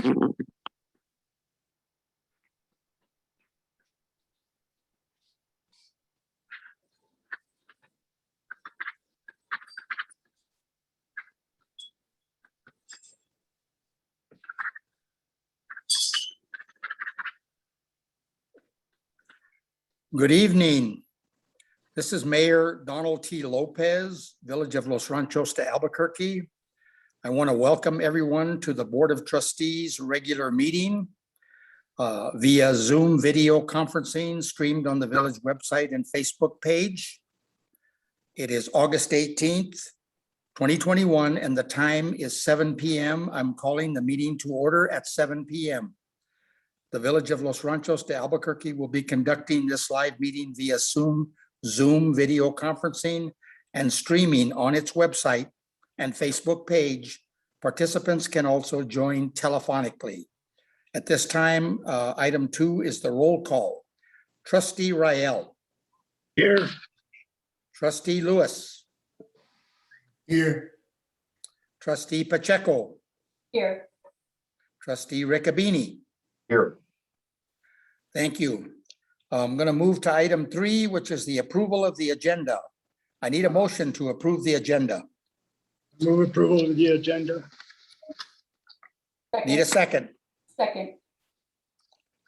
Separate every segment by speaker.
Speaker 1: Good evening. This is Mayor Donald T. Lopez, Village of Los Ranchos to Albuquerque. I want to welcome everyone to the Board of Trustees regular meeting via Zoom video conferencing streamed on the village website and Facebook page. It is August 18th, 2021, and the time is 7 p.m. I'm calling the meeting to order at 7 p.m. The Village of Los Ranchos de Albuquerque will be conducting this live meeting via Zoom video conferencing and streaming on its website and Facebook page. Participants can also join telephonically. At this time, item 2 is the roll call. Trustee Rael.
Speaker 2: Here.
Speaker 1: Trustee Lewis.
Speaker 2: Here.
Speaker 1: Trustee Pacheco.
Speaker 3: Here.
Speaker 1: Trustee Riccabini.
Speaker 2: Here.
Speaker 1: Thank you. I'm going to move to item 3, which is the approval of the agenda. I need a motion to approve the agenda.
Speaker 2: Move approval of the agenda.
Speaker 1: Need a second.
Speaker 3: Second.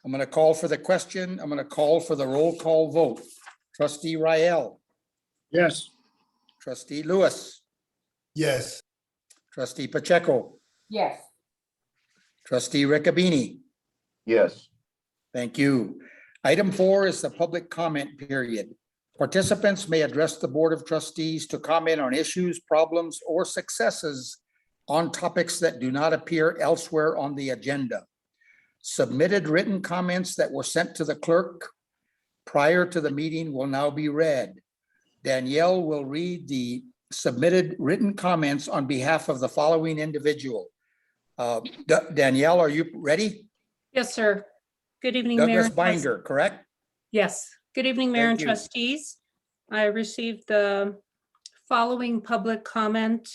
Speaker 1: I'm going to call for the question. I'm going to call for the roll call vote. Trustee Rael.
Speaker 2: Yes.
Speaker 1: Trustee Lewis.
Speaker 2: Yes.
Speaker 1: Trustee Pacheco.
Speaker 3: Yes.
Speaker 1: Trustee Riccabini.
Speaker 2: Yes.
Speaker 1: Thank you. Item 4 is the public comment period. Participants may address the Board of Trustees to comment on issues, problems, or successes on topics that do not appear elsewhere on the agenda. Submitted written comments that were sent to the clerk prior to the meeting will now be read. Danielle will read the submitted written comments on behalf of the following individual. Danielle, are you ready?
Speaker 4: Yes, sir. Good evening, Mayor.
Speaker 1: Douglas Binder, correct?
Speaker 4: Yes. Good evening, Mayor and
Speaker 1: Thank you.
Speaker 4: trustees. I received the following public comment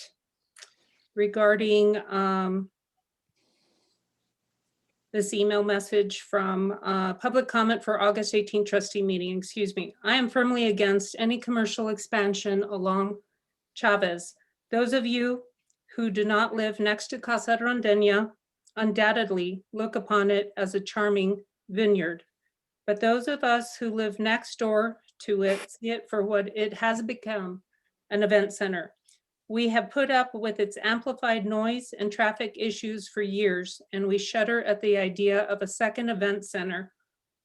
Speaker 4: regarding this email message from public comment for August 18th trustee meeting. Excuse me. I am firmly against any commercial expansion along Chavez. Those of you who do not live next to Casa Rondeña undoubtedly look upon it as a charming vineyard. But those of us who live next door to it see it for what it has become, an event center. We have put up with its amplified noise and traffic issues for years, and we shudder at the idea of a second event center,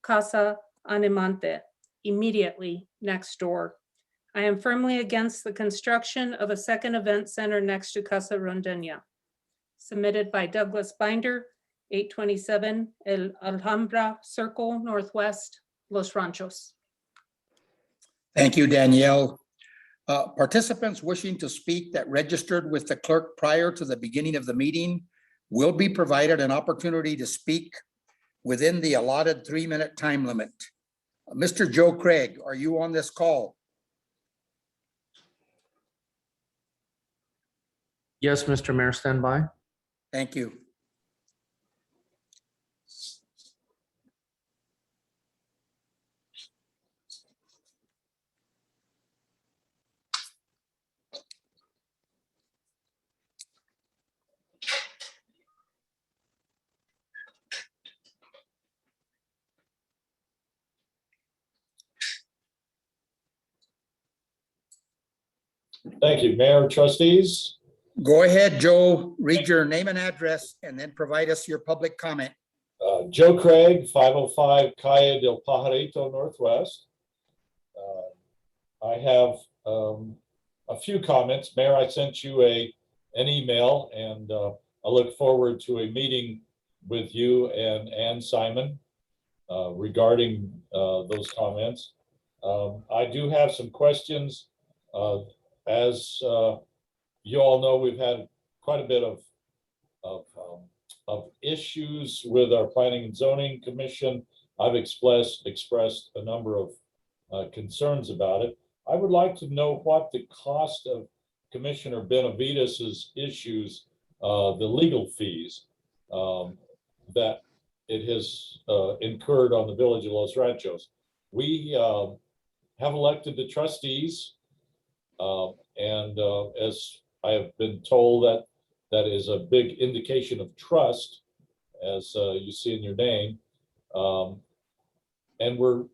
Speaker 4: Casa Animante, immediately next door. I am firmly against the construction of a second event center next to Casa Rondeña. Submitted by Douglas Binder, 827 El Alhambra Circle, Northwest, Los Ranchos.
Speaker 1: Thank you, Danielle. Participants wishing to speak that registered with the clerk prior to the beginning of the meeting will be provided an opportunity to speak within the allotted 3-minute time limit. Mr. Joe Craig, are you on this call?
Speaker 5: Yes, Mr. Mayor, stand by.
Speaker 1: Thank you.
Speaker 6: Thank you, Mayor, trustees.
Speaker 1: Go ahead, Joe. Read your name and address and then provide us your public comment.
Speaker 6: Joe Craig, 505 Calle del Pajarito Northwest. I have a few comments. Mayor, I sent you an email, and I look forward to a meeting with you and Ann Simon regarding those comments. I do have some questions. As you all know, we've had quite a bit of issues with our Planning and Zoning Commission. I've expressed a number of concerns about it. I would like to know what the cost of Commissioner Benavides's issues, the legal fees. that it has incurred on the village of Los Ranchos. We have elected the trustees, and as I have been told, that is a big indication of trust, as you see in your name. And we're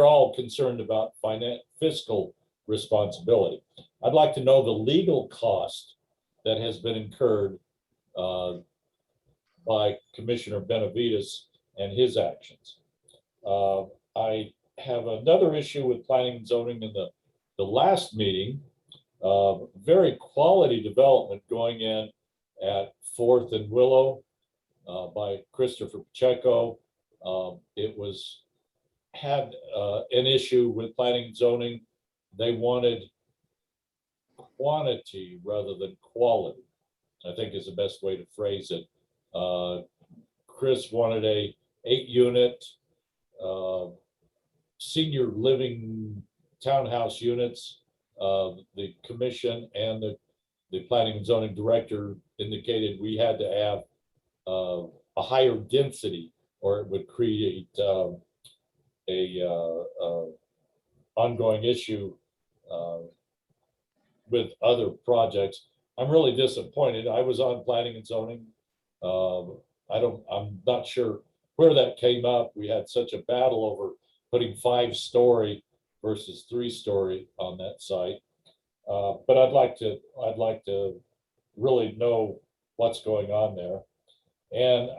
Speaker 6: all concerned about fiscal responsibility. I'd like to know the legal cost that has been incurred by Commissioner Benavides and his actions. I have another issue with planning and zoning in the last meeting. Very quality development going in at 4th and Willow by Christopher Pacheco. It had an issue with planning and zoning. They wanted quantity rather than quality, I think is the best way to phrase it. Chris wanted a 8-unit senior living townhouse units. The commission and the planning and zoning director indicated we had to have a higher density, or it would create ongoing issue with other projects. I'm really disappointed. I was on planning and zoning. I'm not sure where that came up. We had such a battle over putting 5-story versus 3-story on that site. But I'd like to really know what's going on there. And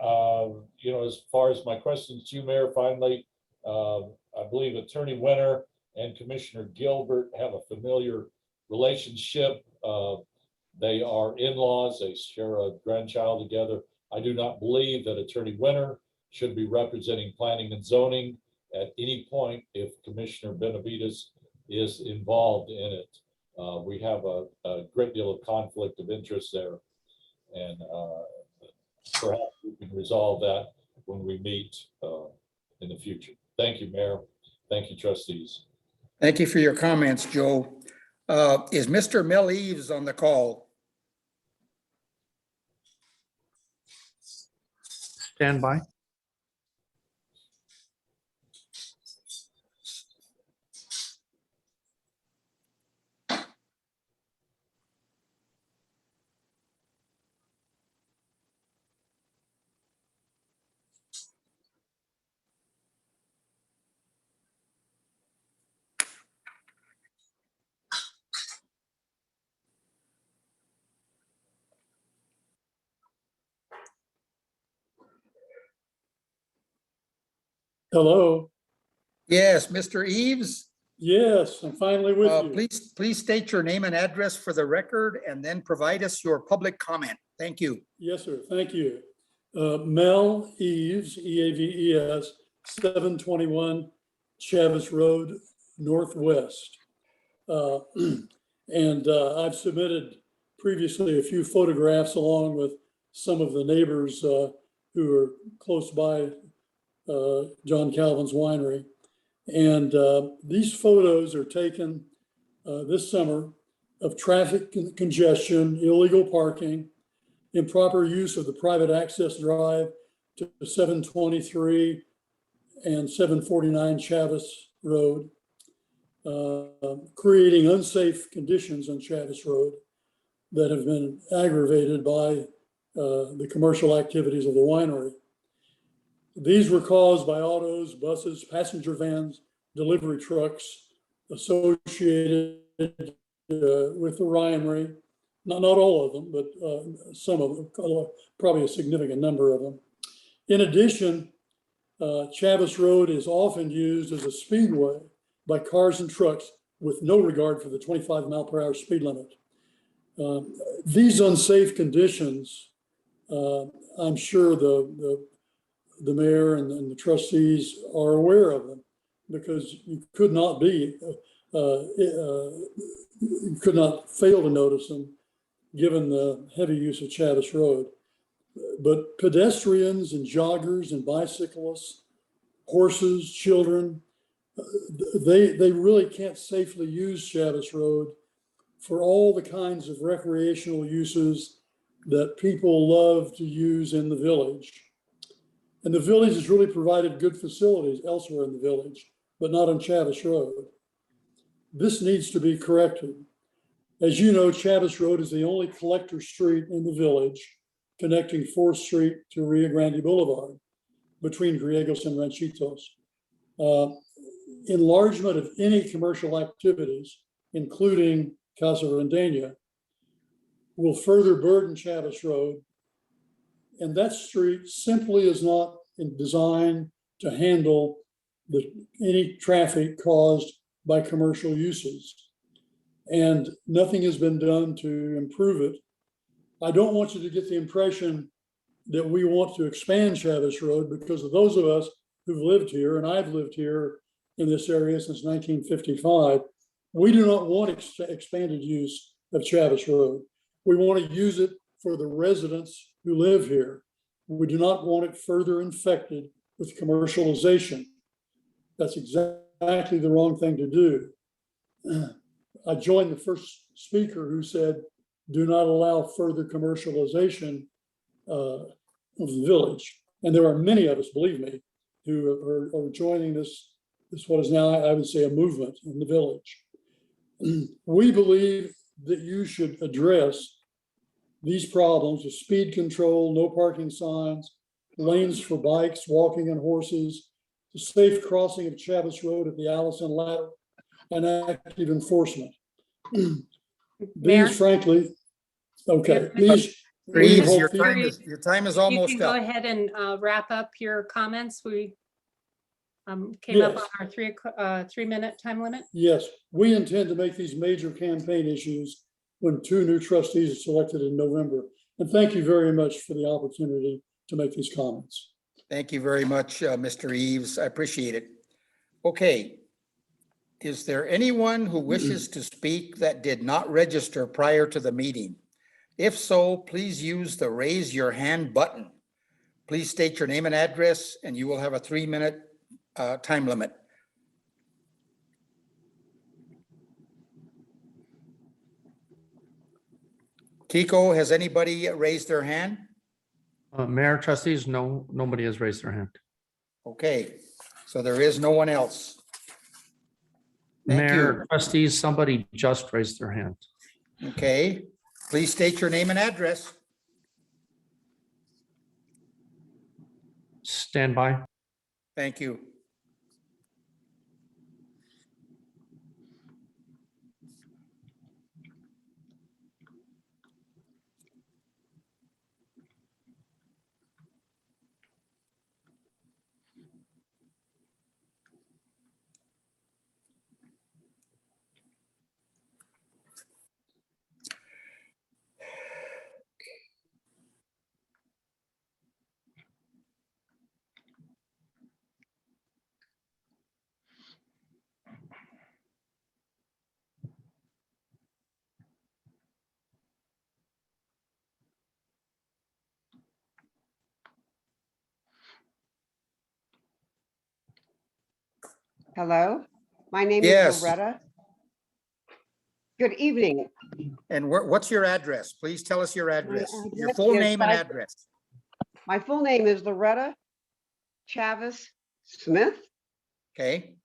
Speaker 6: as far as my questions to you, Mayor, finally, I believe Attorney Winter and Commissioner Gilbert have a familiar relationship. They are in-laws. They share a grandchild together. I do not believe that Attorney Winter should be representing planning and zoning at any point if Commissioner Benavides is involved in it. We have a great deal of conflict of interest there, and perhaps we can resolve that when we meet in the future. Thank you, Mayor. Thank you, trustees.
Speaker 1: Thank you for your comments, Joe. Is Mr. Mel Eves on the call?
Speaker 5: Stand by.
Speaker 2: Hello.
Speaker 1: Yes, Mr. Eves,
Speaker 2: Yes, I'm finally with you.
Speaker 1: please state your name and address for the record and then provide us your public comment. Thank you.
Speaker 2: Yes, sir. Thank you. Mel Eves, E-A-V-E-S, 721 Chavis Road, Northwest. And I've submitted previously a few photographs along with some of the neighbors who are close by John Calvin's winery. And these photos are taken this summer of traffic congestion, illegal parking, improper use of the private access drive to 723 and 749 Chavis Road, creating unsafe conditions on Chavis Road that have been aggravated by the commercial activities of the winery. These were caused by autos, buses, passenger vans, delivery trucks associated with the winery. Not all of them, but some of them, probably a significant number of them. In addition, Chavis Road is often used as a speedway by cars and trucks with no regard for the 25-mile-per-hour speed limit. These unsafe conditions, I'm sure the mayor and the trustees are aware of them, because you could not fail to notice them given the heavy use of Chavis Road. But pedestrians and joggers and bicyclists, horses, children, they really can't safely use Chavis Road for all the kinds of recreational uses that people love to use in the village. And the village has really provided good facilities elsewhere in the village, but not on Chavis Road. This needs to be corrected. As you know, Chavis Road is the only collector street in the village connecting 4th Street to Rio Grande Boulevard between Griegos and Ranchitos. Enlargement of any commercial activities, including Casa Rendena, will further burden Chavis Road. And that street simply is not designed to handle any traffic caused by commercial uses. And nothing has been done to improve it. I don't want you to get the impression that we want to expand Chavis Road, because of those of us who've lived here, and I've lived here in this area since 1955, we do not want expanded use of Chavis Road. We want to use it for the residents who live here. We do not want it further infected with commercialization. That's exactly the wrong thing to do. I joined the first speaker who said, do not allow further commercialization of the village. And there are many of us, believe me, who are joining this what is now, I would say, a movement in the village. We believe that you should address these problems with speed control, no parking signs, lanes for bikes, walking and horses, the safe crossing of Chavis Road at the Allison Ladder, and active enforcement.
Speaker 4: Mayor?
Speaker 2: These, frankly, okay,
Speaker 4: Yeah.
Speaker 2: these.
Speaker 1: Reeves,
Speaker 2: we
Speaker 1: your
Speaker 2: hope
Speaker 1: your time is
Speaker 4: You
Speaker 1: almost
Speaker 4: can go
Speaker 1: up.
Speaker 4: ahead and wrap up your comments. We came up
Speaker 2: Yes.
Speaker 4: on our 3-minute time limit.
Speaker 2: Yes, we intend to make these major campaign issues when 2 new trustees are selected in November. And thank you very much for the opportunity to make these comments.
Speaker 1: Thank you very much, Mr. Eves. I appreciate it. Okay. Is there anyone who wishes to speak that did not register prior to the meeting? If so, please use the raise your hand button. Please state your name and address, and you will have a 3-minute time limit. Kiko, has anybody raised their hand?
Speaker 5: Mayor, trustees, no, nobody has raised their hand.
Speaker 1: Okay, so there is no one else. Thank
Speaker 5: Mayor,
Speaker 1: you.
Speaker 5: trustees, somebody just raised their hand.
Speaker 1: Okay, please state your name and address.
Speaker 5: Stand by.
Speaker 1: Thank you.
Speaker 3: Hello, my name
Speaker 1: Yes.
Speaker 3: is Loretta. Good evening.
Speaker 1: And what's your address? Please tell us your address, your
Speaker 3: address
Speaker 1: full
Speaker 3: is
Speaker 1: name and
Speaker 3: 5
Speaker 1: address.
Speaker 3: My full name is Loretta Chavis Smith.
Speaker 1: Okay,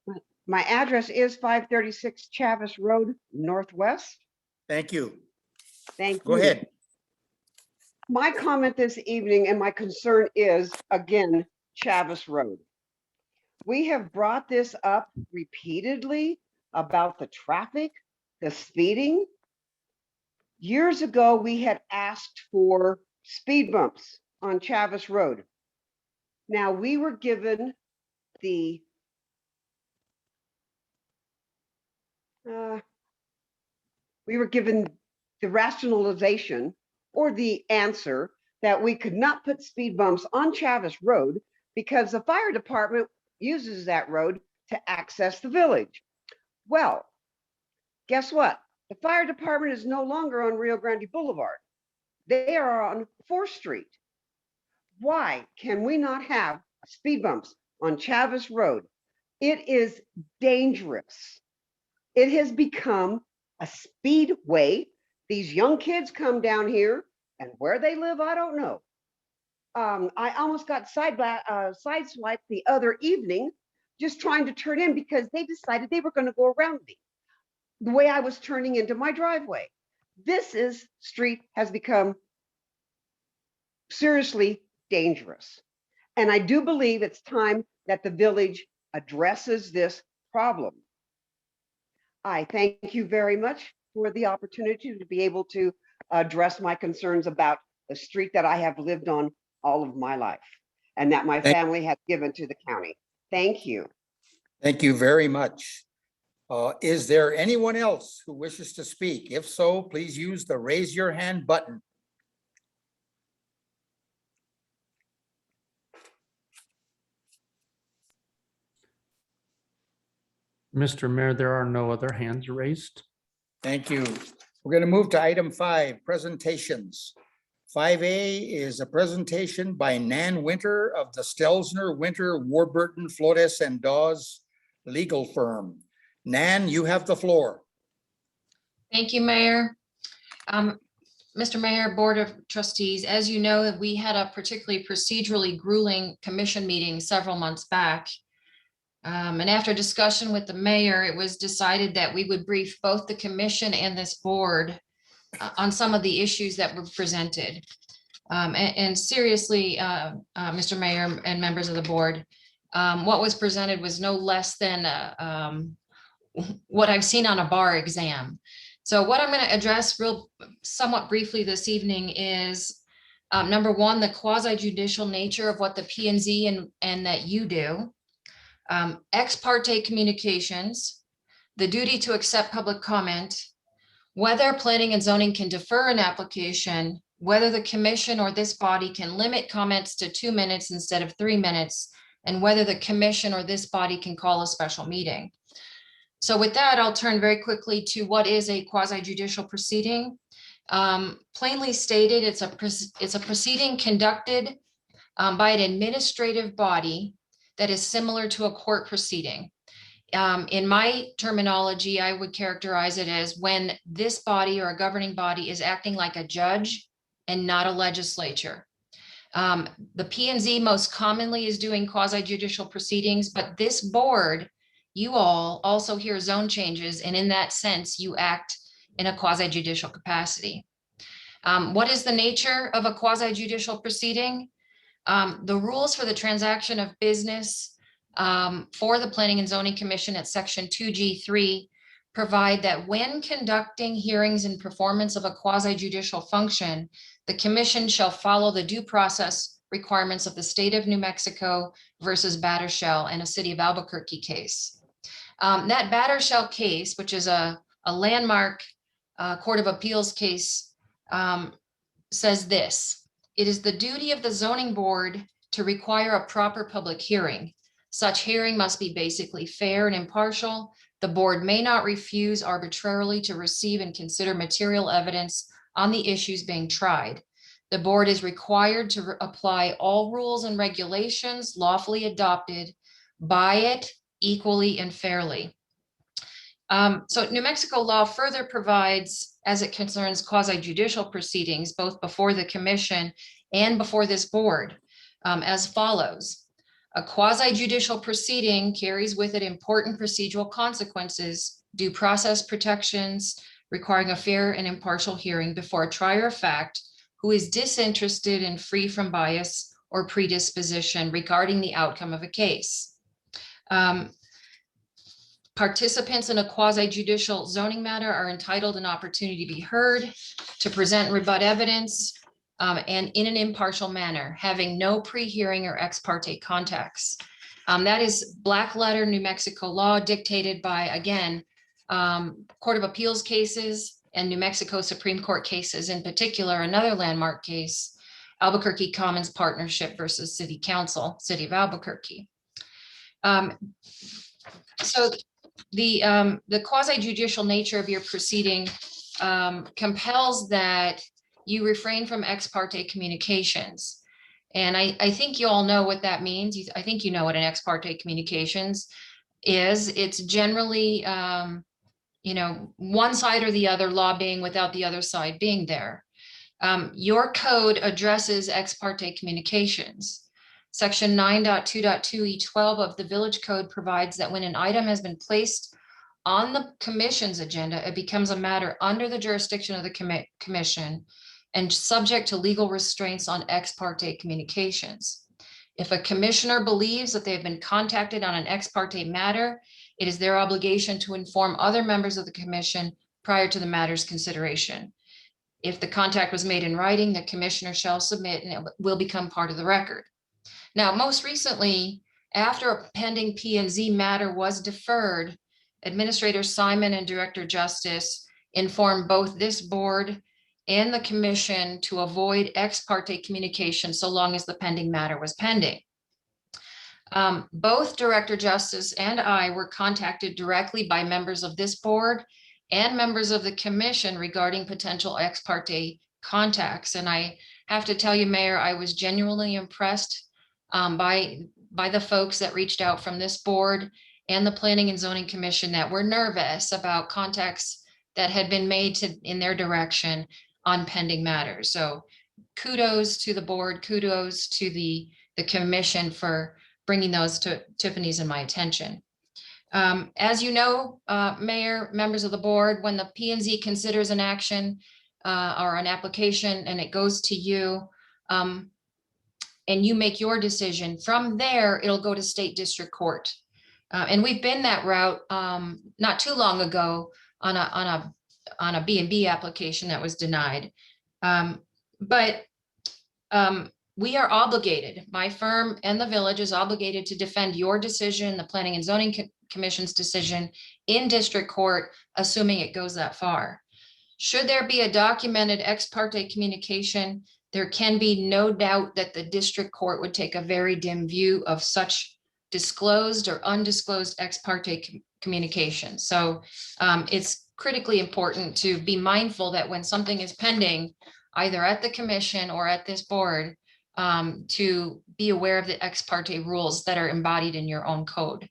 Speaker 3: My address is 536 Chavis Road Northwest.
Speaker 1: thank you.
Speaker 3: Thank
Speaker 1: Go
Speaker 3: you.
Speaker 1: ahead.
Speaker 3: My comment this evening and my concern is, again, Chavis Road. We have brought this up repeatedly about the traffic, the speeding. Years ago, we had asked for speed bumps on Chavis Road. Now, we were given the rationalization or the answer that we could not put speed bumps on Chavis Road because the fire department uses that road to access the village. Well, guess what? The fire department is no longer on Rio Grande Boulevard. They are on 4th Street. Why can we not have speed bumps on Chavis Road? It is dangerous. It has become a speedway. These young kids come down here And where they live, I don't know. I almost got sideswiped the other evening just trying to turn in because they decided they were going to go around me the way I was turning into my driveway. This street has become seriously dangerous. And I do believe it's time that the village addresses this problem. I thank you very much for the opportunity to be able to address my concerns about the street that I have lived on all of my life and that my family has given to the county. Thank you.
Speaker 1: Thank you very much. Is there anyone else who wishes to speak? If so, please use the raise your hand button.
Speaker 5: Mr. Mayor, there are no other hands raised.
Speaker 1: Thank you. We're going to move to item 5, presentations. 5A is a presentation by Nan Winter of the Stelzner, Winter, Warburton, Flores, and Dawes legal firm. Nan, you have the floor.
Speaker 7: Thank you, Mayor. Mr. Mayor, Board of Trustees, as you know, we had a particularly procedurally grueling commission meeting several months back. And after discussion with the mayor, it was decided that we would brief both the commission and this board on some of the issues that were presented. And seriously, Mr. Mayor and members of the board, what was presented was no less than what I've seen on a bar exam. So what I'm going to address somewhat briefly this evening is number one, the quasi-judicial nature of what the P&Z and that you do. Ex parte communications, the duty to accept public comment, whether planning and zoning can defer an application, whether the commission or this body can limit comments to 2 minutes instead of 3 minutes, and whether the commission or this body can call a special meeting. So with that, I'll turn very quickly to what is a quasi-judicial proceeding. Plainly stated, it's a proceeding conducted by an administrative body that is similar to a court proceeding. In my terminology, I would characterize it as when this body or a governing body is acting like a judge and not a legislature. The P&Z most commonly is doing quasi-judicial proceedings, but this board, you all also hear zone changes, and in that sense, you act in a quasi-judicial capacity. What is the nature of a quasi-judicial proceeding? The rules for the transaction of business for the Planning and Zoning Commission at Section 2G3 provide that when conducting hearings and performance of a quasi-judicial function, the commission shall follow the due process requirements of the state of New Mexico versus Battershell in a city of Albuquerque case. That Battershell case, which is a landmark Court of Appeals case, says this: it is the duty of the zoning board to require a proper public hearing. Such hearing must be basically fair and impartial. The board may not refuse arbitrarily to receive and consider material evidence on the issues being tried. The board is required to apply all rules and regulations lawfully adopted by it equally and fairly. So New Mexico law further provides, as it concerns quasi-judicial proceedings, both before the commission and before this board, as follows. A quasi-judicial proceeding carries with it important procedural consequences, due process protections, requiring a fair and impartial hearing before a trier of fact who is disinterested and free from bias or predisposition regarding the outcome of a case. Participants in a quasi-judicial zoning matter are entitled an opportunity to be heard, to present and rebut evidence, and in an impartial manner, having no pre-hearing or ex parte contacts. That is black letter New Mexico law dictated by, again, Court of Appeals cases and New Mexico Supreme Court cases, in particular, another landmark case, Albuquerque Commons Partnership versus City Council, City of Albuquerque. So the quasi-judicial nature of your proceeding compels that you refrain from ex parte communications. And I think you all know what that means. I think you know what an ex parte communications is. It's generally, one side or the other lobbying without the other side being there. Your code addresses ex parte communications. Section 9.2.2E12 of the Village Code provides that when an item has been placed on the commission's agenda, it becomes a matter under the jurisdiction of the commission and subject to legal restraints on ex parte communications. If a commissioner believes that they have been contacted on an ex parte matter, it is their obligation to inform other members of the commission prior to the matter's consideration. If the contact was made in writing, the commissioner shall submit and it will become part of the record. Now, most recently, after a pending P&Z matter was deferred, Administrator Simon and Director Justice informed both this board and the commission to avoid ex parte communication so long as the pending matter was pending. Both Director Justice and I were contacted directly by members of this board and members of the commission regarding potential ex parte contacts. And I have to tell you, Mayor, I was genuinely impressed by the folks that reached out from this board and the Planning and Zoning Commission that were nervous about contacts that had been made in their direction on pending matters. So kudos to the board, kudos to the commission for bringing those to Tiffany's and my attention. As you know, Mayor, members of the board, when the P&Z considers an action or an application and it goes to you, and you make your decision, from there, it'll go to state district court. And we've been that route not too long ago on a B&B application that was denied. But we are obligated, my firm and the village is obligated to defend your decision, the Planning and Zoning Commission's decision in district court, assuming it goes that far. Should there be a documented ex parte communication, there can be no doubt that the district court would take a very dim view of such disclosed or undisclosed ex parte communication. So it's critically important to be mindful that when something is pending, either at the commission or at this board, to be aware of the ex parte rules that are embodied in your own code.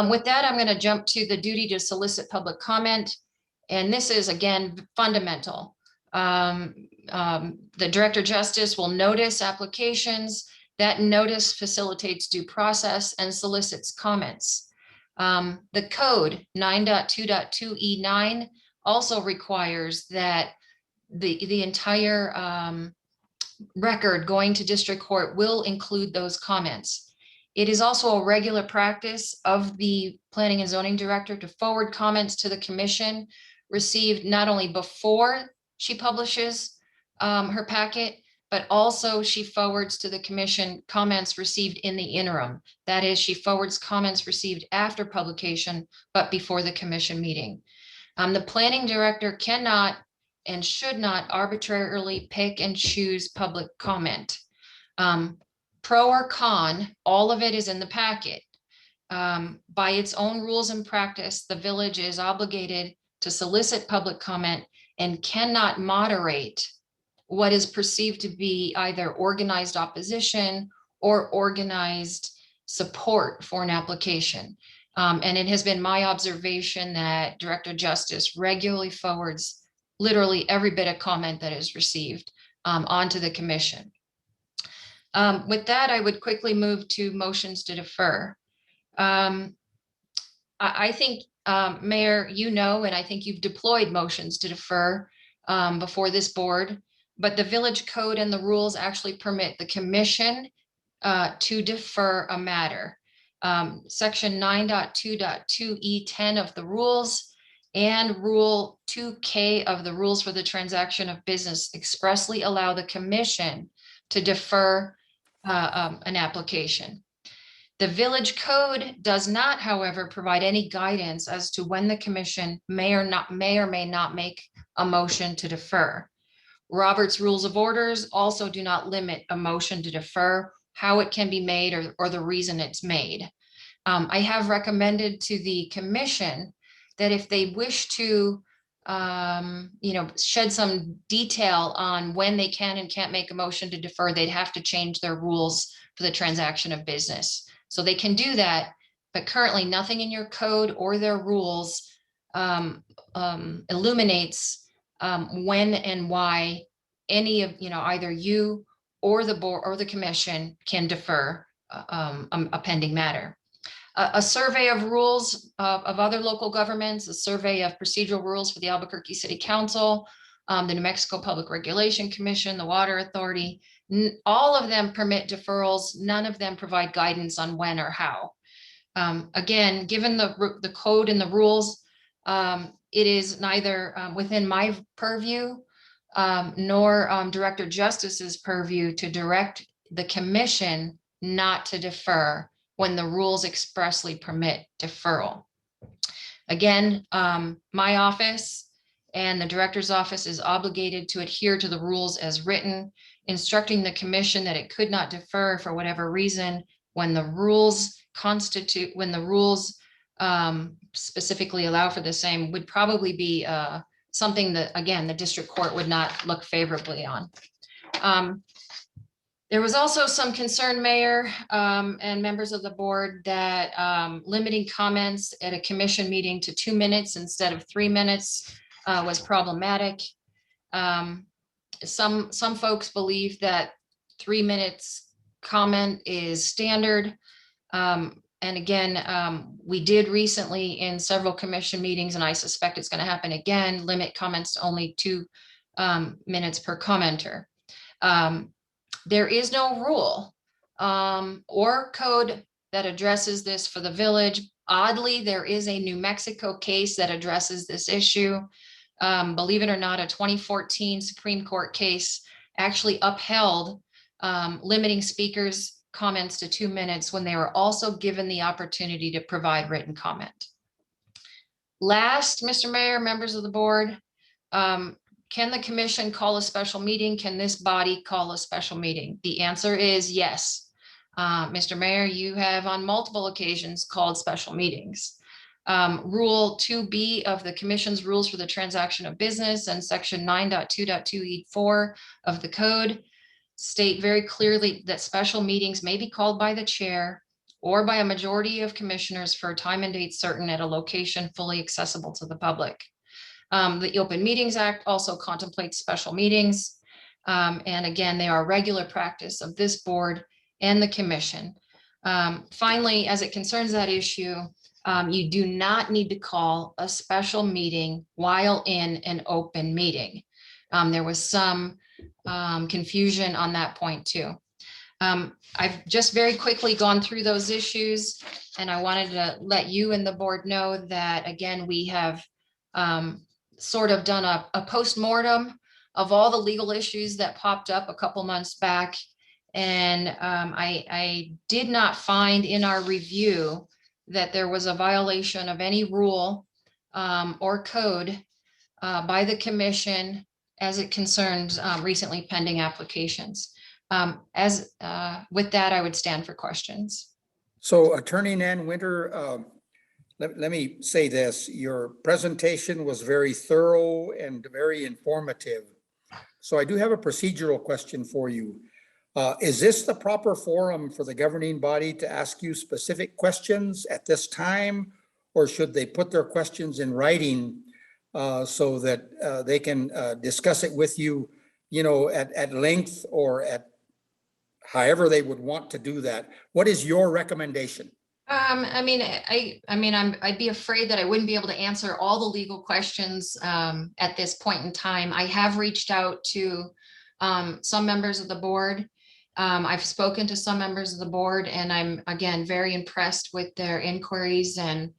Speaker 7: With that, I'm going to jump to the duty to solicit public comment. And this is, again, fundamental. The Director Justice will notice applications. That notice facilitates due process and solicits comments. The code 9.2.2E9 also requires that the entire record going to district court will include those comments. It is also a regular practice of the Planning and Zoning Director to forward comments to the commission received not only before she publishes her packet, but also she forwards to the commission comments received in the interim. That is, she forwards comments received after publication, but before the commission meeting. The planning director cannot and should not arbitrarily pick and choose public comment. Pro or con, all of it is in the packet. By its own rules and practice, the village is obligated to solicit public comment and cannot moderate what is perceived to be either organized opposition or organized support for an application. And it has been my observation that Director Justice regularly forwards literally every bit of comment that is received onto the commission. With that, I would quickly move to motions to defer. I think, Mayor, you know, and I think you've deployed motions to defer before this board, but the village code and the rules actually permit the commission to defer a matter. Section 9.2.2E10 of the rules and Rule 2K of the rules for the transaction of business expressly allow the commission to defer an application. The village code does not, however, provide any guidance as to when the commission may or may not make a motion to defer. Robert's Rules of Orders also do not limit a motion to defer, how it can be made or the reason it's made. I have recommended to the commission that if they wish to shed some detail on when they can and can't make a motion to defer, they'd have to change their rules for the transaction of business. So they can do that, but currently nothing in your code or their rules illuminates when and why any of, either you or the board or the commission can defer a pending matter. A survey of rules of other local governments, a survey of procedural rules for the Albuquerque City Council, the New Mexico Public Regulation Commission, the Water Authority, all of them permit deferrals. None of them provide guidance on when or how. Again, given the code and the rules, it is neither within my purview nor Director Justice's purview to direct the commission not to defer when the rules expressly permit deferral. Again, my office and the director's office is obligated to adhere to the rules as written, instructing the commission that it could not defer for whatever reason when the rules specifically allow for the same would probably be something that, again, the district court would not look favorably on. There was also some concern, Mayor, and members of the board, that limiting comments at a commission meeting to 2 minutes instead of 3 minutes was problematic. Some folks believe that 3 minutes comment is standard. And again, we did recently in several commission meetings, and I suspect it's going to happen again, limit comments to only 2 minutes per commenter. There is no rule or code that addresses this for the village. Oddly, there is a New Mexico case that addresses this issue. Believe it or not, a 2014 Supreme Court case actually upheld limiting speakers' comments to 2 minutes when they were also given the opportunity to provide written comment. Last, Mr. Mayor, members of the board, can the commission call a special meeting? Can this body call a special meeting? The answer is yes. Mr. Mayor, you have on multiple occasions called special meetings. Rule 2B of the commission's rules for the transaction of business and section 9.2.2E4 of the code state very clearly that special meetings may be called by the chair or by a majority of commissioners for a time and date certain at a location fully accessible to the public. The Open Meetings Act also contemplates special meetings. And again, they are regular practice of this board and the commission. Finally, as it concerns that issue, you do not need to call a special meeting while in an open meeting. There was some confusion on that point too. I've just very quickly gone through those issues, and I wanted to let you and the board know that, again, we have sort of done a post-mortem of all the legal issues that popped up a couple months back. And I did not find in our review that there was a violation of any rule or code by the commission as it concerns recently pending applications. With that, I would stand for questions.
Speaker 1: So Attorney Nan Winter, let me say this, your presentation was very thorough and very informative. So I do have a procedural question for you. Is this the proper forum for the governing body to ask you specific questions at this time? Or should they put their questions in writing so that they can discuss it with you, at length or at however they would want to do that? What is your recommendation?
Speaker 7: I'd be afraid that I wouldn't be able to answer all the legal questions at this point in time. I have reached out to some members of the board. I've spoken to some members of the board, and I'm, again, very impressed with their inquiries and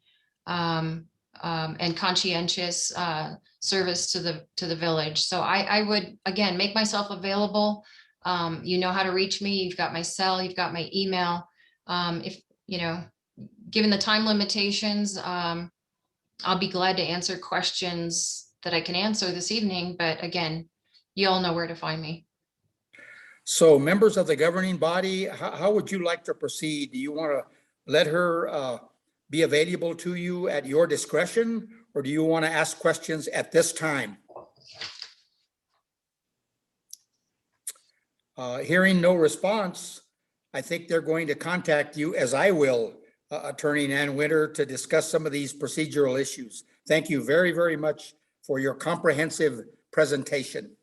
Speaker 7: conscientious service to the village. So I would, again, make myself available. You know how to reach me. You've got my cell, you've got my email. If, given the time limitations, I'll be glad to answer questions that I can answer this evening. But again, you all know where to find me.
Speaker 1: So members of the governing body, how would you like to proceed? Do you want to let her be available to you at your discretion, or do you want to ask questions at this time? Hearing no response, I think they're going to contact you, as I will, Attorney Nan Winter, to discuss some of these procedural issues. Thank you very, very much for your comprehensive presentation.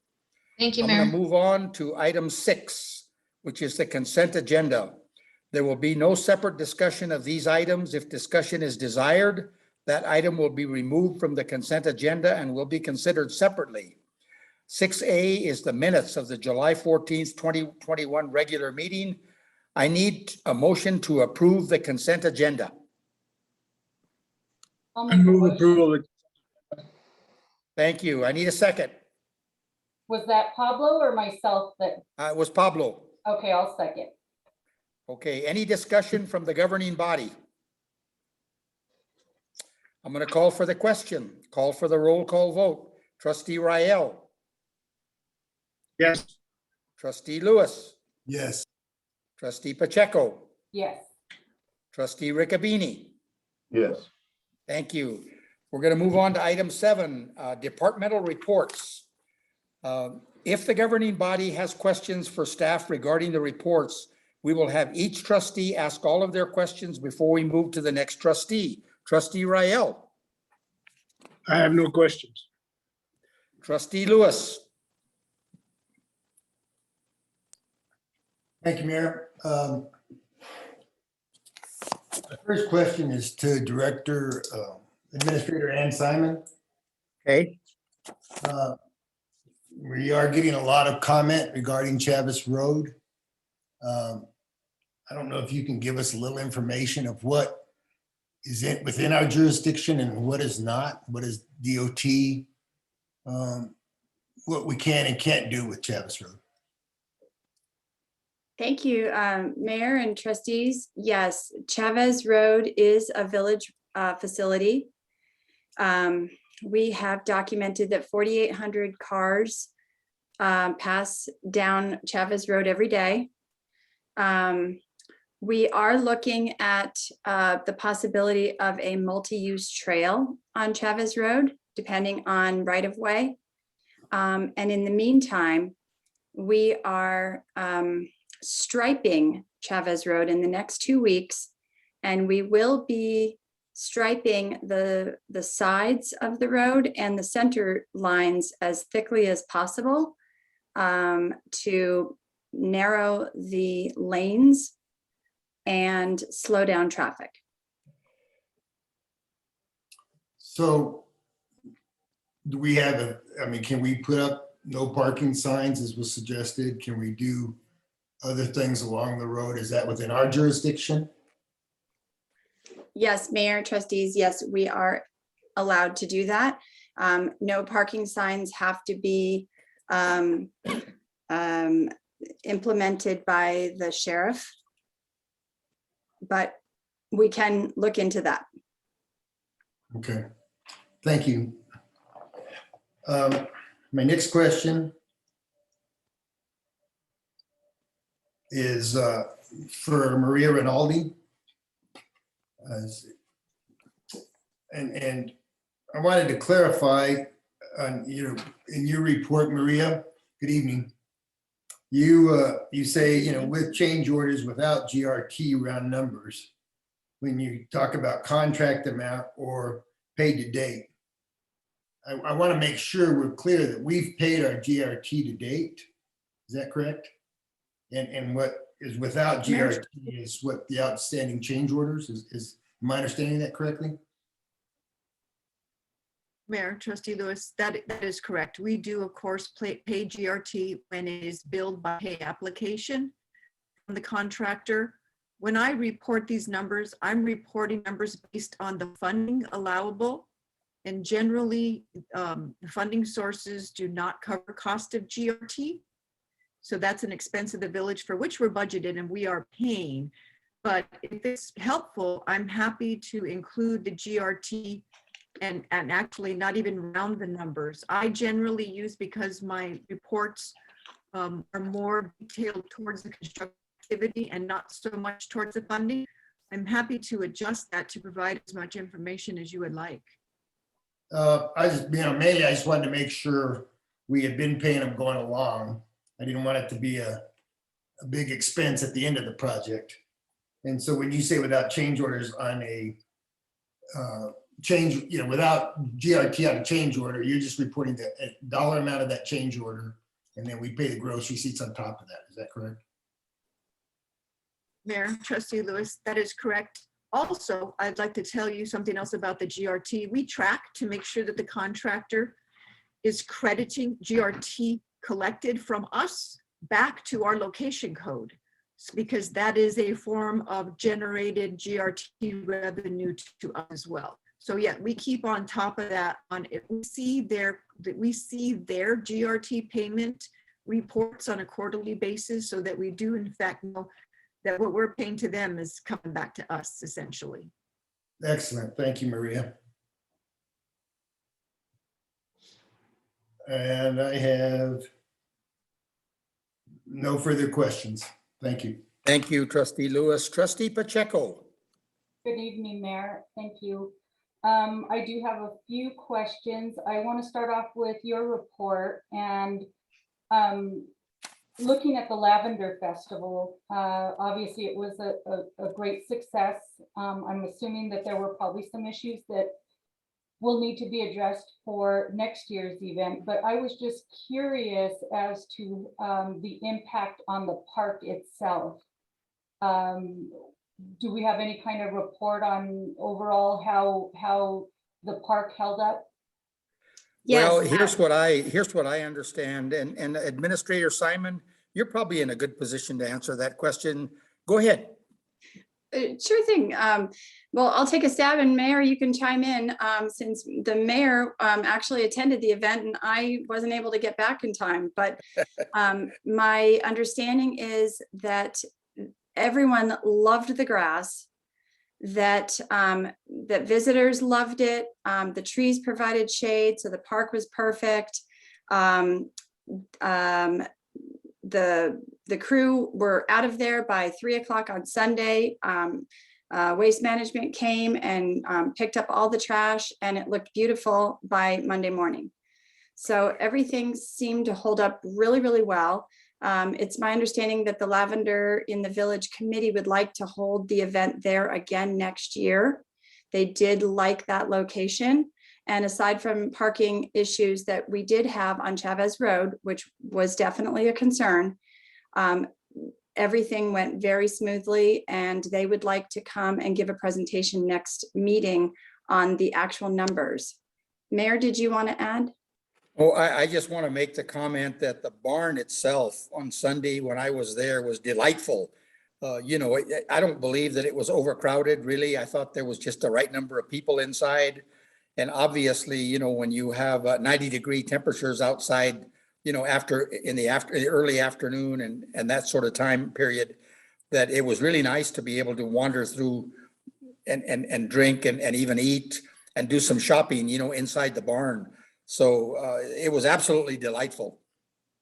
Speaker 7: Thank you,
Speaker 1: I'm going
Speaker 7: Mayor.
Speaker 1: to move on to item 6, which is the consent agenda. There will be no separate discussion of these items. If discussion is desired, that item will be removed from the consent agenda and will be considered separately. 6A is the minutes of the July 14th, 2021 regular meeting. I need a motion to approve the consent agenda.
Speaker 8: I'll
Speaker 9: I
Speaker 8: make a
Speaker 9: move
Speaker 8: motion.
Speaker 9: approval of
Speaker 1: Thank you. I need a second.
Speaker 8: Was that Pablo or myself that,
Speaker 1: It was Pablo.
Speaker 8: okay, I'll second.
Speaker 1: Okay, any discussion from the governing body? I'm going to call for the question. Call for the roll call vote. Trustee Rael,
Speaker 9: yes.
Speaker 1: Trustee Lewis,
Speaker 9: Yes.
Speaker 1: Trustee Pacheco,
Speaker 8: Yes.
Speaker 1: Trustee Riccabini.
Speaker 9: Yes.
Speaker 1: Thank you. We're going to move on to item 7, departmental reports. If the governing body has questions for staff regarding the reports, we will have each trustee ask all of their questions before we move to the next trustee. Trustee Rael,
Speaker 9: I have no questions.
Speaker 1: Trustee Lewis,
Speaker 10: Thank you, Mayor. The first question is to Director, Administrator Ann Simon.
Speaker 1: okay?
Speaker 10: We are getting a lot of comment regarding Chavis Road. I don't know if you can give us a little information of what is within our jurisdiction and what is not, what is DOT, what we can and can't do with Chavis Road.
Speaker 11: Thank you, Mayor and trustees. Yes, Chavez Road is a village facility. We have documented that 4,800 cars pass down Chavez Road every day. We are looking at the possibility of a multi-use trail on Chavez Road, depending on right-of-way. And in the meantime, we are striping Chavez Road in the next 2 weeks, and we will be striping the sides of the road and the center lines as thickly as possible to narrow the lanes and slow down traffic.
Speaker 10: So do we have can we put up no parking signs as was suggested? Can we do other things along the road? Is that within our jurisdiction?
Speaker 11: Yes, Mayor, trustees, yes, we are allowed to do that. No parking signs have to be implemented by the sheriff, but we can look into that.
Speaker 10: Okay, thank you. My next question is for Maria Rinaldi. And I wanted to clarify on, in your report, Maria, good evening. You say, with change orders without GRT round numbers, when you talk about contract amount or paid to date. I want to make sure we're clear that we've paid our GRT to date. Is that correct? And what is without GRT is what the outstanding change orders is. Am I understanding that correctly?
Speaker 12: Mayor, Trustee Lewis, that is correct. We do, of course, pay GRT when it is billed by pay application from the contractor. When I report these numbers, I'm reporting numbers based on the funding allowable. And generally, the funding sources do not cover cost of GRT. So that's an expense of the village for which we're budgeted and we are paying. But if it's helpful, I'm happy to include the GRT and actually not even round the numbers. I generally use, because my reports are more detailed towards the construction activity and not so much towards the funding. I'm happy to adjust that to provide as much information as you would like.
Speaker 10: Mainly I just wanted to make sure we had been paying them going along. I didn't want it to be a big expense at the end of the project. And so when you say without change orders on a change, without GRT on a change order, you're just reporting the dollar amount of that change order, and then we pay the gross receipts on top of that. Is that correct?
Speaker 12: Mayor, Trustee Lewis, that is correct. Also, I'd like to tell you something else about the GRT. We track to make sure that the contractor is crediting GRT collected from us back to our location code, because that is a form of generated GRT revenue to us as well. So yeah, we keep on top of that. If we see their GRT payment reports on a quarterly basis, so that we do in fact know that what we're paying to them is coming back to us essentially.
Speaker 10: Excellent. Thank you, Maria. And I have no further questions. Thank you.
Speaker 1: Thank you, Trustee Lewis. Trustee Pacheco.
Speaker 8: Good evening, Mayor. Thank you. I do have a few questions. I want to start off with your report and looking at the Lavender Festival. Obviously, it was a great success. I'm assuming that there were probably some issues that will need to be addressed for next year's event, but I was just curious as to the impact on the park itself. Do we have any kind of report on overall how the park held up?
Speaker 1: Well,
Speaker 11: Yes,
Speaker 1: here's what I understand, and Administrator Simon, you're probably in a good position to answer that question. Go ahead.
Speaker 11: sure thing. Well, I'll take a stab, and Mayor, you can chime in, since the mayor actually attended the event and I wasn't able to get back in time. But my understanding is that everyone loved the grass, that that visitors loved it. The trees provided shade, so the park was perfect. The crew were out of there by 3 o'clock on Sunday. Waste management came and picked up all the trash, and it looked beautiful by Monday morning. So everything seemed to hold up really, really well. It's my understanding that the Lavender in the Village Committee would like to hold the event there again next year. They did like that location. And aside from parking issues that we did have on Chavez Road, which was definitely a concern, everything went very smoothly, and they would like to come and give a presentation next meeting on the actual numbers. Mayor, did you want to add?
Speaker 1: Oh, I just want to make the comment that the barn itself on Sunday when I was there was delightful. I don't believe that it was overcrowded, really. I thought there was just the right number of people inside. And obviously, when you have 90-degree temperatures outside, in the early afternoon and that sort of time period, that it was really nice to be able to wander through and drink and even eat and do some shopping, inside the barn. So it was absolutely delightful.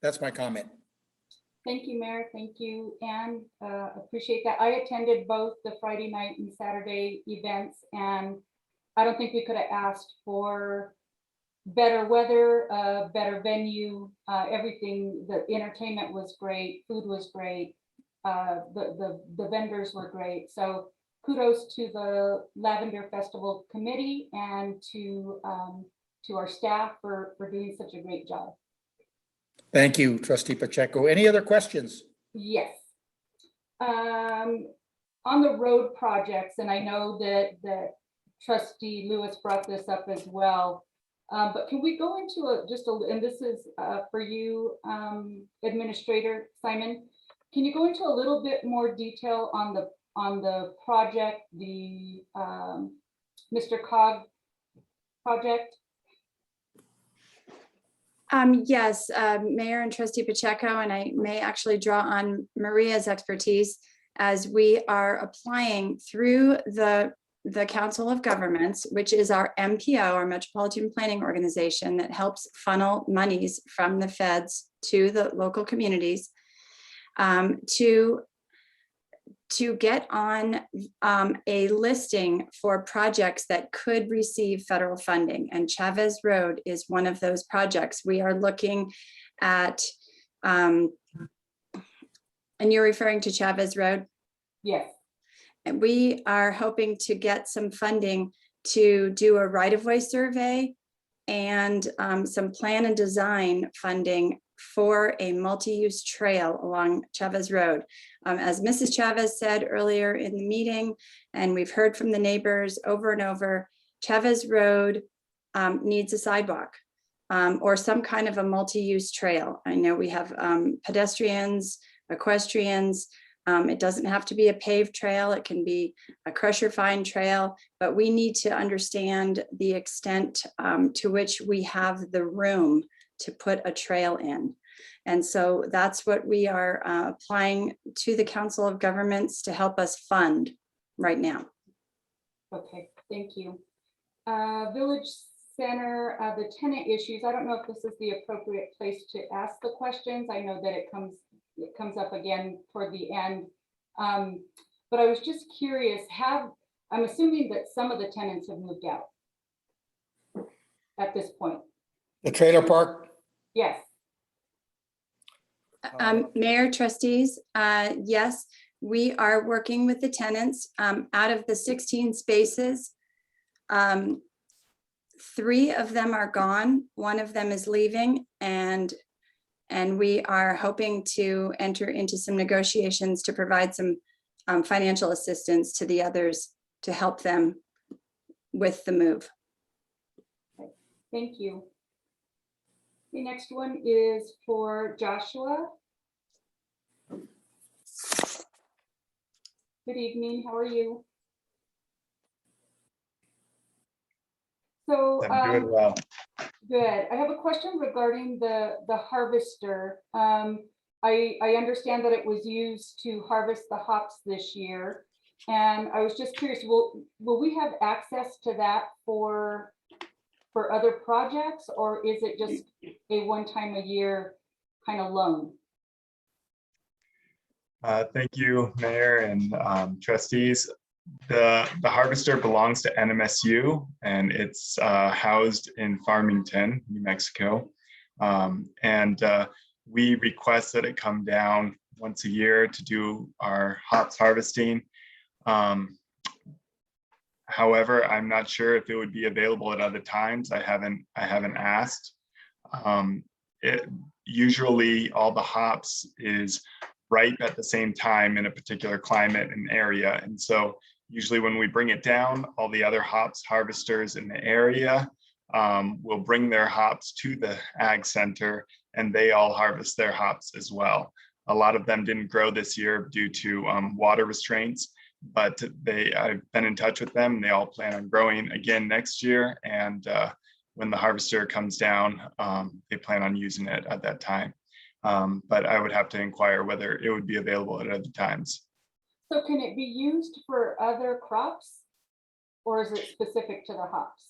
Speaker 1: That's my comment.
Speaker 8: Thank you, Mayor. Thank you, and appreciate that. I attended both the Friday night and Saturday events, and I don't think we could have asked for better weather, better venue, everything. The entertainment was great, food was great, the vendors were great. So kudos to the Lavender Festival Committee and to our staff for doing such a great job.
Speaker 1: Thank you, Trustee Pacheco. Any other questions?
Speaker 8: Yes. On the road projects, and I know that Trustee Lewis brought this up as well, but can we go into and this is for you, Administrator Simon, can you go into a little bit more detail on the project, the Mr. Cog project?
Speaker 11: Yes, Mayor and Trustee Pacheco, and I may actually draw on Maria's expertise, as we are applying through the Council of Governments, which is our MPO, our Metropolitan Planning Organization, that helps funnel monies from the feds to the local communities, to get on a listing for projects that could receive federal funding. And Chavez Road is one of those projects. We are looking at, and you're referring to Chavez Road?
Speaker 8: Yes.
Speaker 11: And we are hoping to get some funding to do a right-of-way survey and some plan and design funding for a multi-use trail along Chavez Road. As Mrs. Chavez said earlier in the meeting, and we've heard from the neighbors over and over, Chavez Road needs a sidewalk or some kind of a multi-use trail. I know we have pedestrians, equestrians. It doesn't have to be a paved trail. It can be a crusher fine trail, but we need to understand the extent to which we have the room to put a trail in. And so that's what we are applying to the Council of Governments to help us fund right now.
Speaker 8: Okay, thank you. Village Center, the tenant issues, I don't know if this is the appropriate place to ask the questions. I know that it comes up again toward the end. But I was just curious, I'm assuming that some of the tenants have moved out at this point.
Speaker 1: The trailer park,
Speaker 8: Yes,
Speaker 11: Mayor, trustees, yes, we are working with the tenants. Out of the 16 spaces, 3 of them are gone. 1 of them is leaving, and we are hoping to enter into some negotiations to provide some financial assistance to the others to help them with the move.
Speaker 8: thank you. The next one is for Joshua. Good evening, how are you? So,
Speaker 13: I'm doing well.
Speaker 8: good. I have a question regarding the harvester. I understand that it was used to harvest the hops this year. And I was just curious, will we have access to that for other projects, or is it just a one-time a year kind of loan?
Speaker 13: Thank you, Mayor and trustees. The harvester belongs to NMSU, and it's housed in Farmington, New Mexico. We request that it come down once a year to do our hops harvesting. However, I'm not sure if it would be available at other times. I haven't asked. Usually all the hops is ripe at the same time in a particular climate and area. And so usually when we bring it down, all the other hops harvesters in the area will bring their hops to the ag center, and they all harvest their hops as well. A lot of them didn't grow this year due to water restraints, but I've been in touch with them. They all plan on growing again next year. And when the harvester comes down, they plan on using it at that time. But I would have to inquire whether it would be available at other times.
Speaker 8: So can it be used for other crops, or is it specific to the hops?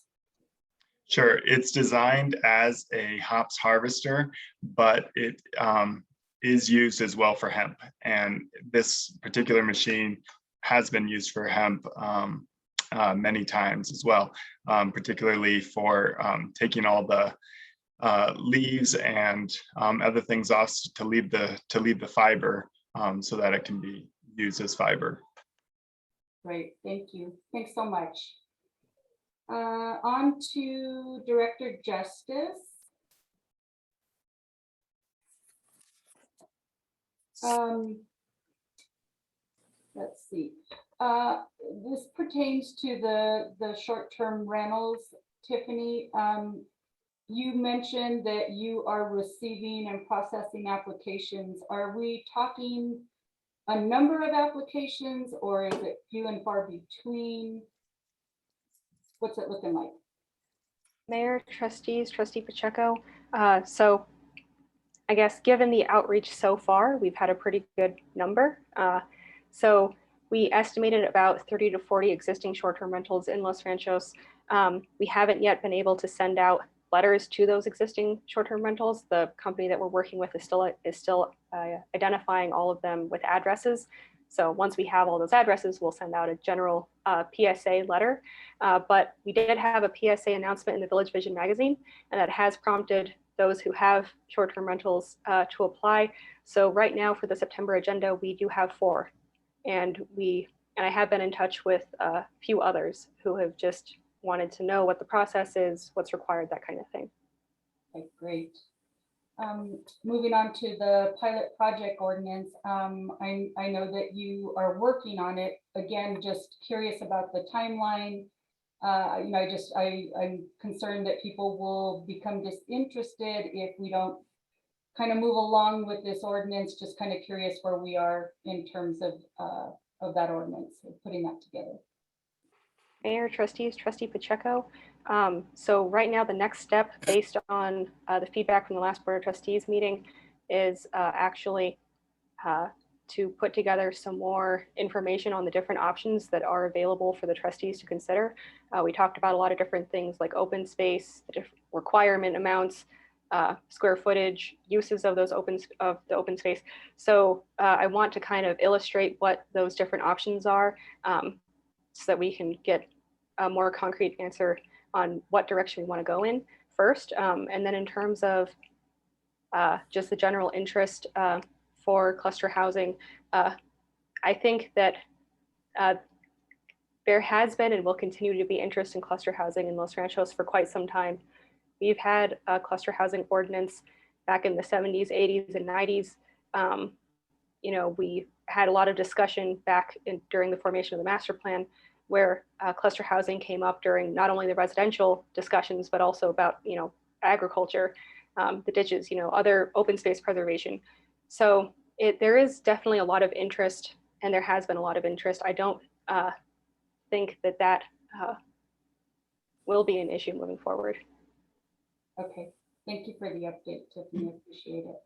Speaker 13: Sure, it's designed as a hops harvester, but it is used as well for hemp. And this particular machine has been used for hemp many times as well, particularly for taking all the leaves and other things off to leave the fiber so that it can be used as fiber.
Speaker 8: Great, thank you. Thanks so much. On to Director Justice. Let's see. This pertains to the short-term rentals. Tiffany, you mentioned that you are receiving and processing applications. Are we talking a number of applications, or is it few and far between? What's it looking like?
Speaker 14: Mayor, trustees, trustee Pacheco. So I guess given the outreach so far, we've had a pretty good number. So we estimated about 30 to 40 existing short-term rentals in Los Ranchos. We haven't yet been able to send out letters to those existing short-term rentals. The company that we're working with is still identifying all of them with addresses. So once we have all those addresses, we'll send out a general PSA letter. But we did have a PSA announcement in the Village Vision magazine, and that has prompted those who have short-term rentals to apply. So right now for the September agenda, we do have 4. And I have been in touch with a few others who have just wanted to know what the process is, what's required, that kind of thing.
Speaker 8: Okay, great. Moving on to the pilot project ordinance. I know that you are working on it. Again, just curious about the timeline. You know, I'm concerned that people will become disinterested if we don't kind of move along with this ordinance. Just kind of curious where we are in terms of that ordinance, putting that together.
Speaker 14: Mayor, trustees, trustee Pacheco. So right now, the next step, based on the feedback from the last Board of Trustees meeting, is actually to put together some more information on the different options that are available for the trustees to consider. We talked about a lot of different things like open space, the different requirement amounts, square footage, uses of those open space. So I want to kind of illustrate what those different options are, so that we can get a more concrete answer on what direction we want to go in first. And then in terms of just the general interest for cluster housing, I think that there has been and will continue to be interest in cluster housing in Los Ranchos for quite some time. We've had a cluster housing ordinance back in the 70s, 80s, and 90s. You know, we had a lot of discussion back during the formation of the master plan, where cluster housing came up during not only the residential discussions, but also about, you know, agriculture, the ditches, you know, other open space preservation. So there is definitely a lot of interest, and there has been a lot of interest. I don't think that will be an issue moving forward.
Speaker 8: Okay, thank you for the update, Tiffany. Appreciate it.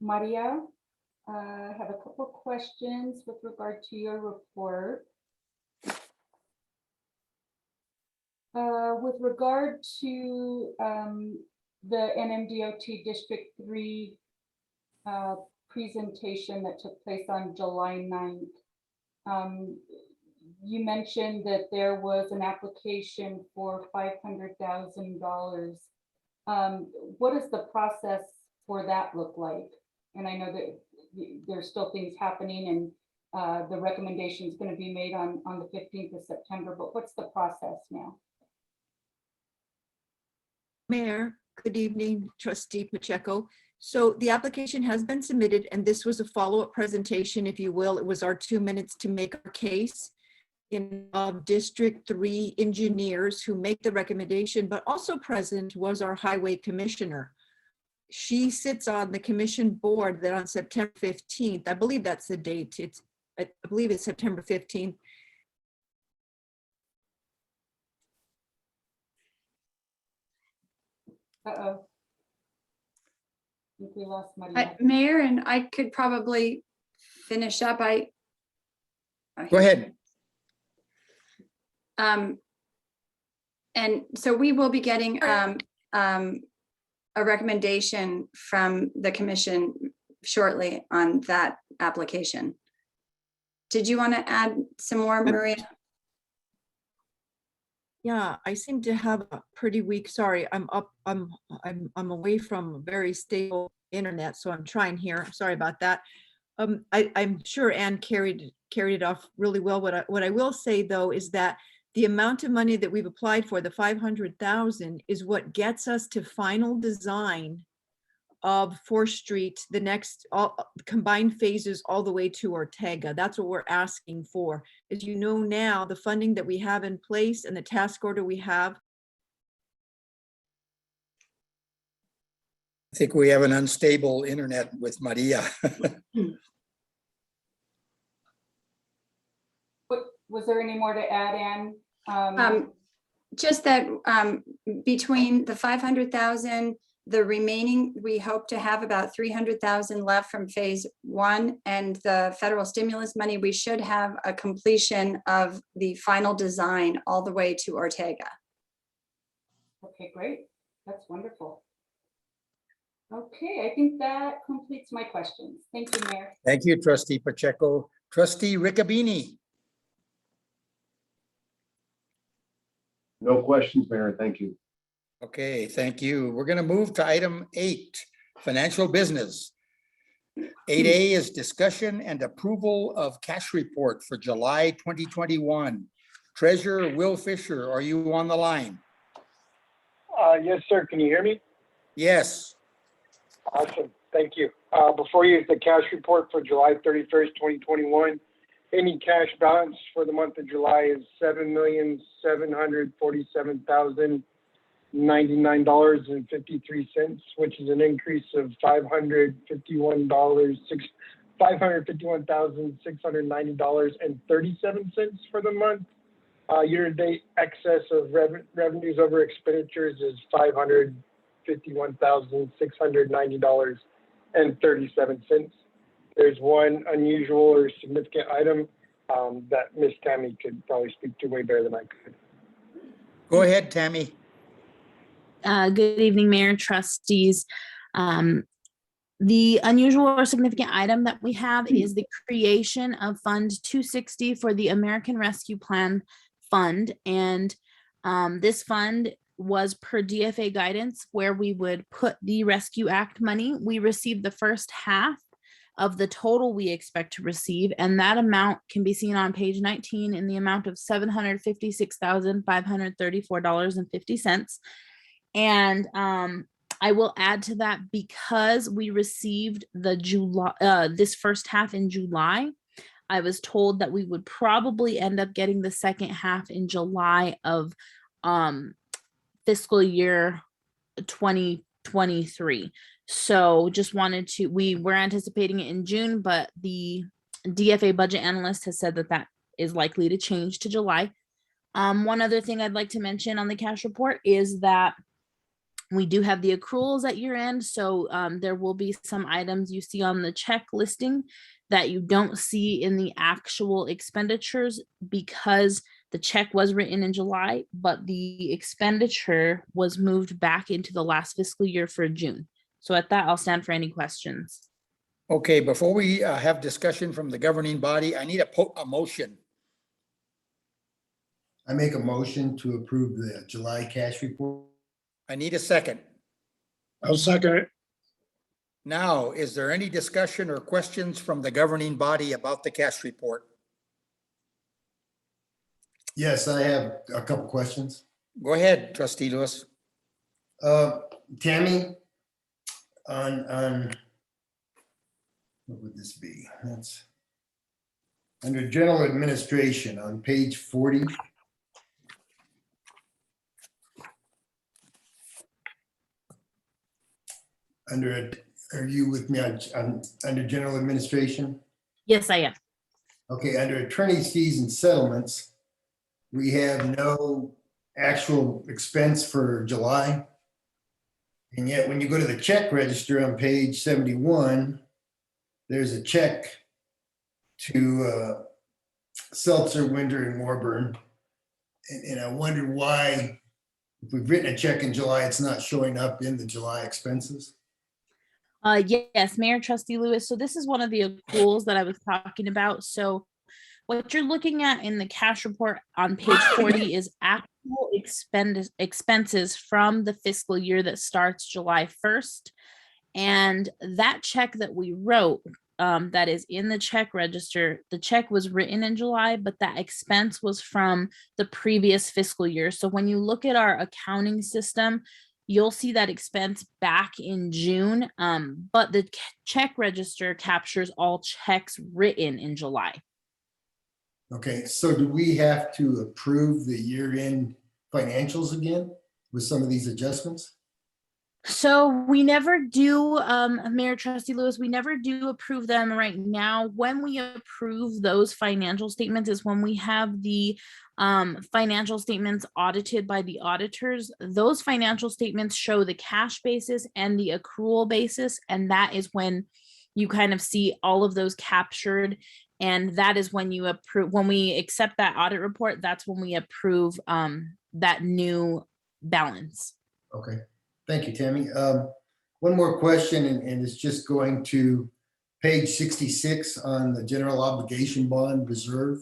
Speaker 8: Maria, I have a couple of questions with regard to your report. With regard to the NMDOT District 3 presentation that took place on July 9th, you mentioned that there was an application for $500,000. What does the process for that look like? And I know that there's still things happening, and the recommendation is going to be made on the 15th of September, but what's the process now?
Speaker 12: Mayor, good evening, trustee Pacheco. So the application has been submitted, and this was a follow-up presentation, if you will. It was our 2 minutes to make our case in District 3 engineers who make the recommendation, but also present was our highway commissioner. She sits on the commission board that on September 15th, I believe that's the date. I believe it's September 15th.
Speaker 8: Uh-oh. I think we lost Maria.
Speaker 11: Mayor, and I could probably finish up.
Speaker 1: Go ahead.
Speaker 11: And so we will be getting a recommendation from the commission shortly on that application. Did you want to add some more, Maria?
Speaker 12: Yeah, I seem to have a pretty weak, sorry, I'm away from very stable internet, so I'm trying here. Sorry about that. I'm sure Ann carried it off really well. What I will say though is that the amount of money that we've applied for, the 500,000, is what gets us to final design of 4th Street, the next combined phases all the way to Ortega. That's what we're asking for. As you know now, the funding that we have in place and the task order we have.
Speaker 1: I think we have an unstable internet with Maria.
Speaker 8: Was there any more to add, Ann?
Speaker 11: Just that between the 500,000, the remaining, we hope to have about 300,000 left from phase 1, and the federal stimulus money, we should have a completion of the final design all the way to Ortega.
Speaker 8: Okay, great. That's wonderful. Okay, I think that completes my questions. Thank you, Mayor.
Speaker 1: Thank you, Trustee Pacheco. Trustee Riccabini.
Speaker 9: No questions, Mayor. Thank you.
Speaker 1: Okay, thank you. We're going to move to item 8, financial business. 8A is discussion and approval of cash report for July 2021. Treasurer Will Fisher, are you on the line?
Speaker 15: Yes, sir. Can you hear me?
Speaker 1: Yes.
Speaker 15: Awesome. Thank you. Before you, the cash report for July 31st, 2021. Any cash balance for the month of July is $7,747,099.53, which is an increase of $551,690.37 for the month. Year-to-date excess of revenues over expenditures is $551,690.37. There's one unusual or significant item that Miss Tammy could probably speak to way better than I could.
Speaker 1: Go ahead, Tammy.
Speaker 16: Good evening, Mayor, trustees. The unusual or significant item that we have is the creation of Fund 260 for the American Rescue Plan Fund. And this fund was per DFA guidance where we would put the Rescue Act money. We received the first half of the total we expect to receive, and that amount can be seen on page 19 in the amount of $756,534.50. And I will add to that, because we received the this first half in July, I was told that we would probably end up getting the second half in July of fiscal year 2023. So just wanted to, we were anticipating it in June, but the DFA budget analyst has said that that is likely to change to July. One other thing I'd like to mention on the cash report is that we do have the accruals at year end. So there will be some items you see on the check listing that you don't see in the actual expenditures, because the check was written in July, but the expenditure was moved back into the last fiscal year for June. So at that, I'll stand for any questions.
Speaker 1: Okay, before we have discussion from the governing body, I need a motion.
Speaker 10: I make a motion to approve the July cash report.
Speaker 1: I need a second.
Speaker 9: I'll second it.
Speaker 1: Now, is there any discussion or questions from the governing body about the cash report?
Speaker 10: Yes, I have a couple questions.
Speaker 1: Go ahead, Trustee Lewis.
Speaker 10: Tammy, on what would this be? That's under general administration on page 40. Are you with me on under general administration?
Speaker 16: Yes, I am.
Speaker 10: Okay, under attorney's fees and settlements, we have no actual expense for July. And yet when you go to the check register on page 71, there's a check to Seltzer, Winter, and Warburn. And I wondered why, if we've written a check in July, it's not showing up in the July expenses.
Speaker 16: Yes, Mayor, Trustee Lewis. So this is one of the accruals that I was talking about. So what you're looking at in the cash report on page 40 is actual expenses from the fiscal year that starts July 1st. And that check that we wrote, that is in the check register, the check was written in July, but that expense was from the previous fiscal year. So when you look at our accounting system, you'll see that expense back in June, but the check register captures all checks written in July.
Speaker 10: Okay, so do we have to approve the year-end financials again with some of these adjustments?
Speaker 16: So we never do, Mayor Trustee Lewis, we never do approve them right now. When we approve those financial statements is when we have the financial statements audited by the auditors. Those financial statements show the cash basis and the accrual basis, and that is when you kind of see all of those captured. And that is when you approve, when we accept that audit report, that's when we approve that new balance.
Speaker 10: Okay, thank you, Tammy. One more question, and it's just going to page 66 on the general obligation bond reserve.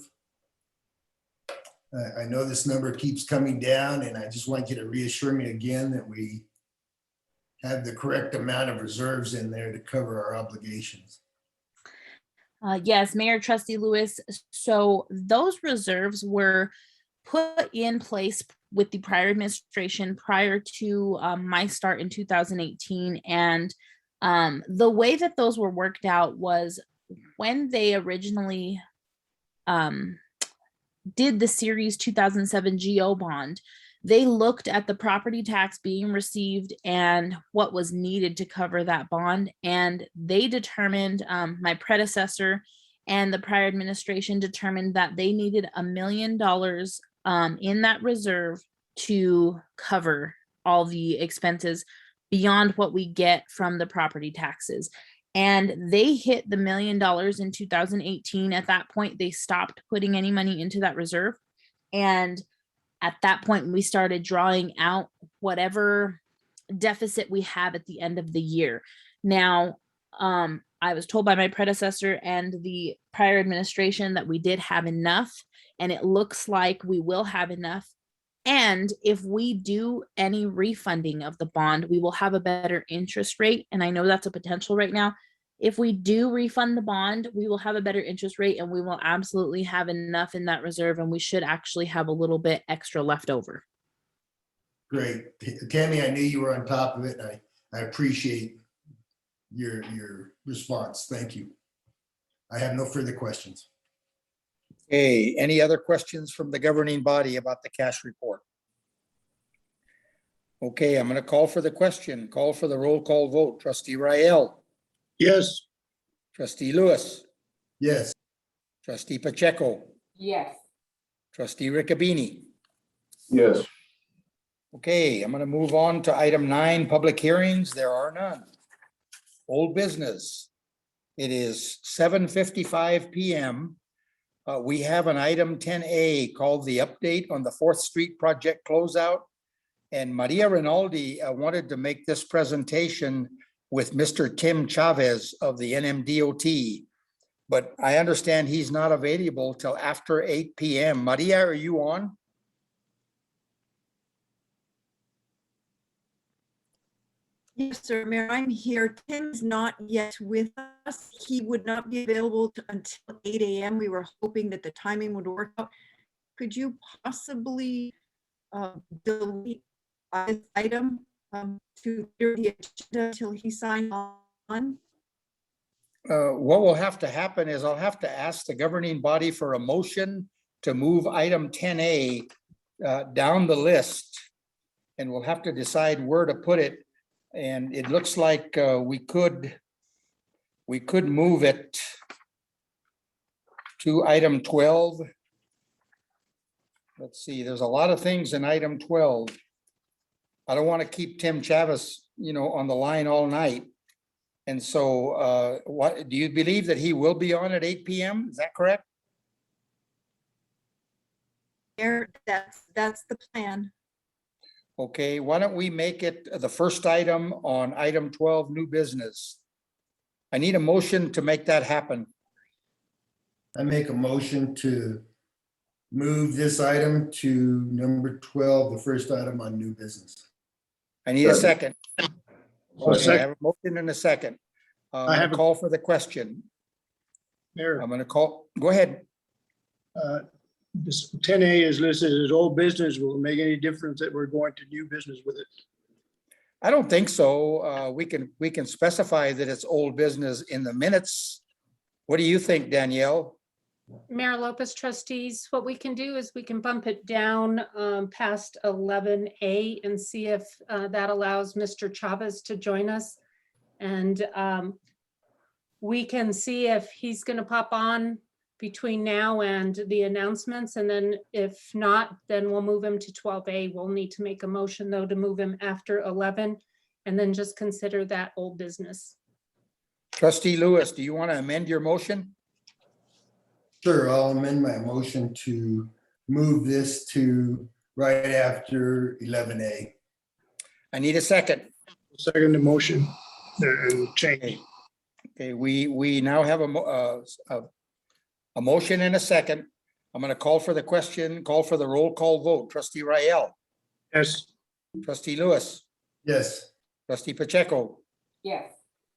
Speaker 10: I know this number keeps coming down, and I just want you to reassure me again that we have the correct amount of reserves in there to cover our obligations.
Speaker 16: Yes, Mayor Trustee Lewis. So those reserves were put in place with the prior administration prior to my start in 2018. And the way that those were worked out was when they originally did the Series 2007 GO bond, they looked at the property tax being received and what was needed to cover that bond. And they determined, my predecessor and the prior administration determined that they needed $1 million in that reserve to cover all the expenses beyond what we get from the property taxes. And they hit the $1 million in 2018. At that point, they stopped putting any money into that reserve. And at that point, we started drawing out whatever deficit we have at the end of the year. Now, I was told by my predecessor and the prior administration that we did have enough, and it looks like we will have enough. And if we do any refunding of the bond, we will have a better interest rate. And I know that's a potential right now. If we do refund the bond, we will have a better interest rate and we will absolutely have enough in that reserve, and we should actually have a little bit extra left over.
Speaker 10: Great. Tammy, I knew you were on top of it. I appreciate your response. Thank you. I have no further questions.
Speaker 1: Okay, any other questions from the governing body about the cash report? Okay, I'm going to call for the question. Call for the roll call vote. Trustee Rael,
Speaker 9: Yes.
Speaker 1: Trustee Lewis,
Speaker 10: Yes.
Speaker 1: Trustee Pacheco,
Speaker 8: Yes.
Speaker 1: Trustee Riccobeni.
Speaker 9: Yes.
Speaker 1: Okay, I'm going to move on to item 9, public hearings. There are none. Old business. It is 7:55 p.m. We have an item 10A called the update on the 4th Street project closeout. And Maria Rinaldi wanted to make this presentation with Mr. Tim Chavez of the NMDOT. But I understand he's not available till after 8 p.m. Maria, are you on?
Speaker 12: Yes, sir, Mayor, I'm here. Tim's not yet with us. He would not be available until 8 a.m. We were hoping that the timing would work out. Could you possibly delete this item to clear the agenda until he signs on?
Speaker 1: What will have to happen is I'll have to ask the governing body for a motion to move item 10A down the list. And we'll have to decide where to put it. And it looks like we could move it to item 12. Let's see, there's a lot of things in item 12. I don't want to keep Tim Chavez, on the line all night. And so what do you believe that he will be on at 8 p.m.? Is that correct?
Speaker 12: Mayor, that's the plan.
Speaker 1: Okay, why don't we make it the first item on item 12, new business? I need a motion to make that happen.
Speaker 10: I make a motion to move this item to number 12, the first item on new business.
Speaker 1: I need a second.
Speaker 9: I'll
Speaker 1: Okay, I
Speaker 9: second.
Speaker 1: have a motion and a second. I'm
Speaker 9: I
Speaker 1: gonna
Speaker 9: have a-
Speaker 1: call for the question.
Speaker 9: Mayor,
Speaker 1: I'm gonna call, go ahead.
Speaker 9: this 10A is listed as old business. Will it make any difference that we're going to new business with it?
Speaker 1: I don't think so. We can specify that it's old business in the minutes. What do you think, Danielle?
Speaker 4: Mayor Lopez, trustees, what we can do is we can bump it down past 11A and see if that allows Mr. Chavez to join us. And we can see if he's going to pop on between now and the announcements. And then if not, then we'll move him to 12A. We'll need to make a motion though to move him after 11 and then just consider that old business.
Speaker 1: Trustee Lewis, do you want to amend your motion?
Speaker 10: Sure, I'll amend my motion to move this to right after 11A.
Speaker 1: I need a second.
Speaker 9: Second the motion and change.
Speaker 1: Okay, we now have a motion and a second. I'm going to call for the question, call for the roll call vote. Trustee Rael,
Speaker 9: Yes.
Speaker 1: Trustee Lewis,
Speaker 10: Yes.
Speaker 1: Trustee Pacheco,
Speaker 8: Yes.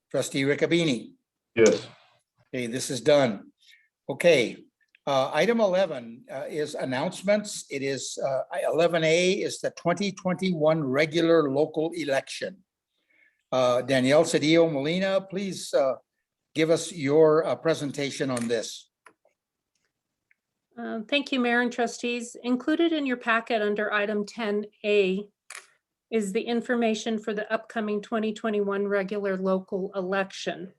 Speaker 1: trustee Riccobeni.
Speaker 6: Yes.
Speaker 1: Okay, this is done. Okay, item 11 is announcements. It is 11A is the 2021 regular local election. Danielle Cedillo Molina, please give us your presentation on this.
Speaker 4: Thank you, Mayor and trustees. Included in your packet under item 10A is the information for the upcoming 2021 regular local election.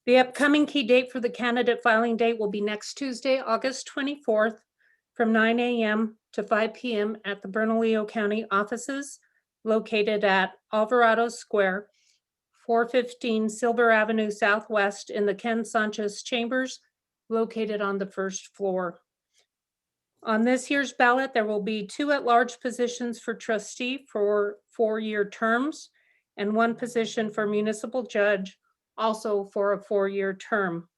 Speaker 4: The upcoming key date for the candidate filing date will be next Tuesday, August 24th, from 9 a.m. to 5 p.m. at the Bernalillo County offices located at Alvarado Square, 415 Silver Avenue Southwest in the Ken Sanchez Chambers, located on the first floor. On this year's ballot, there will be 2 at-large positions for trustee for 4-year terms and 1 position for municipal judge, also for a 4-year term.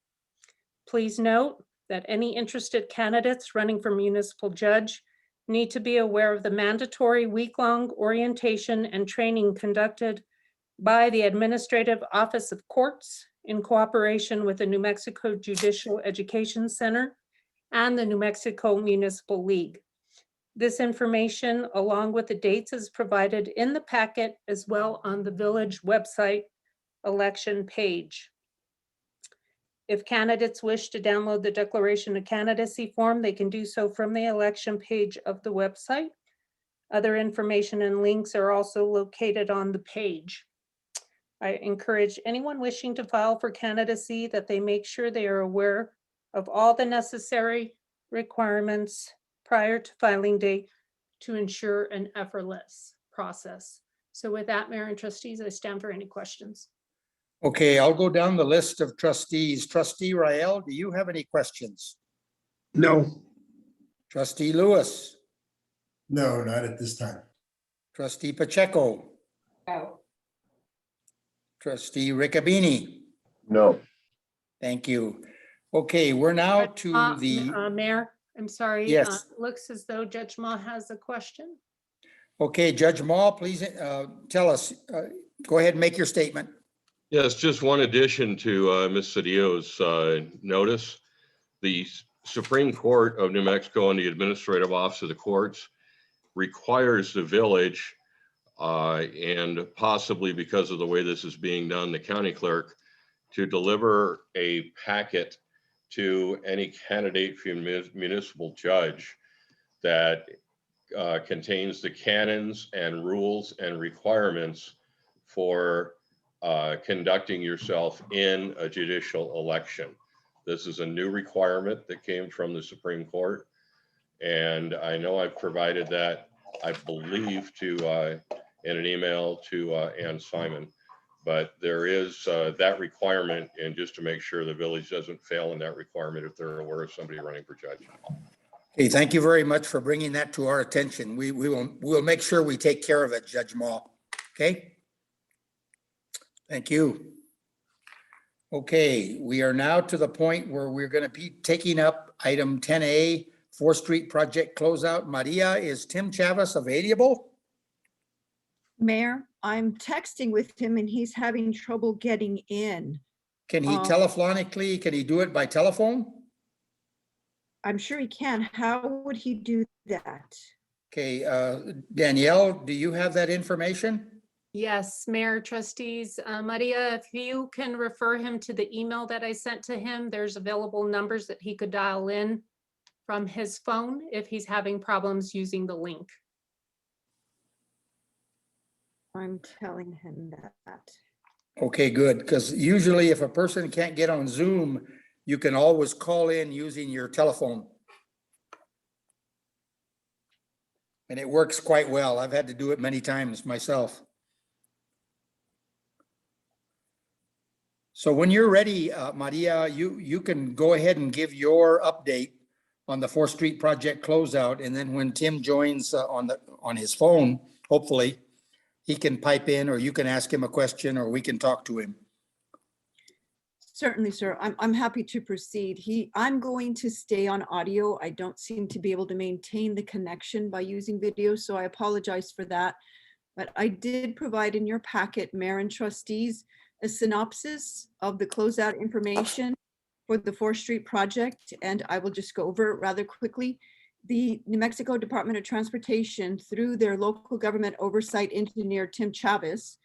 Speaker 4: Please note that any interested candidates running for municipal judge need to be aware of the mandatory week-long orientation and training conducted by the Administrative Office of Courts in cooperation with the New Mexico Judicial Education Center and the New Mexico Municipal League. This information, along with the dates, is provided in the packet as well on the village website election page. If candidates wish to download the declaration of candidacy form, they can do so from the election page of the website. Other information and links are also located on the page. I encourage anyone wishing to file for candidacy that they make sure they are aware of all the necessary requirements prior to filing date to ensure an effortless process. So with that, Mayor and trustees, I stand for any questions.
Speaker 1: Okay, I'll go down the list of trustees. Trustee Rael, do you have any questions?
Speaker 9: No.
Speaker 1: Trustee Lewis,
Speaker 10: No, not at this time.
Speaker 1: trustee Pacheco,
Speaker 8: No.
Speaker 1: trustee Riccobeni.
Speaker 6: No.
Speaker 1: Thank you. Okay, we're now to the,
Speaker 4: Mayor, I'm sorry.
Speaker 1: Yes.
Speaker 4: Looks as though Judge Ma has a question.
Speaker 1: okay, Judge Ma, please tell us, go ahead and make your statement.
Speaker 17: Yes, just one addition to Ms. Cedillo's notice. The Supreme Court of New Mexico and the Administrative Office of the Courts requires the village, and possibly because of the way this is being done, the county clerk, to deliver a packet to any candidate for municipal judge that contains the canons and rules and requirements for conducting yourself in a judicial election. This is a new requirement that came from the Supreme Court. And I know I've provided that, I believe, to in an email to Ann Simon. But there is that requirement, and just to make sure the village doesn't fail in that requirement if they're aware of somebody running for judge.
Speaker 1: Okay, thank you very much for bringing that to our attention. We'll make sure we take care of it, Judge Ma. Okay? Thank you. Okay, we are now to the point where we're going to be taking up item 10A, 4th Street project closeout. Maria, is Tim Chavez available?
Speaker 12: Mayor, I'm texting with him and he's having trouble getting in.
Speaker 1: Can he telephonically, can he do it by telephone?
Speaker 12: I'm sure he can. How would he do that?
Speaker 1: Okay, Danielle, do you have that information?
Speaker 4: Yes, Mayor, trustees, Maria, if you can refer him to the email that I sent to him, there's available numbers that he could dial in from his phone if he's having problems using the link.
Speaker 12: I'm telling him that.
Speaker 1: Okay, good, because usually if a person can't get on Zoom, you can always call in using your telephone. And it works quite well. I've had to do it many times myself. So when you're ready, Maria, you can go ahead and give your update on the 4th Street project closeout. And then when Tim joins on his phone, hopefully, he can pipe in, or you can ask him a question, or we can talk to him.
Speaker 12: Certainly, sir. I'm happy to proceed. I'm going to stay on audio. I don't seem to be able to maintain the connection by using video, so I apologize for that. but I did provide in your packet, Mayor and Trustees, a synopsis of the closeout information for the 4th Street project, and I will just go over it rather quickly. The New Mexico Department of Transportation, through their local government oversight engineer, Tim Chavez,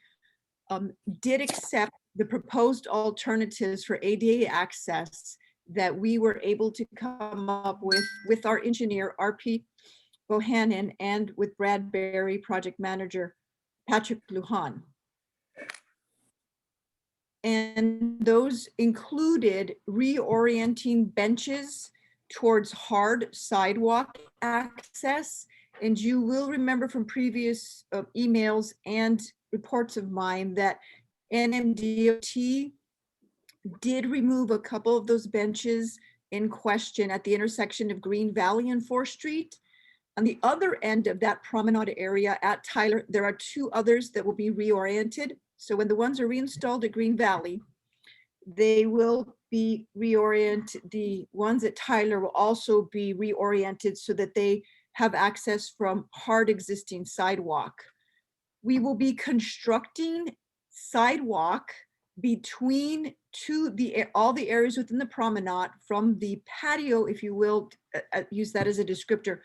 Speaker 12: did accept the proposed alternatives for ADA access that we were able to come up with our engineer, RP Bohannon, and with Bradbury project manager, Patrick Lujan. And those included reorienting benches towards hard sidewalk access. And you will remember from previous emails and reports of mine that NMDOT did remove a couple of those benches in question at the intersection of Green Valley and 4th Street. On the other end of that promenade area at Tyler, there are 2 others that will be reoriented. So when the ones are reinstalled at Green Valley, they will be reoriented. The ones at Tyler will also be reoriented so that they have access from hard existing sidewalk. We will be constructing sidewalk between all the areas within the promenade, from the patio, if you will, use that as a descriptor,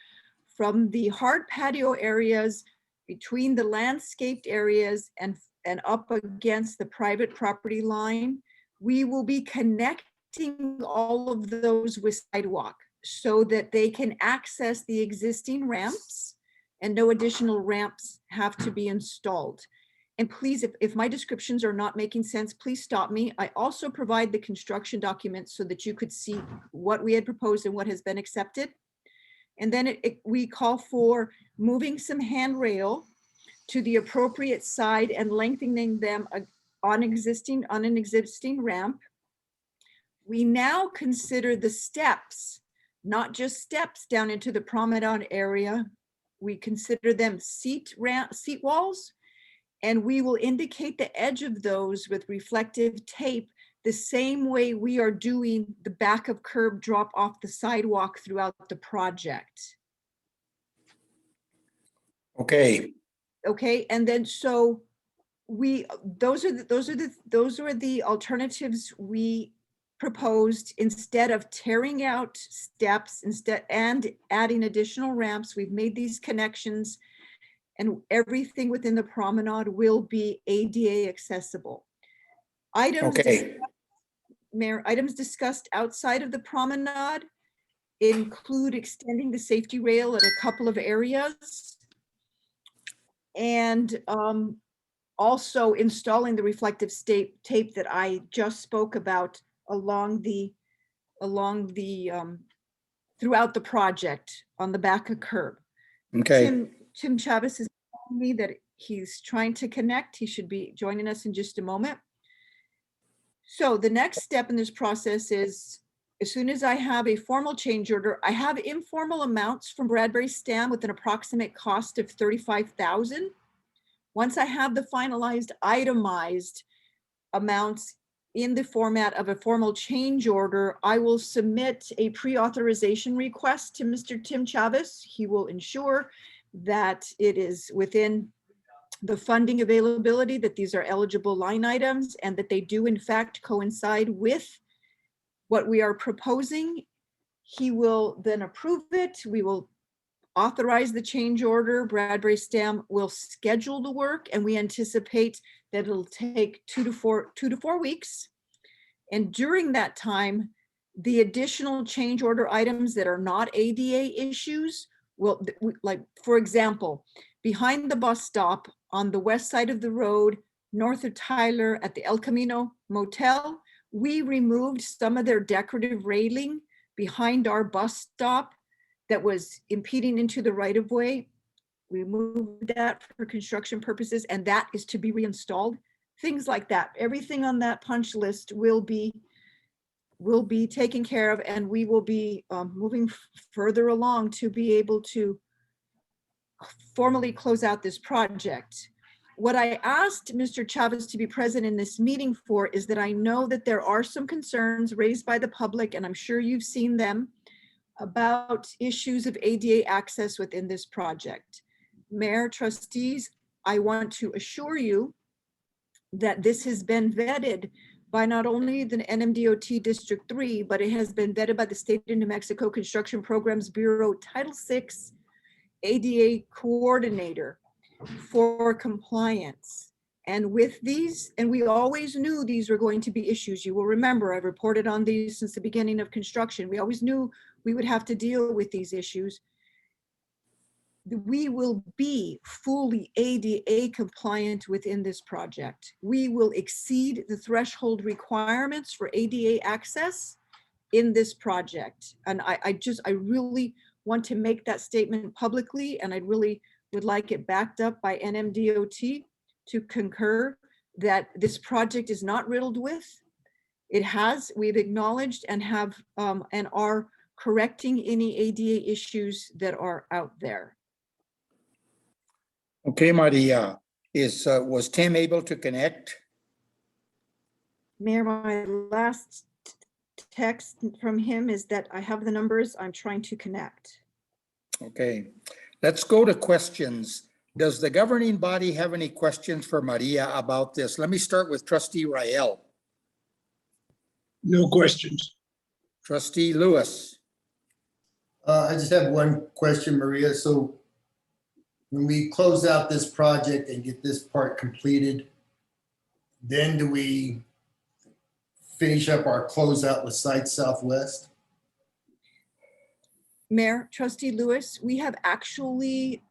Speaker 12: from the hard patio areas between the landscaped areas and up against the private property line. We will be connecting all of those with sidewalk so that they can access the existing ramps and no additional ramps have to be installed. And please, if my descriptions are not making sense, please stop me. I also provide the construction documents so that you could see what we had proposed and what has been accepted. And then we call for moving some handrail to the appropriate side and lengthening them on an existing ramp. We now consider the steps, not just steps down into the promenade area. We consider them seat walls, and we will indicate the edge of those with reflective tape the same way we are doing the back of curb drop off the sidewalk throughout the project.
Speaker 1: Okay,
Speaker 12: Okay, and then so those are the alternatives we proposed. Instead of tearing out steps and adding additional ramps, we've made these connections, and everything within the promenade will be ADA accessible.
Speaker 1: okay,
Speaker 12: Mayor, items discussed outside of the promenade include extending the safety rail at a couple of areas, and also installing the reflective tape that I just spoke about throughout the project on the back of curb.
Speaker 1: okay.
Speaker 12: Tim Chavez is telling me that he's trying to connect. He should be joining us in just a moment. So the next step in this process is, as soon as I have a formal change order, I have informal amounts from Bradbury Stam with an approximate cost of $35,000. Once I have the finalized itemized amounts in the format of a formal change order, I will submit a pre-authorization request to Mr. Tim Chavez. He will ensure that it is within the funding availability, that these are eligible line items, and that they do in fact coincide with what we are proposing. He will then approve it. We will authorize the change order. Bradbury Stam will schedule the work, and we anticipate that it'll take 2 to 4 weeks. And during that time, the additional change order items that are not ADA issues will, like, for example, behind the bus stop on the west side of the road, north of Tyler at the El Camino Motel, we removed some of their decorative railing behind our bus stop that was impeding into the right of way. We moved that for construction purposes, and that is to be reinstalled. Things like that. Everything on that punch list will be taken care of, and we will be moving further along to be able to formally close out this project. What I asked Mr. Chavez to be present in this meeting for is that I know that there are some concerns raised by the public, and I'm sure you've seen them, about issues of ADA access within this project. Mayor, trustees, I want to assure you that this has been vetted by not only the NMDOT District 3, but it has been vetted by the State of New Mexico Construction Programs Bureau Title VI ADA Coordinator for compliance. And with these, and we always knew these were going to be issues. You will remember, I've reported on these since the beginning of construction. We always knew we would have to deal with these issues. We will be fully ADA compliant within this project. We will exceed the threshold requirements for ADA access in this project. And I really want to make that statement publicly, and I really would like it backed up by NMDOT to concur that this project is not riddled with. We've acknowledged and have and are correcting any ADA issues that are out there.
Speaker 1: Okay, Maria, was Tim able to connect?
Speaker 12: Mayor, my last text from him is that I have the numbers. I'm trying to connect.
Speaker 1: Okay, let's go to questions. Does the governing body have any questions for Maria about this? Let me start with Trustee Rael.
Speaker 9: No questions.
Speaker 1: Trustee Lewis.
Speaker 10: I just have one question, Maria. So when we close out this project and get this part completed, then do we finish up our closeout with Site Southwest?
Speaker 12: Mayor, Trustee Lewis, we have actually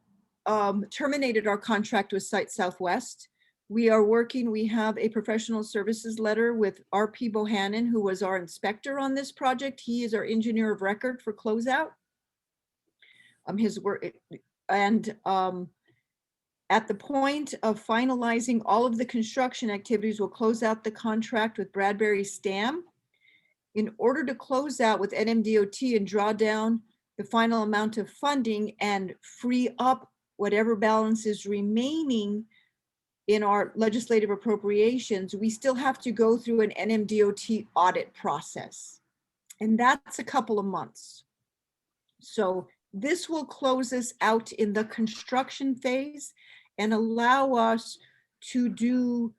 Speaker 12: terminated our contract with Site Southwest. We have a professional services letter with RP Bohannon, who was our inspector on this project. He is our engineer of record for closeout. His work, and at the point of finalizing all of the construction activities, we'll close out the contract with Bradbury Stam. In order to close out with NMDOT and draw down the final amount of funding and free up whatever balance is remaining in our legislative appropriations, we still have to go through an NMDOT audit process. And that's a couple of months. So this will close us out in the construction phase and allow us to do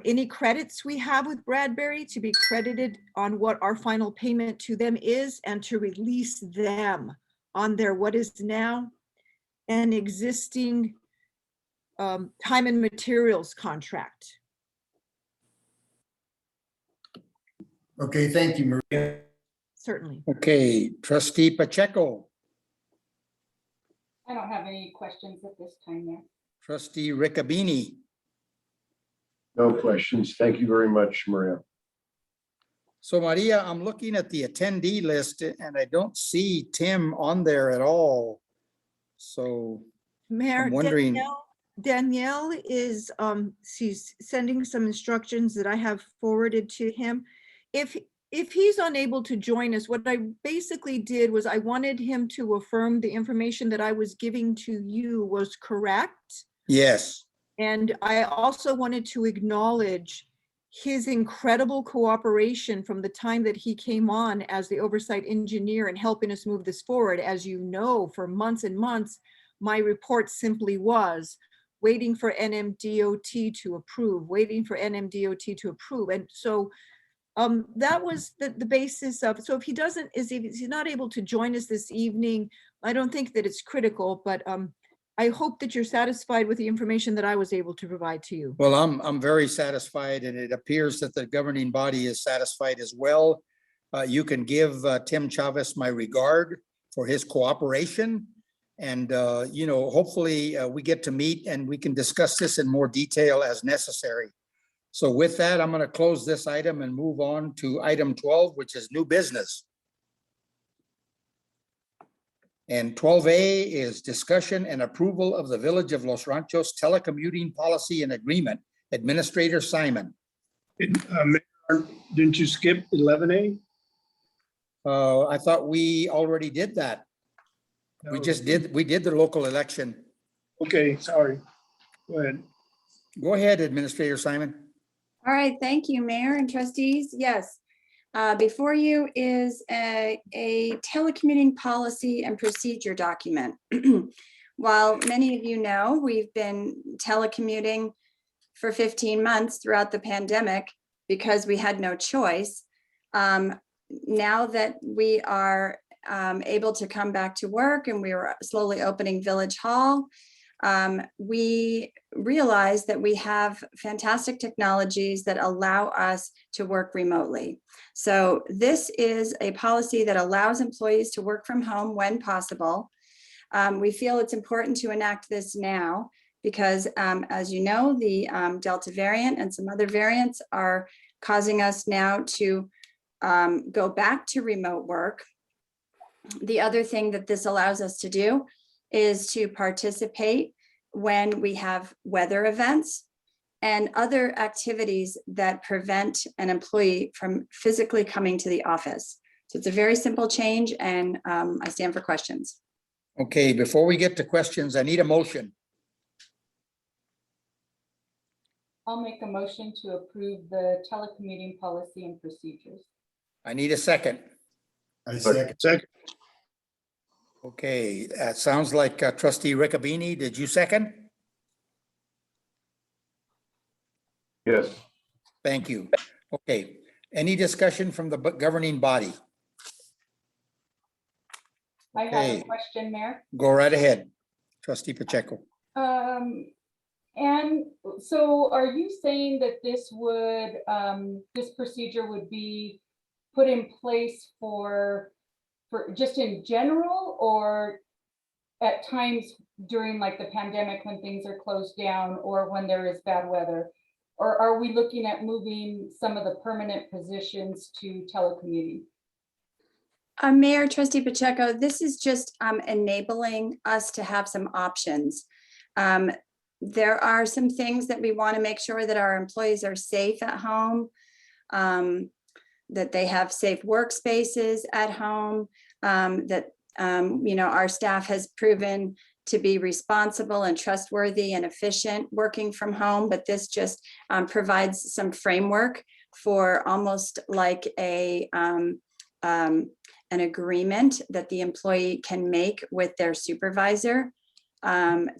Speaker 12: any credits we have with Bradbury to be credited on what our final payment to them is, and to release them on their what is now an existing time and materials contract.
Speaker 10: Okay, thank you, Maria.
Speaker 12: Certainly.
Speaker 1: Okay, Trustee Pacheco.
Speaker 8: I don't have any questions at this time, Mayor.
Speaker 1: Trustee Riccabini.
Speaker 18: No questions. Thank you very much, Maria.
Speaker 1: So Maria, I'm looking at the attendee list and I don't see Tim on there at all. So
Speaker 12: Mayor,
Speaker 1: I'm wondering.
Speaker 12: Danielle is, she's sending some instructions that I have forwarded to him. If he's unable to join us, what I basically did was I wanted him to affirm the information that I was giving to you was correct.
Speaker 1: Yes.
Speaker 12: And I also wanted to acknowledge his incredible cooperation from the time that he came on as the oversight engineer and helping us move this forward. As you know, for months and months, my report simply was waiting for NMDOT to approve, waiting for NMDOT to approve. And so that was the basis of, so if he's not able to join us this evening, I don't think that it's critical, but I hope that you're satisfied with the information that I was able to provide to you.
Speaker 1: Well, I'm very satisfied, and it appears that the governing body is satisfied as well. You can give Tim Chavez my regard for his cooperation. And, hopefully we get to meet and we can discuss this in more detail as necessary. So with that, I'm going to close this item and move on to item 12, which is new business. And 12A is discussion and approval of the Village of Los Ranchos telecommuting policy and agreement. Administrator Simon.
Speaker 9: Mayor, didn't you skip 11A?
Speaker 1: I thought we already did that. We did the local election.
Speaker 9: Okay, sorry. Go ahead.
Speaker 1: Go ahead, Administrator Simon.
Speaker 11: All right, thank you, Mayor and trustees. Yes, before you is a telecommuting policy and procedure document. while many of you know, we've been telecommuting for 15 months throughout the pandemic because we had no choice. Now that we are able to come back to work and we are slowly opening Village Hall, we realize that we have fantastic technologies that allow us to work remotely. So this is a policy that allows employees to work from home when possible. We feel it's important to enact this now because, as you know, the Delta variant and some other variants are causing us now to go back to remote work. The other thing that this allows us to do is to participate when we have weather events and other activities that prevent an employee from physically coming to the office. So it's a very simple change, and I stand for questions.
Speaker 1: Okay, before we get to questions, I need a motion.
Speaker 8: I'll make a motion to approve the telecommuting policy and procedures.
Speaker 1: I need a second.
Speaker 10: I second.
Speaker 9: Second,
Speaker 1: Okay, that sounds like trustee Riccobeni. Did you second?
Speaker 18: Yes.
Speaker 1: Thank you. Okay, any discussion from the governing body?
Speaker 8: I have
Speaker 1: Okay.
Speaker 8: a question, Mayor.
Speaker 1: Go right ahead, trustee Pacheco.
Speaker 8: And so are you saying that this would, this procedure would be put in place for just in general, or at times during like the pandemic when things are closed down or when there is bad weather? Or are we looking at moving some of the permanent positions to telecommuting?
Speaker 11: Mayor, trustee Pacheco, this is just enabling us to have some options. There are some things that we want to make sure that our employees are safe at home, that they have safe workspaces at home, that our staff has proven to be responsible and trustworthy and efficient working from home, but this just provides some framework for almost like an agreement that the employee can make with their supervisor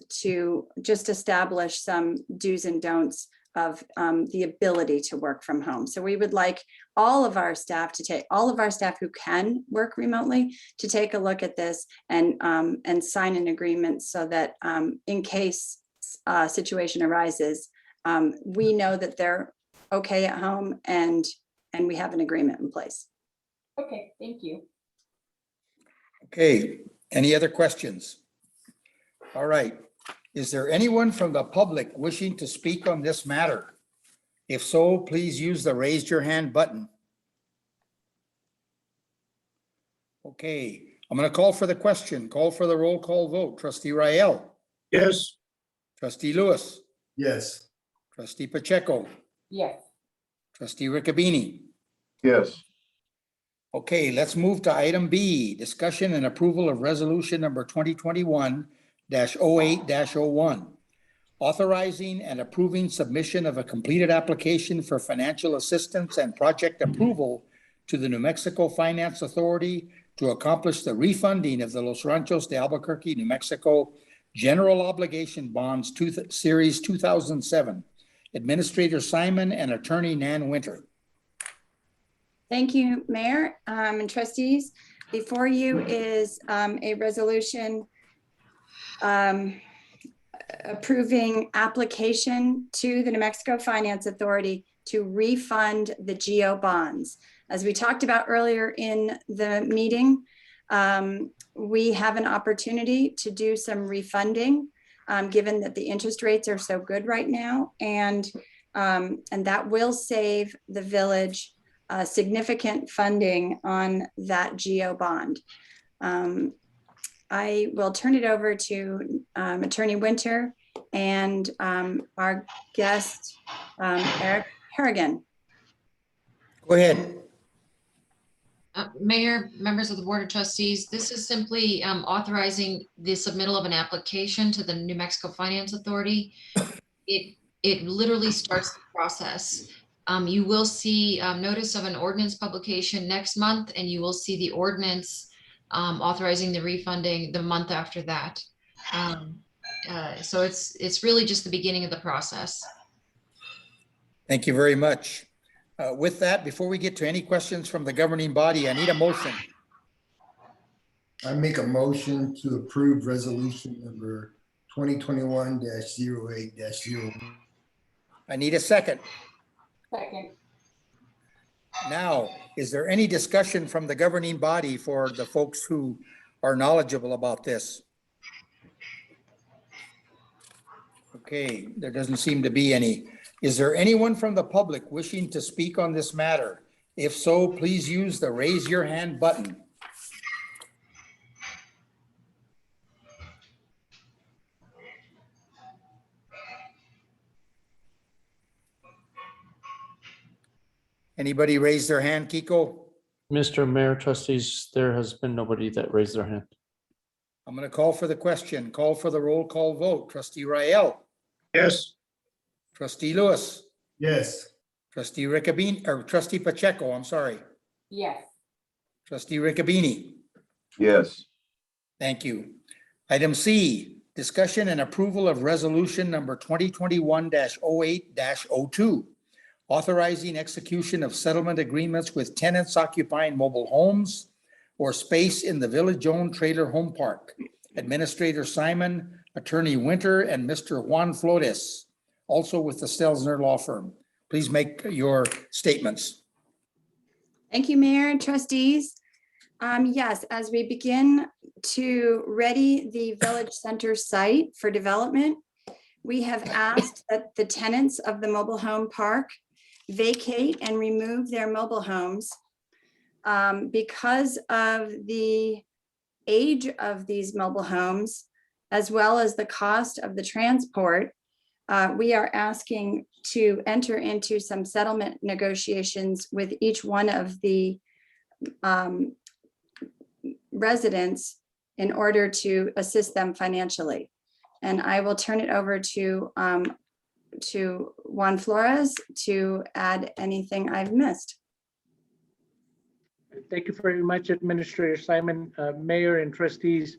Speaker 11: to just establish some do's and don'ts of the ability to work from home. So we would like all of our staff who can work remotely to take a look at this and sign an agreement so that in case a situation arises, we know that they're okay at home and we have an agreement in place.
Speaker 8: Okay, thank you.
Speaker 1: Okay, any other questions? All right, is there anyone from the public wishing to speak on this matter? If so, please use the raise your hand button. Okay, I'm going to call for the question, call for the roll call vote. Trustee Rael,
Speaker 9: yes,
Speaker 1: trustee Lewis,
Speaker 10: Yes.
Speaker 1: trustee Pacheco,
Speaker 8: Yes.
Speaker 1: trustee Riccobeni.
Speaker 18: Yes.
Speaker 1: Okay, let's move to item B, discussion and approval of resolution number 2021-08-01. Authorizing and approving submission of a completed application for financial assistance and project approval to the New Mexico Finance Authority to accomplish the refunding of the Los Ranchos de Albuquerque, New Mexico General Obligation Bonds Series 2007. Administrator Simon and Attorney Nan Winter.
Speaker 11: Thank you, Mayor and trustees. Before you is a resolution approving application to the New Mexico Finance Authority to refund the GO bonds. As we talked about earlier in the meeting, we have an opportunity to do some refunding given that the interest rates are so good right now, and that will save the village significant funding on that GO bond. I will turn it over to Attorney Winter and our guest, Eric Harrigan.
Speaker 1: Go ahead.
Speaker 7: Mayor, members of the Board of Trustees, this is simply authorizing the submittal of an application to the New Mexico Finance Authority. It literally starts the process. You will see notice of an ordinance publication next month, and you will see the ordinance authorizing the refunding the month after that. So it's really just the beginning of the process.
Speaker 1: Thank you very much. With that, before we get to any questions from the governing body, I need a motion.
Speaker 10: I make a motion to approve resolution number 2021-08-0.
Speaker 1: I need a second.
Speaker 8: Second.
Speaker 1: Now, is there any discussion from the governing body for the folks who are knowledgeable about this? Okay, there doesn't seem to be any. Is there anyone from the public wishing to speak on this matter? If so, please use the raise your hand button. Anybody raise their hand, Kiko?
Speaker 5: Mr. Mayor, trustees, there has been nobody that raised their hand.
Speaker 1: I'm going to call for the question. Call for the roll call vote. Trustee Rael,
Speaker 9: Yes.
Speaker 1: Trustee Lewis,
Speaker 10: Yes.
Speaker 1: Trustee Riccobini, or Trustee Pacheco, I'm sorry.
Speaker 8: Yes.
Speaker 1: Trustee Riccobini.
Speaker 18: Yes.
Speaker 1: Thank you. Item C, discussion and approval of resolution number 2021-08-02, authorizing execution of settlement agreements with tenants occupying mobile homes or space in the village-owned trailer home park. Administrator Simon, Attorney Winter, and Mr. Juan Flores, also with the Stelzner Law Firm. Please make your statements.
Speaker 11: Thank you, Mayor and trustees. Yes, as we begin to ready the Village Center site for development, we have asked that the tenants of the mobile home park vacate and remove their mobile homes. Because of the age of these mobile homes, as well as the cost of the transport, we are asking to enter into some settlement negotiations with each one of the residents in order to assist them financially. And I will turn it over to Juan Flores to add anything I've missed.
Speaker 19: Thank you very much, Administrator Simon, Mayor and trustees.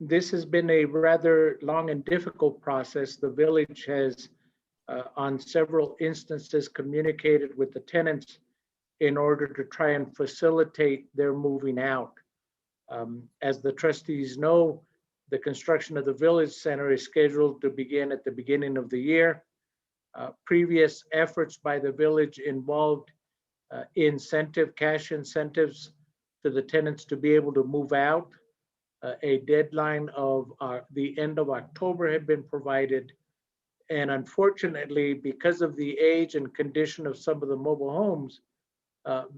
Speaker 19: This has been a rather long and difficult process. The village has, on several instances, communicated with the tenants in order to try and facilitate their moving out. As the trustees know, the construction of the Village Center is scheduled to begin at the beginning of the year. Previous efforts by the village involved cash incentives to the tenants to be able to move out. A deadline of the end of October had been provided. And unfortunately, because of the age and condition of some of the mobile homes,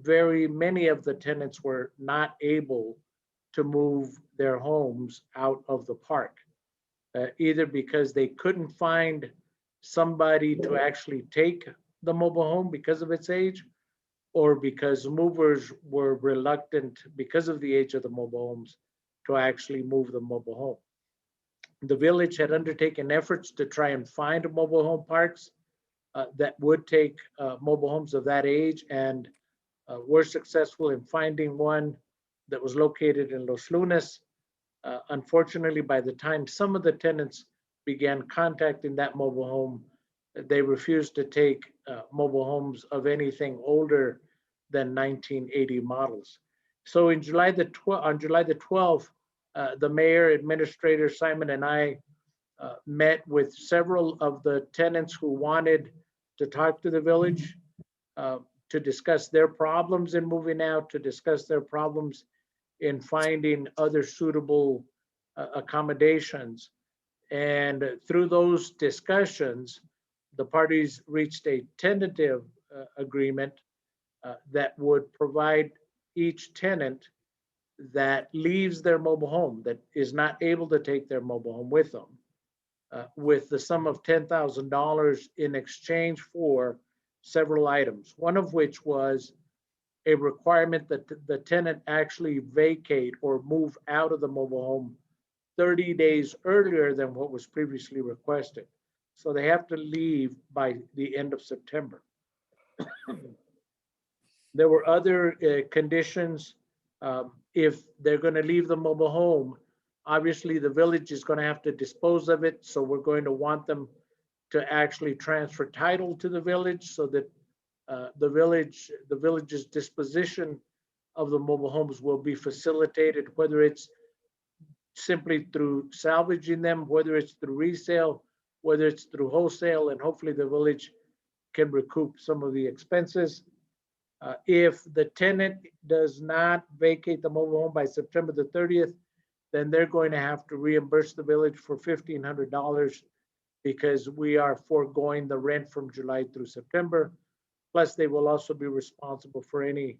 Speaker 19: very many of the tenants were not able to move their homes out of the park, either because they couldn't find somebody to actually take the mobile home because of its age, or because movers were reluctant, because of the age of the mobile homes, to actually move the mobile home. The village had undertaken efforts to try and find mobile home parks that would take mobile homes of that age, and were successful in finding one that was located in Los Lunas. Unfortunately, by the time some of the tenants began contacting that mobile home, they refused to take mobile homes of anything older than 1980 models. So in on July the 12th, the mayor, Administrator Simon, and I met with several of the tenants who wanted to talk to the village to discuss their problems in moving out, to discuss their problems in finding other suitable accommodations. And through those discussions, the parties reached a tentative agreement that would provide each tenant that leaves their mobile home, that is not able to take their mobile home with them, with the sum of $10,000 in exchange for several items, one of which was a requirement that the tenant actually vacate or move out of the mobile home 30 days earlier than what was previously requested. So they have to leave by the end of September. There were other conditions. If they're going to leave the mobile home, Obviously, the village is going to have to dispose of it, so we're going to want them to actually transfer title to the village so that the village's disposition of the mobile homes will be facilitated, whether it's simply through salvaging them, whether it's through resale, whether it's through wholesale, and hopefully the village can recoup some of the expenses. If the tenant does not vacate the mobile home by September the 30th, then they're going to have to reimburse the village for $1,500 because we are foregoing the rent from July through September. Plus, they will also be responsible for any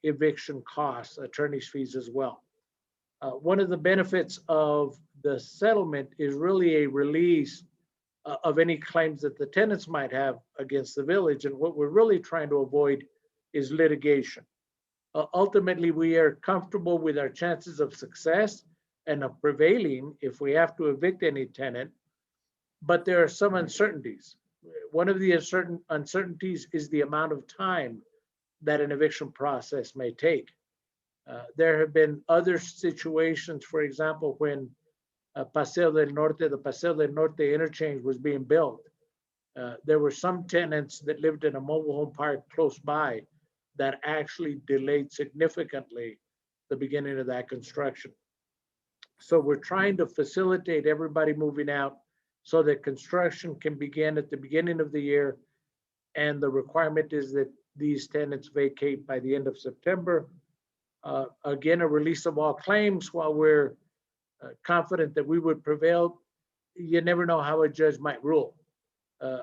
Speaker 19: eviction costs, attorney's fees as well. One of the benefits of the settlement is really a release of any claims that the tenants might have against the village. And what we're really trying to avoid is litigation. Ultimately, we are comfortable with our chances of success and of prevailing if we have to evict any tenant, but there are some uncertainties. One of the uncertainties is the amount of time that an eviction process may take. There have been other situations, for example, when the Paseo del Norte interchange was being built. There were some tenants that lived in a mobile home park close by that actually delayed significantly the beginning of that construction. So we're trying to facilitate everybody moving out so that construction can begin at the beginning of the year. And the requirement is that these tenants vacate by the end of September. Again, a release of all claims. While we're confident that we would prevail, you never know how a judge might rule.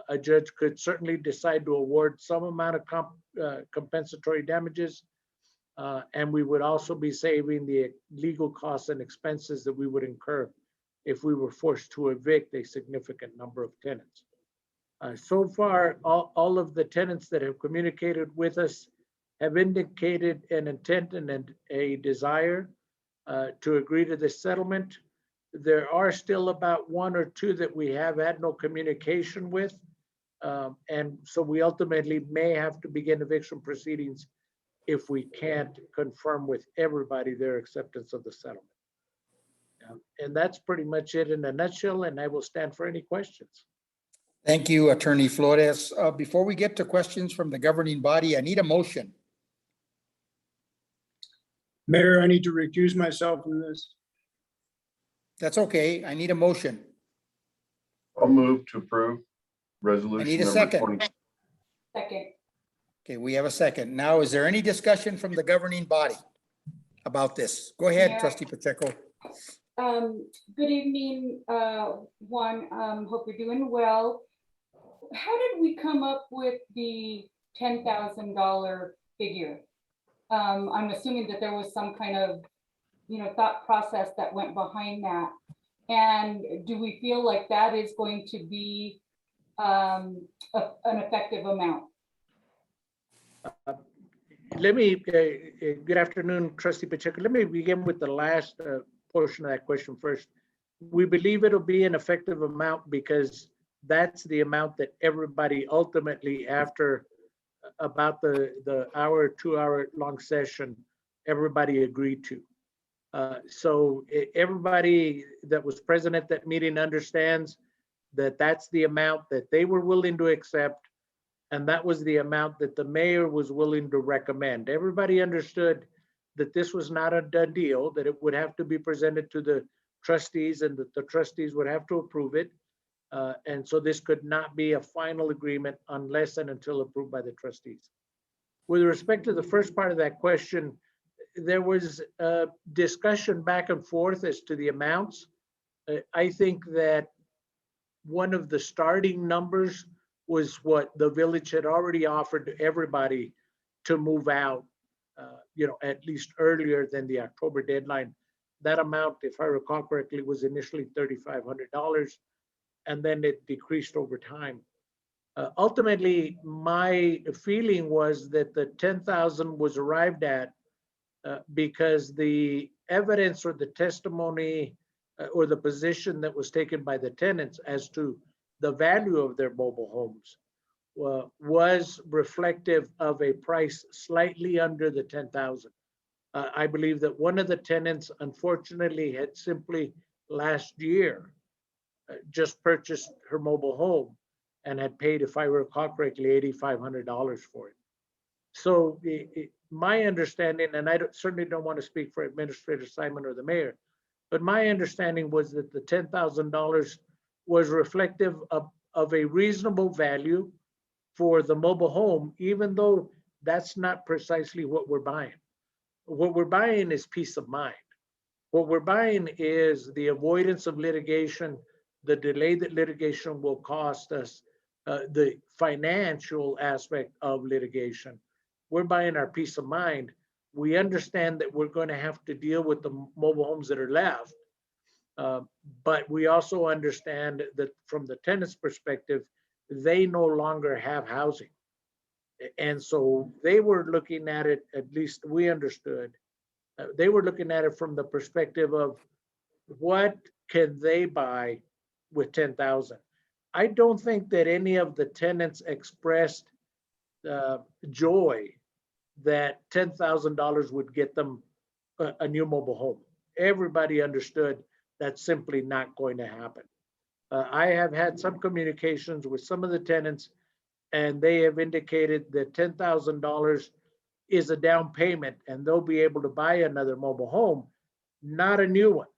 Speaker 19: A judge could certainly decide to award some amount of compensatory damages, and we would also be saving the legal costs and expenses that we would incur if we were forced to evict a significant number of tenants. So far, all of the tenants that have communicated with us have indicated an intent and a desire to agree to this settlement. There are still about one or two that we have had no communication with. And so we ultimately may have to begin eviction proceedings if we can't confirm with everybody their acceptance of the settlement. And that's pretty much it in a nutshell, and I will stand for any questions.
Speaker 1: Thank you, Attorney Flores. Before we get to questions from the governing body, I need a motion.
Speaker 9: Mayor, I need to recuse myself from this.
Speaker 1: That's okay. I need a motion.
Speaker 18: I'll move to approve
Speaker 1: I
Speaker 18: resolution
Speaker 1: need a
Speaker 18: number
Speaker 1: second.
Speaker 18: 20.
Speaker 8: Second.
Speaker 1: Okay, we have a second. Now, is there any discussion from the governing body about this? Go ahead,
Speaker 8: Yeah.
Speaker 1: Trustee Pacheco.
Speaker 8: Good evening, Juan. Hope you're doing well. How did we come up with the $10,000 figure? I'm assuming that there was some kind of, thought process that went behind that. And do we feel like that is going to be an effective amount?
Speaker 19: Let me, good afternoon, Trustee Pacheco. Let me begin with the last portion of that question first. We believe it'll be an effective amount because that's the amount that everybody ultimately, after about the hour, 2 hour long session, everybody agreed to. So everybody that was present at that meeting understands that that's the amount that they were willing to accept. And that was the amount that the mayor was willing to recommend. Everybody understood that this was not a done deal, that it would have to be presented to the trustees and that the trustees would have to approve it. And so this could not be a final agreement unless and until approved by the trustees. With respect to the first part of that question, there was a discussion back and forth as to the amounts. I think that one of the starting numbers was what the village had already offered to everybody to move out, at least earlier than the October deadline. That amount, if I recall correctly, was initially $3,500, and then it decreased over time. Ultimately, my feeling was that the 10,000 was arrived at because the evidence or the testimony or the position that was taken by the tenants as to the value of their mobile homes was reflective of a price slightly under the 10,000. I believe that one of the tenants unfortunately had simply last year just purchased her mobile home and had paid, if I recall correctly, $8,500 for it. So my understanding, and I certainly don't want to speak for Administrator Simon or the mayor, but my understanding was that the $10,000 was reflective of a reasonable value for the mobile home, even though that's not precisely what we're buying. What we're buying is peace of mind. What we're buying is the avoidance of litigation, the delay that litigation will cost us, the financial aspect of litigation. We're buying our peace of mind. We understand that we're going to have to deal with the mobile homes that are left. But we also understand that from the tenant's perspective, they no longer have housing. And so they were looking at it, at least we understood, they were looking at it from the perspective of what can they buy with 10,000. I don't think that any of the tenants expressed joy that $10,000 would get them a new mobile home. Everybody understood that's simply not going to happen. I have had some communications with some of the tenants, and they have indicated that $10,000 is a down payment and they'll be able to buy another mobile home, not a new one,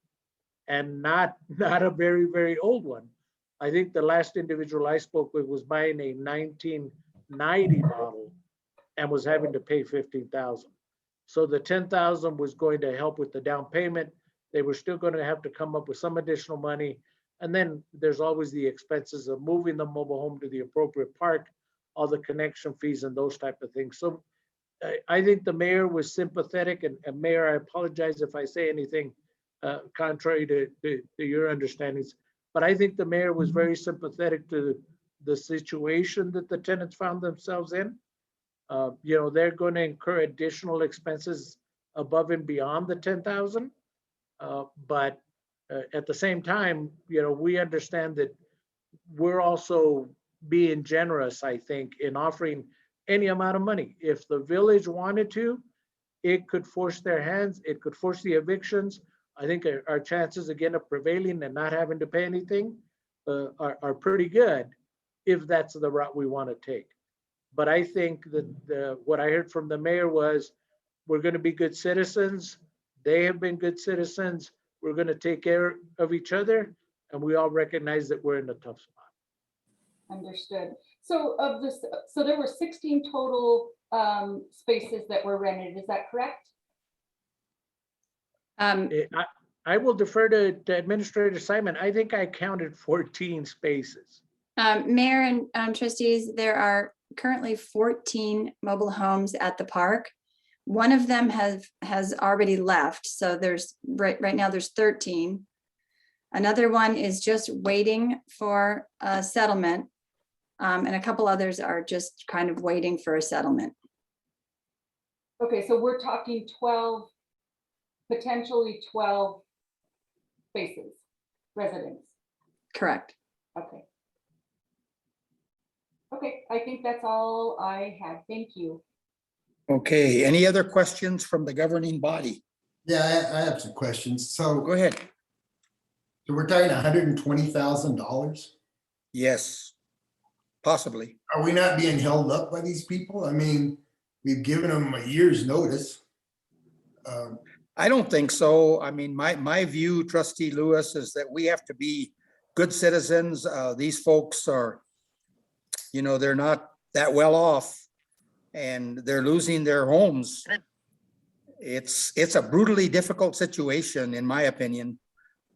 Speaker 19: and not a very, very old one. I think the last individual I spoke with was buying a 1990 model and was having to pay $15,000. So the $10,000 was going to help with the down payment. They were still going to have to come up with some additional money. And then there's always the expenses of moving the mobile home to the appropriate park, all the connection fees and those type of things. So I think the mayor was sympathetic, and Mayor, I apologize if I say anything contrary to your understandings, but I think the mayor was very sympathetic to the situation that the tenants found themselves in. You know, they're going to incur additional expenses above and beyond the 10,000. But at the same time, you know, we understand that we're also being generous, I think, in offering any amount of money. If the village wanted to, it could force their hands, it could force the evictions. I think our chances again of prevailing and not having to pay anything are pretty good if that's the route we want to take. But I think that what I heard from the mayor was, we're going to be good citizens. They have been good citizens. We're going to take care of each other, and we all recognize that we're in a tough spot.
Speaker 8: Understood. So of this, so there were 16 total spaces that were rented. Is that correct?
Speaker 19: I will defer to Administrator Simon. I think I counted 14 spaces.
Speaker 11: Mayor and trustees, there are currently 14 mobile homes at the park. One of them has already left. So there's right now there's 13. Another one is just waiting for a settlement. And a couple others are just kind of waiting for a settlement.
Speaker 8: Okay, so we're talking 12, potentially 12 spaces, residents.
Speaker 11: Correct.
Speaker 8: Okay. Okay, I think that's all I have. Thank you.
Speaker 1: Okay, any other questions from the governing body?
Speaker 10: Yeah, I have some questions. So
Speaker 1: Go ahead.
Speaker 10: we're talking $120,000.
Speaker 1: Yes, possibly.
Speaker 10: Are we not being held up by these people? I mean, we've given them a year's notice.
Speaker 1: I don't think so. I mean, my view, Trustee Lewis, is that we have to be good citizens. These folks are, you know, they're not that well off and they're losing their homes. It's a brutally difficult situation, in my opinion.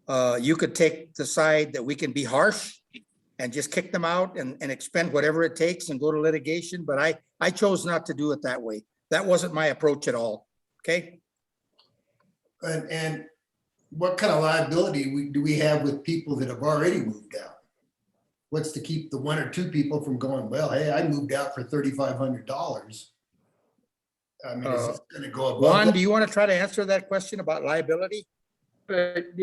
Speaker 1: You could take the side that we can be harsh and just kick them out and expend whatever it takes and go to litigation, but I chose not to do it that way. That wasn't my approach at all, okay?
Speaker 10: And what kind of liability do we have with people that have already moved out? What's to keep the one or two people from going, well, hey, I moved out for $3,500. I mean, is this going to go above
Speaker 1: Juan,
Speaker 10: that?
Speaker 1: do you want to try to answer that question about liability?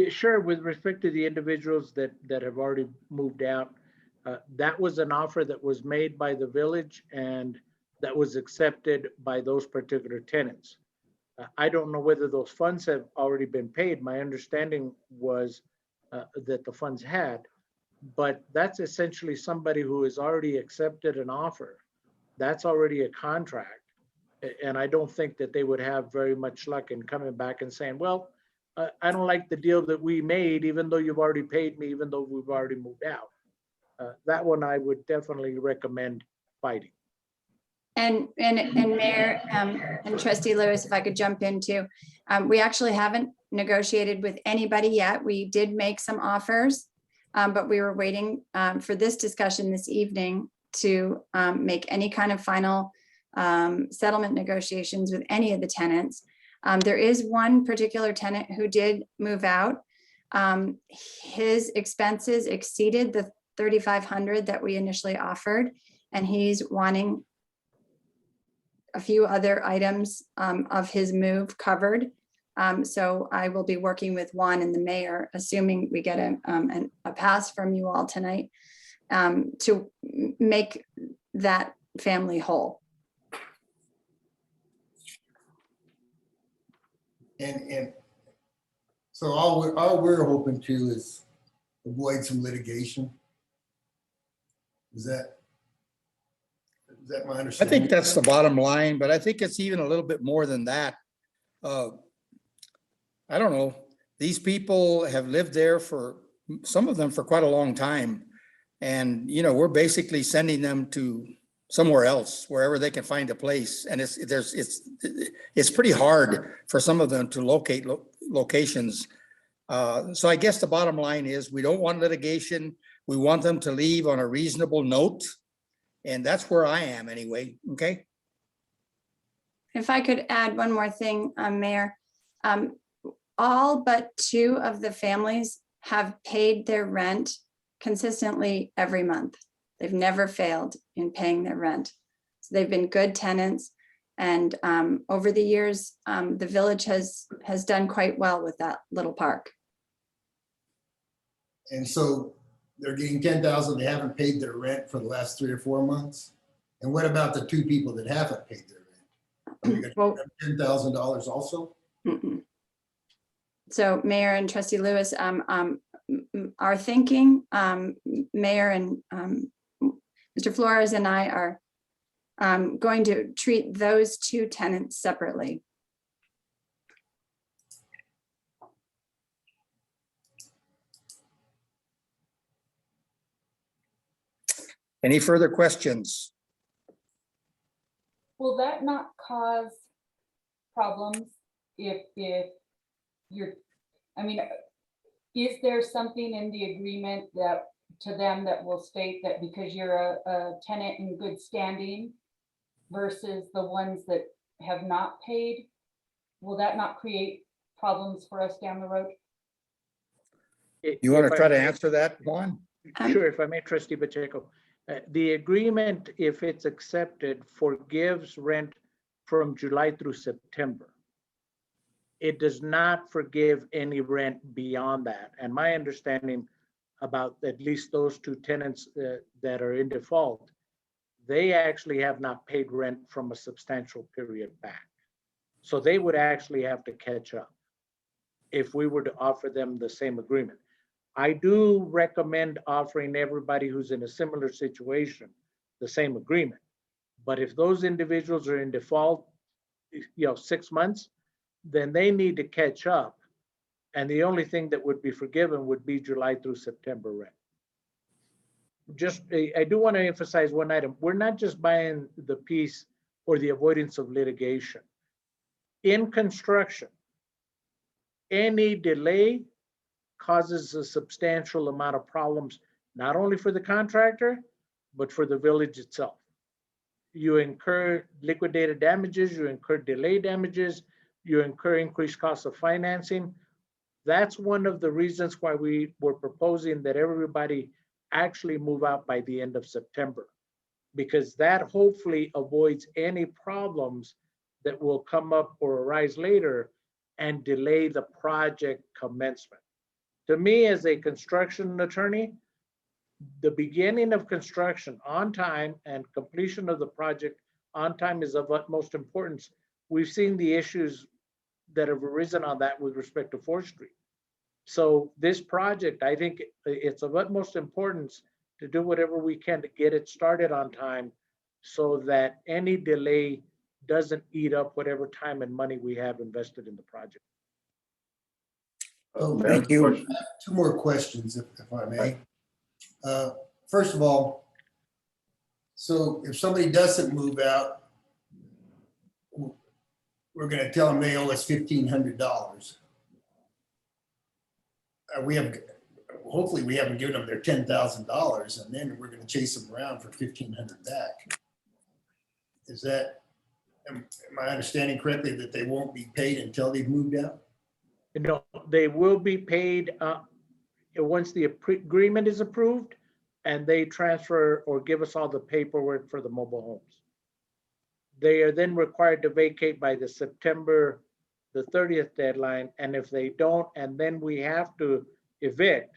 Speaker 19: Sure, with respect to the individuals that have already moved out, that was an offer that was made by the village and that was accepted by those particular tenants. I don't know whether those funds have already been paid. My understanding was that the funds had, but that's essentially somebody who has already accepted an offer. That's already a contract. And I don't think that they would have very much luck in coming back and saying, well, I don't like the deal that we made, even though you've already paid me, even though we've already moved out. That one I would definitely recommend fighting.
Speaker 11: And Mayor and Trustee Lewis, if I could jump in too. We actually haven't negotiated with anybody yet. We did make some offers, but we were waiting for this discussion this evening to make any kind of final settlement negotiations with any of the tenants. There is one particular tenant who did move out. His expenses exceeded the $3,500 that we initially offered, and he's wanting a few other items of his move covered. So I will be working with Juan and the mayor, assuming we get a pass from you all tonight, to make that family whole.
Speaker 10: And so all we're hoping to is avoid some litigation. Is that my
Speaker 1: I
Speaker 10: understanding?
Speaker 1: think that's the bottom line, but I think it's even a little bit more than that. I don't know. These people have lived there for, some of them for quite a long time. And, you know, we're basically sending them to somewhere else, wherever they can find a place. And it's pretty hard for some of them to locate locations. So I guess the bottom line is we don't want litigation. We want them to leave on a reasonable note. And that's where I am anyway, okay?
Speaker 11: If I could add one more thing, Mayor. All but 2 of the families have paid their rent consistently every month. They've never failed in paying their rent. So they've been good tenants. And over the years, the village has done quite well with that little park.
Speaker 10: And so they're getting 10,000, they haven't paid their rent for the last 3 or 4 months. And what about the 2 people that haven't paid their rent? Are we gonna
Speaker 11: Well,
Speaker 10: give them $10,000 also?
Speaker 11: mm-mm. So Mayor and Trustee Lewis, our thinking, Mayor and Mr. Flores and I are going to treat those 2 tenants separately.
Speaker 1: Any further questions?
Speaker 8: Will that not cause problems if you're, I mean, is there something in the agreement that to them that will state that because you're a tenant in good standing versus the ones that have not paid, will that not create problems for us down the road?
Speaker 1: You want
Speaker 19: If
Speaker 1: to
Speaker 19: I
Speaker 1: try to
Speaker 19: may-
Speaker 1: answer that, Juan?
Speaker 19: Sure, if I may, Trustee Pacheco. The agreement, if it's accepted, forgives rent from July through September. It does not forgive any rent beyond that. And my understanding about at least those 2 tenants that are in default, they actually have not paid rent from a substantial period back. So they would actually have to catch up if we were to offer them the same agreement. I do recommend offering everybody who's in a similar situation the same agreement. But if those individuals are in default, 6 months, then they need to catch up. And the only thing that would be forgiven would be July through September rent. Just, I do want to emphasize one item. We're not just buying the piece for the avoidance of litigation. In construction, any delay causes a substantial amount of problems, not only for the contractor, but for the village itself. You incur liquidated damages, you incur delay damages, you incur increased costs of financing. That's one of the reasons why we were proposing that everybody actually move out by the end of September, because that hopefully avoids any problems that will come up or arise later and delay the project commencement. To me, as a construction attorney, the beginning of construction on time and completion of the project on time is of utmost importance. We've seen the issues that have arisen on that with respect to forestry. So this project, I think it's of utmost importance to do whatever we can to get it started on time so that any delay doesn't eat up whatever time and money we have invested in the project.
Speaker 10: Oh,
Speaker 1: Thank you.
Speaker 10: two more questions, if I may. First of all, so if somebody doesn't move out, we're gonna tell them they owe us $1,500. We have, hopefully we haven't given them their $10,000 and then we're gonna chase them around for $1,500 back. Is that, am I understanding correctly that they won't be paid until they've moved out?
Speaker 19: No, they will be paid once the agreement is approved and they transfer or give us all the paperwork for the mobile homes. They are then required to vacate by the September the 30th deadline. And if they don't, and then we have to evict,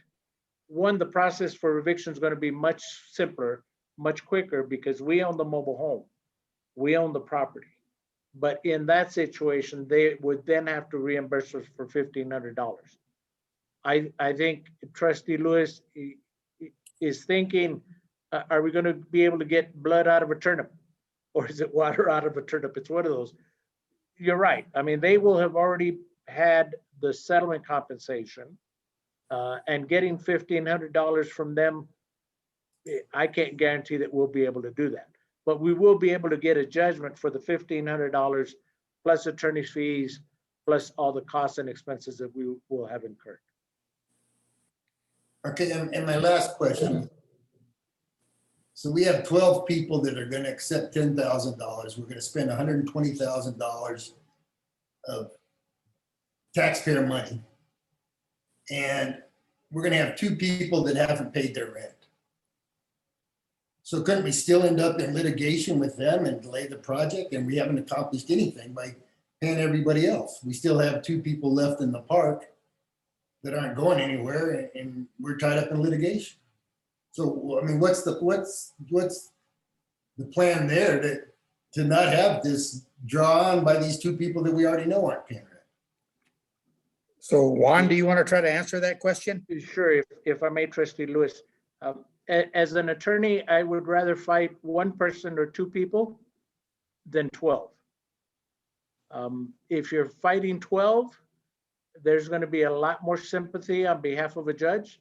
Speaker 19: one, the process for eviction is going to be much simpler, much quicker because we own the mobile home. We own the property. But in that situation, they would then have to reimburse us for $1,500. I think Trustee Lewis is thinking, are we going to be able to get blood out of a turnip? Or is it water out of a turnip? It's one of those. You're right. I mean, they will have already had the settlement compensation and getting $1,500 from them. I can't guarantee that we'll be able to do that, but we will be able to get a judgment for the $1,500 plus attorney's fees, plus all the costs and expenses that we will have incurred.
Speaker 10: Okay, and my last question. So we have 12 people that are gonna accept $10,000. We're gonna spend $120,000 of taxpayer money. And we're gonna have 2 people that haven't paid their rent. So couldn't we still end up in litigation with them and delay the project? And we haven't accomplished anything by paying everybody else. We still have 2 people left in the park that aren't going anywhere and we're tied up in litigation. So, I mean, what's the plan there to not have this draw on by these 2 people that we already know aren't paying rent?
Speaker 1: So Juan, do you want to try to answer that question?
Speaker 19: Sure, if I may, Trustee Lewis. As an attorney, I would rather fight 1 person or 2 people than 12. If you're fighting 12, there's going to be a lot more sympathy on behalf of a judge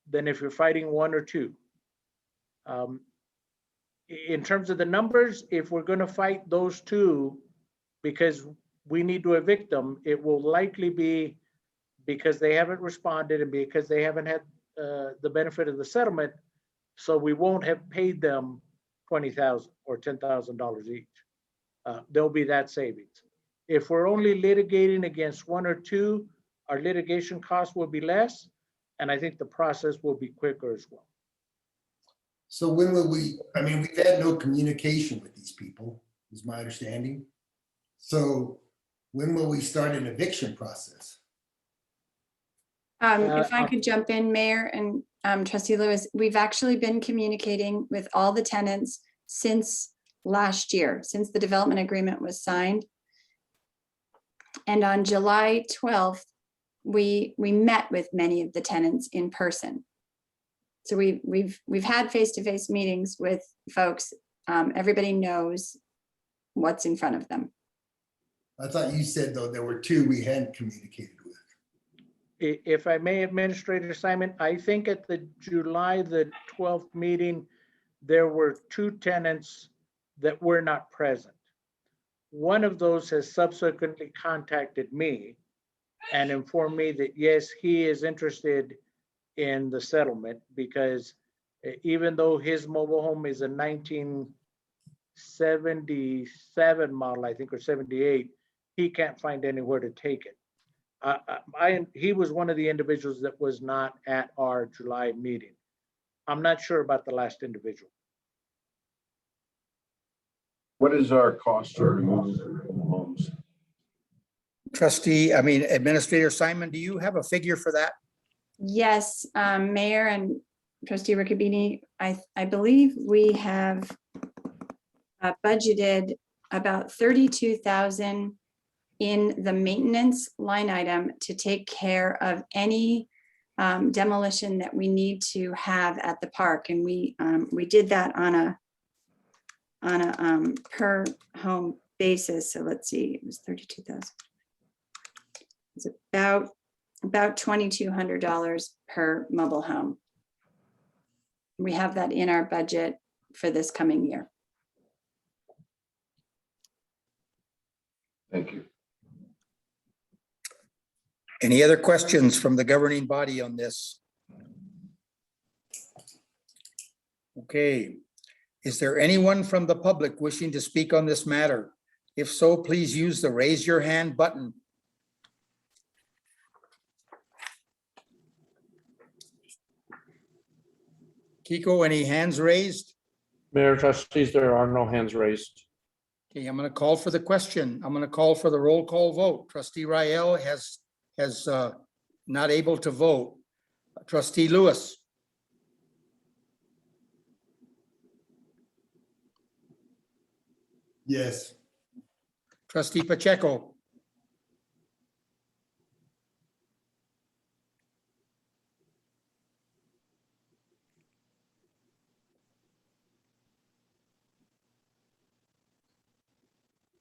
Speaker 19: than if you're fighting 1 or 2. In terms of the numbers, if we're going to fight those 2 because we need to evict them, it will likely be because they haven't responded and because they haven't had the benefit of the settlement. So we won't have paid them $20,000 or $10,000 each. There'll be that savings. If we're only litigating against 1 or 2, our litigation costs will be less. And I think the process will be quicker as well.
Speaker 10: So when will we, I mean, we've had no communication with these people, is my understanding. So when will we start an eviction process?
Speaker 11: If I could jump in, Mayor and Trustee Lewis, we've actually been communicating with all the tenants since last year, since the development agreement was signed. And on July 12th, we met with many of the tenants in person. So we've had face-to-face meetings with folks. Everybody knows what's in front of them.
Speaker 10: I thought you said, though, there were 2 we hadn't communicated with.
Speaker 19: If I may, Administrator Simon, I think at the July the 12th meeting, there were 2 tenants that were not present. One of those has subsequently contacted me and informed me that, yes, he is interested in the settlement because even though his mobile home is a 1977 model, I think, or 78, he can't find anywhere to take it. He was one of the individuals that was not at our July meeting. I'm not sure about the last individual.
Speaker 18: What is our cost to remove homes?
Speaker 1: Administrator Simon, do you have a figure for that?
Speaker 11: Yes, Mayor and Trustee Riccobene, I believe we have budgeted about $32,000 in the maintenance line item to take care of any demolition that we need to have at the park. And we did that on a per home basis. So let's see, it was 32,000. It's about $2,200 per mobile home. We have that in our budget for this coming year.
Speaker 18: Thank you.
Speaker 1: Any other questions from the governing body on this? Okay. Is there anyone from the public wishing to speak on this matter? If so, please use the raise your hand button. Kiko, any hands raised?
Speaker 5: Mayor Trustees, there are no hands raised.
Speaker 1: Okay, I'm going to call for the question. I'm going to call for the roll call vote. Trustee Rael has not able to vote. Trustee Lewis.
Speaker 10: Yes.
Speaker 1: Trustee Pacheco.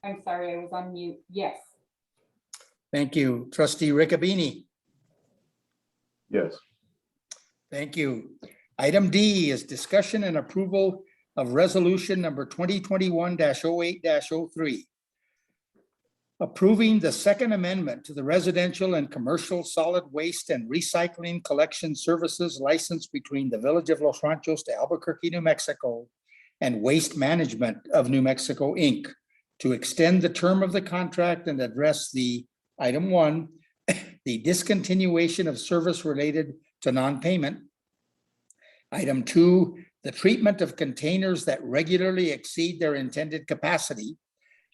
Speaker 8: I'm sorry, I was on mute. Yes.
Speaker 1: Thank you. Trustee Riccobene.
Speaker 18: Yes.
Speaker 1: Thank you. Item D is discussion and approval of resolution number 2021-08-03. Approving the second amendment to the residential and commercial solid waste and recycling collection services license between the Village of Los Ranchos de Albuquerque, New Mexico, and Waste Management of New Mexico, Inc., to extend the term of the contract and address the item 1, the discontinuation of service related to non-payment. Item 2, the treatment of containers that regularly exceed their intended capacity.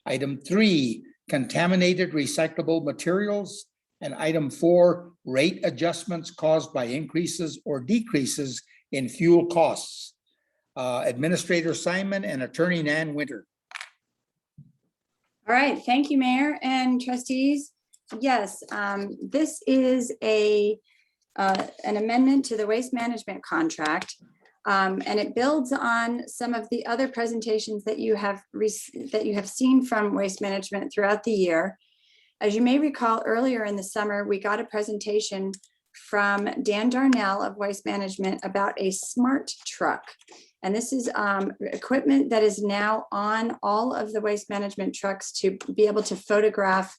Speaker 1: Item 3, contaminated recyclable materials. And item 4, rate adjustments caused by increases or decreases in fuel costs. Administrator Simon and Attorney Nan Winter.
Speaker 11: All right, thank you, Mayor and trustees. Yes, this is an amendment to the waste management contract. And it builds on some of the other presentations that you have seen from Waste Management throughout the year. As you may recall, earlier in the summer, we got a presentation from Dan Darnell of Waste Management about a smart truck. And this is equipment that is now on all of the Waste Management trucks to be able to photograph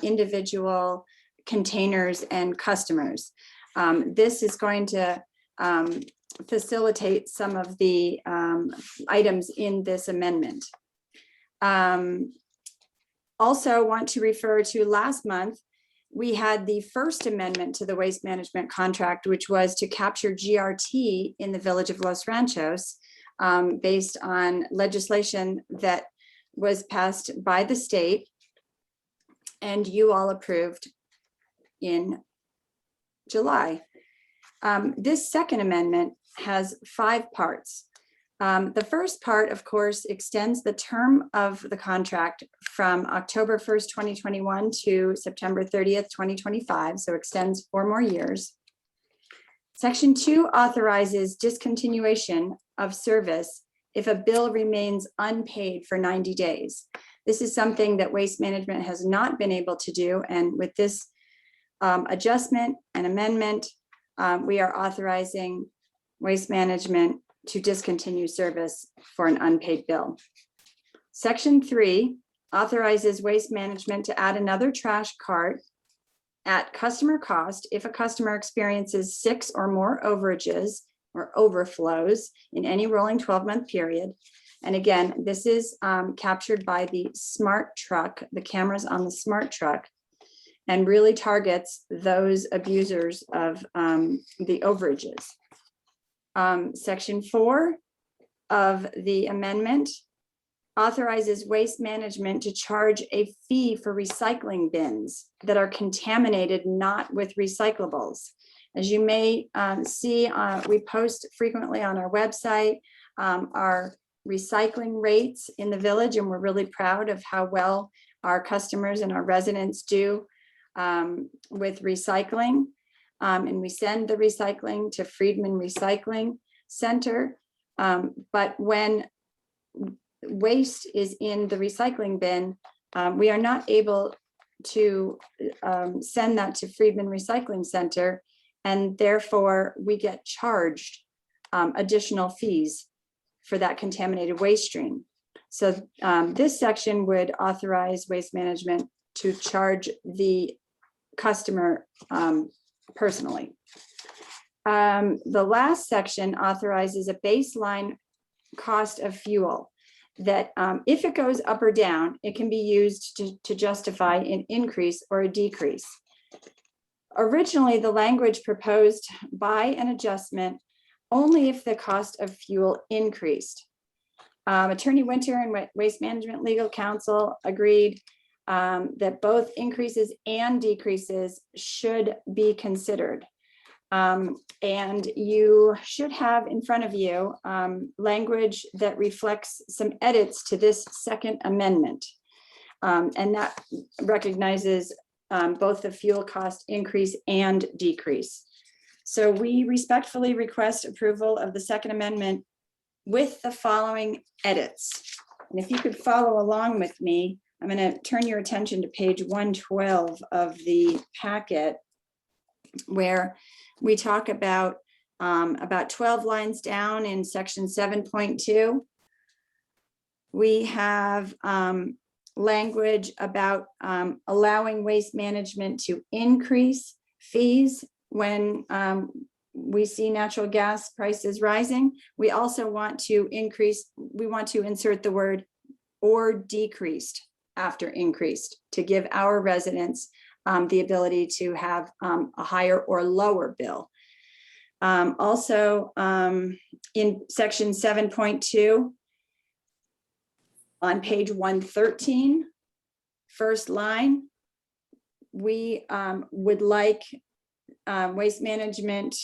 Speaker 11: individual containers and customers. This is going to facilitate some of the items in this amendment. Also want to refer to last month, we had the first amendment to the waste management contract, which was to capture GRT in the Village of Los Ranchos based on legislation that was passed by the state and you all approved in July. This second amendment has 5 parts. The first part, of course, extends the term of the contract from October 1st, 2021 to September 30th, 2025, so extends 4 more years. Section 2 authorizes discontinuation of service if a bill remains unpaid for 90 days. This is something that Waste Management has not been able to do, and with this adjustment and amendment, we are authorizing Waste Management to discontinue service for an unpaid bill. Section 3 authorizes Waste Management to add another trash cart at customer cost if a customer experiences 6 or more overages or overflows in any rolling 12-month period. And again, this is captured by the smart truck, the cameras on the smart truck, and really targets those abusers of the overages. Section 4 of the amendment authorizes Waste Management to charge a fee for recycling bins that are contaminated not with recyclables. As you may see, we post frequently on our website our recycling rates in the village, and we're really proud of how well our customers and our residents do with recycling. And we send the recycling to Friedman Recycling Center. But when waste is in the recycling bin, we are not able to send that to Friedman Recycling Center, and therefore we get charged additional fees for that contaminated waste stream. So this section would authorize Waste Management to charge the customer personally. The last section authorizes a baseline cost of fuel that if it goes up or down, it can be used to justify an increase or a decrease. Originally, the language proposed by an adjustment only if the cost of fuel increased. Attorney Winter and Waste Management Legal Counsel agreed that both increases and decreases should be considered. And you should have in front of you language that reflects some edits to this second amendment. And that recognizes both the fuel cost increase and decrease. So we respectfully request approval of the second amendment with the following edits. And if you could follow along with me, I'm going to turn your attention to page 112 of the packet, where we talk about 12 lines down in section 7.2. We have language about allowing Waste Management to increase fees when we see natural gas prices rising. We also want to insert the word or decreased after increased to give our residents the ability to have a higher or lower bill. Also, in section 7.2, on page 113, first line, we would like Waste Management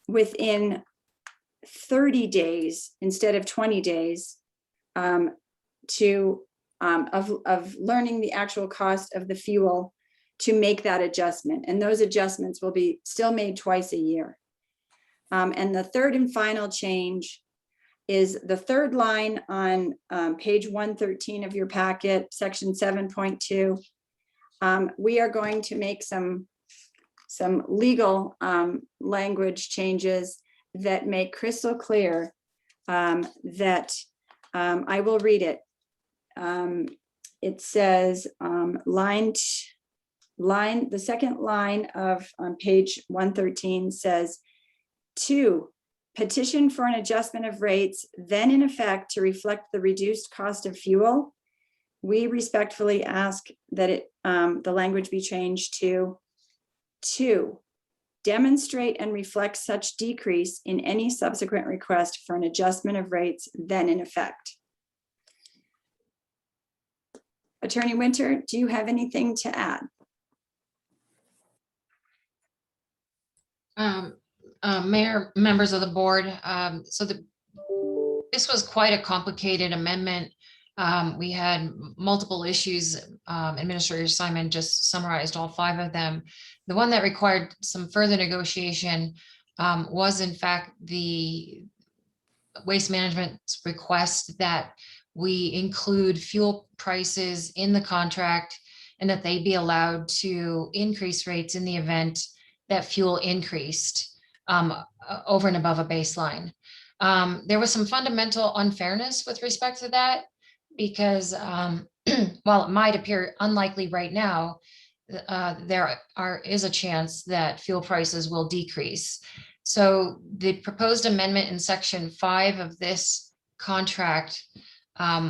Speaker 11: within 30 days instead of 20 days of learning the actual cost of the fuel to make that adjustment. And those adjustments will be still made twice a year. And the third and final change is the third line on page 113 of your packet, section 7.2. We are going to make some legal language changes that make crystal clear that I will read it. It says the second line of on page 113 says, 2, petition for an adjustment of rates then in effect to reflect the reduced cost of fuel. We respectfully ask that the language be changed to 2, demonstrate and reflect such decrease in any subsequent request for an adjustment of rates then in effect. Attorney Winter, do you have anything to add?
Speaker 7: Mayor, members of the board, this was quite a complicated amendment. We had multiple issues. Administrator Simon just summarized all 5 of them. The one that required some further negotiation was in fact the Waste Management's request that we include fuel prices in the contract and that they be allowed to increase rates in the event that fuel increased over and above a baseline. There was some fundamental unfairness with respect to that because while it might appear unlikely right now, there is a chance that fuel prices will decrease. So the proposed amendment in section 5 of this contract,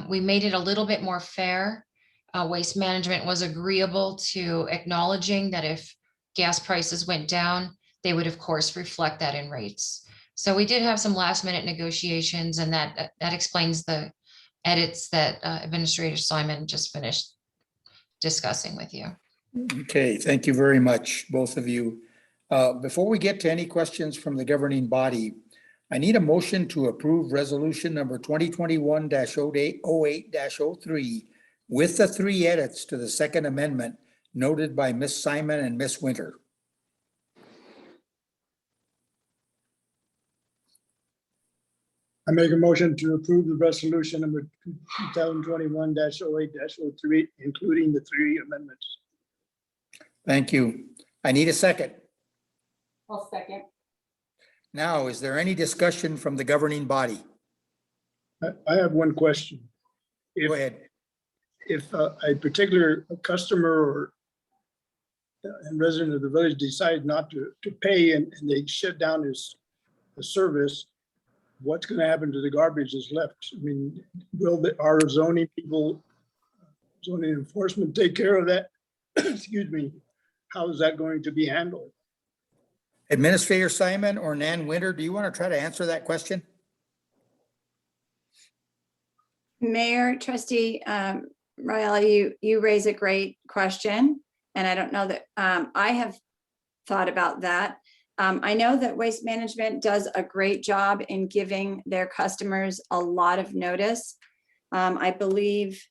Speaker 7: we made it a little bit more fair. Waste Management was agreeable to acknowledging that if gas prices went down, they would of course reflect that in rates. So we did have some last minute negotiations, and that explains the edits that Administrator Simon just finished discussing with you.
Speaker 1: Okay, thank you very much, both of you. Before we get to any questions from the governing body, I need a motion to approve resolution number 2021-08-03, with the 3 edits to the Second Amendment noted by Ms. Simon and Ms. Winter.
Speaker 9: I make a motion to approve the resolution number 2021-08-03, including the 3 amendments.
Speaker 1: Thank you. I need a second.
Speaker 8: I'll second.
Speaker 1: Now, is there any discussion from the governing body?
Speaker 9: I have one question.
Speaker 1: Go ahead.
Speaker 9: If a particular customer or and resident of the village decides not to pay and they shut down his service, what's going to happen to the garbage that's left? I mean, will our zoning people, zoning enforcement take care of that? Excuse me. How is that going to be handled?
Speaker 1: Administrator Simon or Nan Winter, do you want to try to answer that question?
Speaker 11: Mayor, Trustee Rael, you raise a great question, and I don't know that I have thought about that. I know that Waste Management does a great job in giving their customers a lot of notice. I believe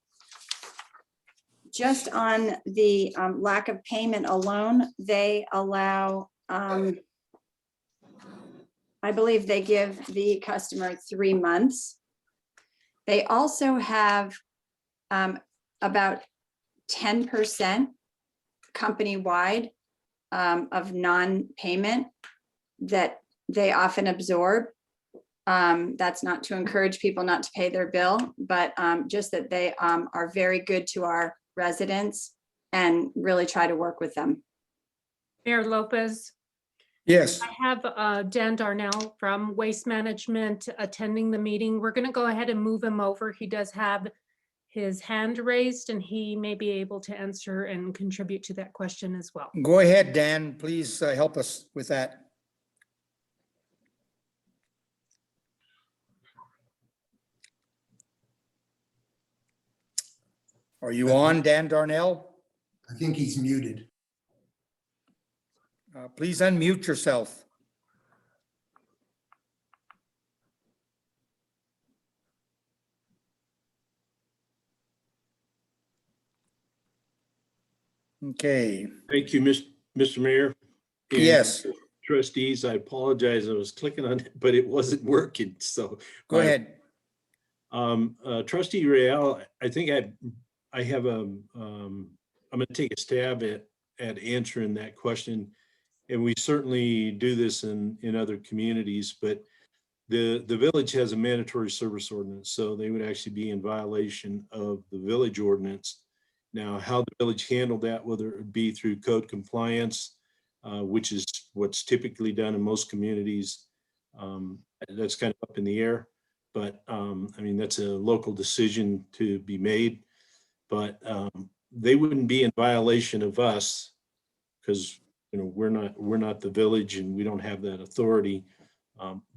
Speaker 11: just on the lack of payment alone, they allow, I believe they give the customer 3 months. They also have about 10% company-wide of non-payment that they often absorb. That's not to encourage people not to pay their bill, but just that they are very good to our residents and really try to work with them.
Speaker 4: Mayor Lopez,
Speaker 1: Yes.
Speaker 4: I have Dan Darnell from Waste Management attending the meeting. We're going to go ahead and move him over. He does have his hand raised and he may be able to answer and contribute to that question as well.
Speaker 1: Go ahead, Dan. Please help us with that. Are you on, Dan Darnell?
Speaker 10: I think he's muted.
Speaker 1: Please unmute yourself. Okay.
Speaker 20: Thank you, Mr. Mayor. And
Speaker 1: Yes.
Speaker 20: Trustees, I apologize. I was clicking on it, but it wasn't working. So
Speaker 1: Go ahead.
Speaker 20: Trustee Real, I think I have I'm going to take a stab at answering that question. And we certainly do this in other communities, but the village has a mandatory service ordinance, so they would actually be in violation of the village ordinance. Now, how the village handled that, whether it be through code compliance, which is what's typically done in most communities, that's kind of up in the air. But I mean, that's a local decision to be made. But they wouldn't be in violation of us because we're not the village and we don't have that authority.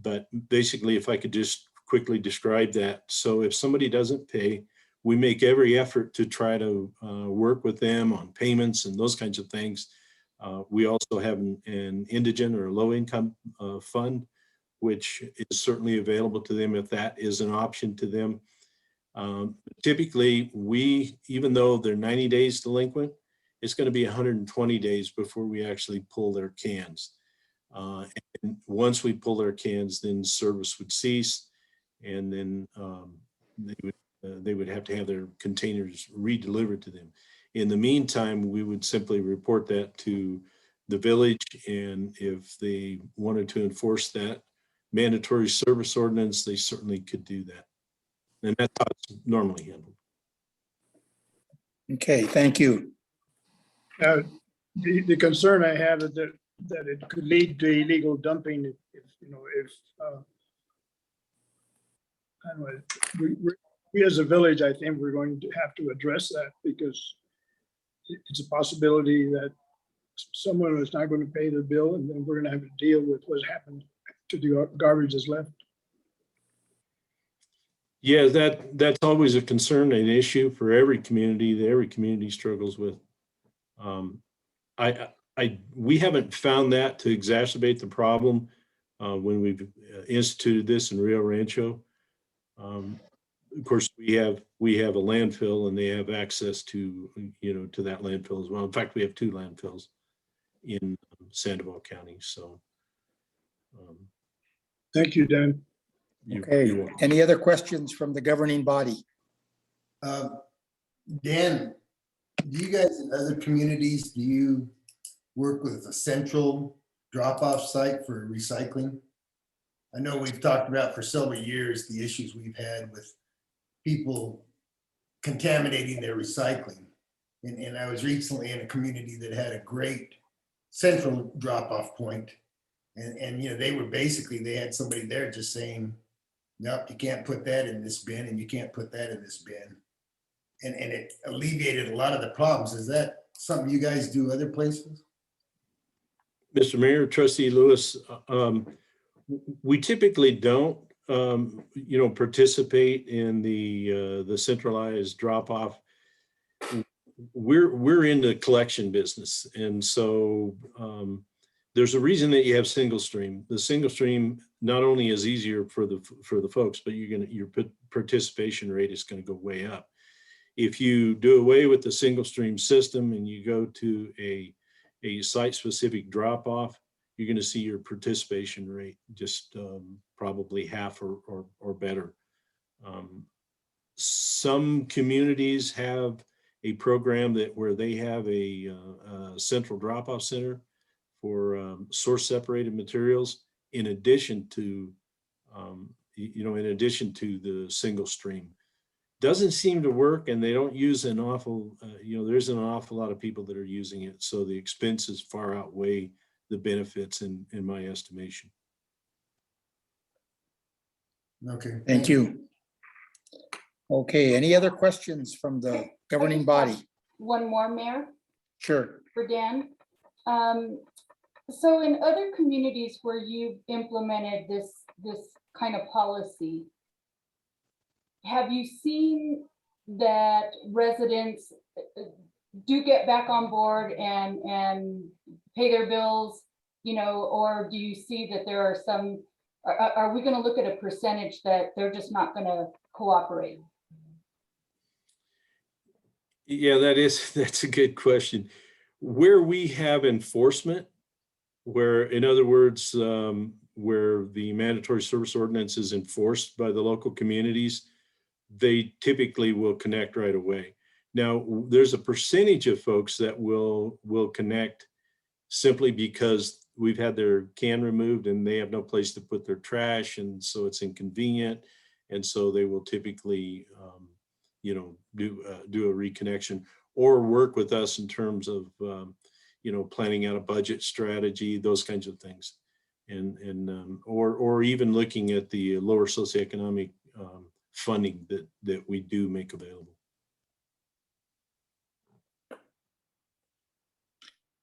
Speaker 20: But basically, if I could just quickly describe that. So if somebody doesn't pay, we make every effort to try to work with them on payments and those kinds of things. We also have an indigent or low income fund, which is certainly available to them if that is an option to them. Typically, even though they're 90 days delinquent, it's going to be 120 days before we actually pull their cans. And once we pull their cans, then service would cease, and then they would have to have their containers re-delivered to them. In the meantime, we would simply report that to the village, and if they wanted to enforce that mandatory service ordinance, they certainly could do that. And that's how it's normally handled.
Speaker 1: Okay, thank you.
Speaker 9: The concern I have is that it could lead to illegal dumping if I don't know, we as a village, I think we're going to have to address that because it's a possibility that someone is not going to pay the bill and then we're going to have to deal with what's happened to the garbage that's left.
Speaker 20: Yeah, that's always a concern, an issue for every community that every community struggles with. We haven't found that to exacerbate the problem when we've instituted this in Rio Rancho. of course, we have a landfill and they have access to, to that landfill as well. In fact, we have 2 landfills in Sandoval County, so.
Speaker 9: Thank you, Dan.
Speaker 20: you're
Speaker 1: Okay,
Speaker 20: welcome.
Speaker 1: any other questions from the governing body?
Speaker 10: Dan, do you guys in other communities, do you work with a central drop-off site for recycling? I know we've talked about for several years the issues we've had with people contaminating their recycling. And I was recently in a community that had a great central drop-off point. And they were basically, they had somebody there just saying, nope, you can't put that in this bin and you can't put that in this bin. And it alleviated a lot of the problems. Is that something you guys do other places?
Speaker 20: Mr. Mayor, Trustee Lewis, we typically don't, participate in the centralized drop-off. We're in the collection business, and so there's a reason that you have single stream. The single stream not only is easier for the folks, but your participation rate is going to go way up. If you do away with the single stream system and you go to a site-specific drop-off, you're going to see your participation rate just probably half or better. Some communities have a program where they have a central drop-off center for source-separated materials, in addition to the single stream. Doesn't seem to work, and they don't use an awful, there isn't an awful lot of people that are using it. So the expenses far outweigh the benefits in my estimation.
Speaker 10: Okay.
Speaker 1: Thank you. Okay, any other questions from the governing body?
Speaker 8: One more, Mayor,
Speaker 1: Sure.
Speaker 8: for Dan. So in other communities where you've implemented this kind of policy, have you seen that residents do get back on board and pay their bills, or do you see that there are some, are we going to look at a percentage that they're just not going to cooperate?
Speaker 20: Yeah, that's a good question. Where we have enforcement, where, in other words, where the mandatory service ordinance is enforced by the local communities, they typically will connect right away. Now, there's a percentage of folks that will connect simply because we've had their can removed and they have no place to put their trash, and so it's inconvenient, and so they will typically do a reconnection or work with us in terms of planning out a budget strategy, those kinds of things, or even looking at the lower socioeconomic funding that we do make available.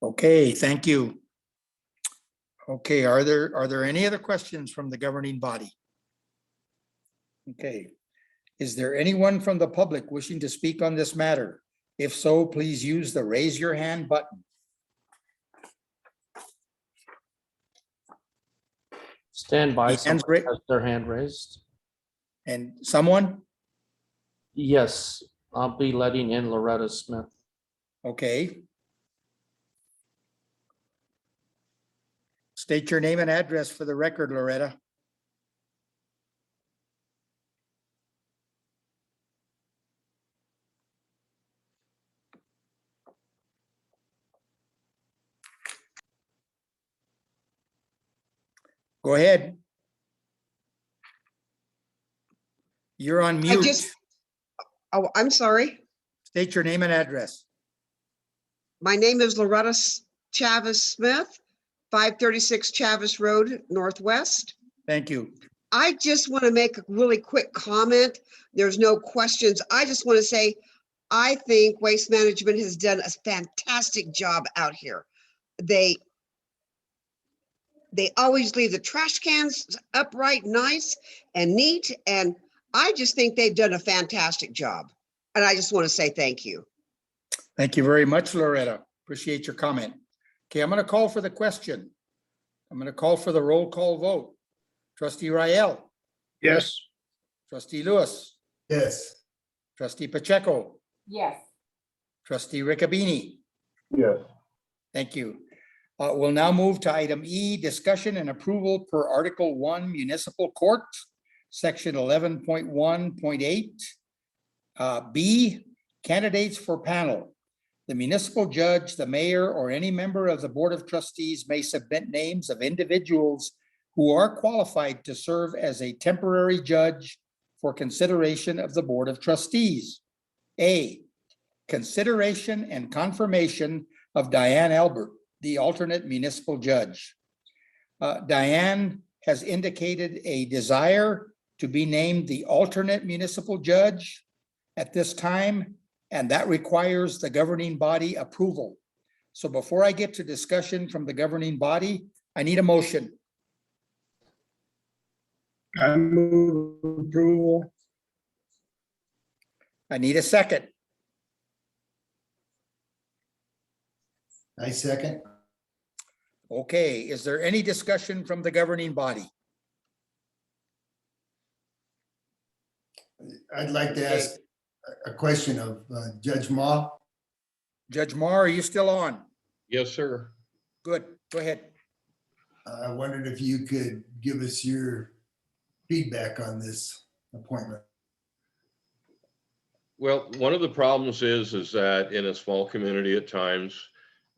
Speaker 1: Okay, thank you. Okay, are there any other questions from the governing body? Okay, is there anyone from the public wishing to speak on this matter? If so, please use the raise your hand button.
Speaker 5: Stand by,
Speaker 1: Hands
Speaker 5: somebody
Speaker 1: ra-
Speaker 5: has their hand raised.
Speaker 1: And someone?
Speaker 5: Yes, I'll be letting in Loretta Smith.
Speaker 1: Okay. State your name and address for the record, Loretta. Go ahead. You're on mute.
Speaker 19: Oh, I'm sorry.
Speaker 1: State your name and address.
Speaker 19: My name is Loretta Chavez Smith, 536 Chavez Road, Northwest.
Speaker 1: Thank you.
Speaker 19: I just want to make a really quick comment. There's no questions. I just want to say, I think Waste Management has done a fantastic job out here. They always leave the trash cans upright, nice and neat. And I just think they've done a fantastic job. And I just want to say thank you.
Speaker 1: Thank you very much, Loretta. Appreciate your comment. Okay, I'm going to call for the question. I'm going to call for the roll call vote. Trustee Rael,
Speaker 9: Yes.
Speaker 1: Trustee Lewis,
Speaker 10: Yes.
Speaker 1: Trustee Pacheco,
Speaker 8: Yes.
Speaker 1: trustee Riccabini.
Speaker 15: Yes.
Speaker 1: Thank you. We'll now move to item E, discussion and approval per Article 1 Municipal Court, Section 11.1.8. B, candidates for panel. The municipal judge, the mayor, or any member of the Board of Trustees may submit names of individuals who are qualified to serve as a temporary judge for consideration of the Board of Trustees. A, consideration and confirmation of Diane Albert, the alternate municipal judge. Diane has indicated a desire to be named the alternate municipal judge at this time, and that requires the governing body approval. So before I get to discussion from the governing body, I need a motion.
Speaker 9: I move approval.
Speaker 1: I need a second.
Speaker 10: I second.
Speaker 1: Okay, is there any discussion from the governing body?
Speaker 10: I'd like to ask a question of Judge Ma.
Speaker 1: Judge Marr, are you still on?
Speaker 17: Yes, sir.
Speaker 1: Good, go ahead.
Speaker 10: I wondered if you could give us your feedback on this appointment.
Speaker 17: Well, one of the problems is that in a small community at times,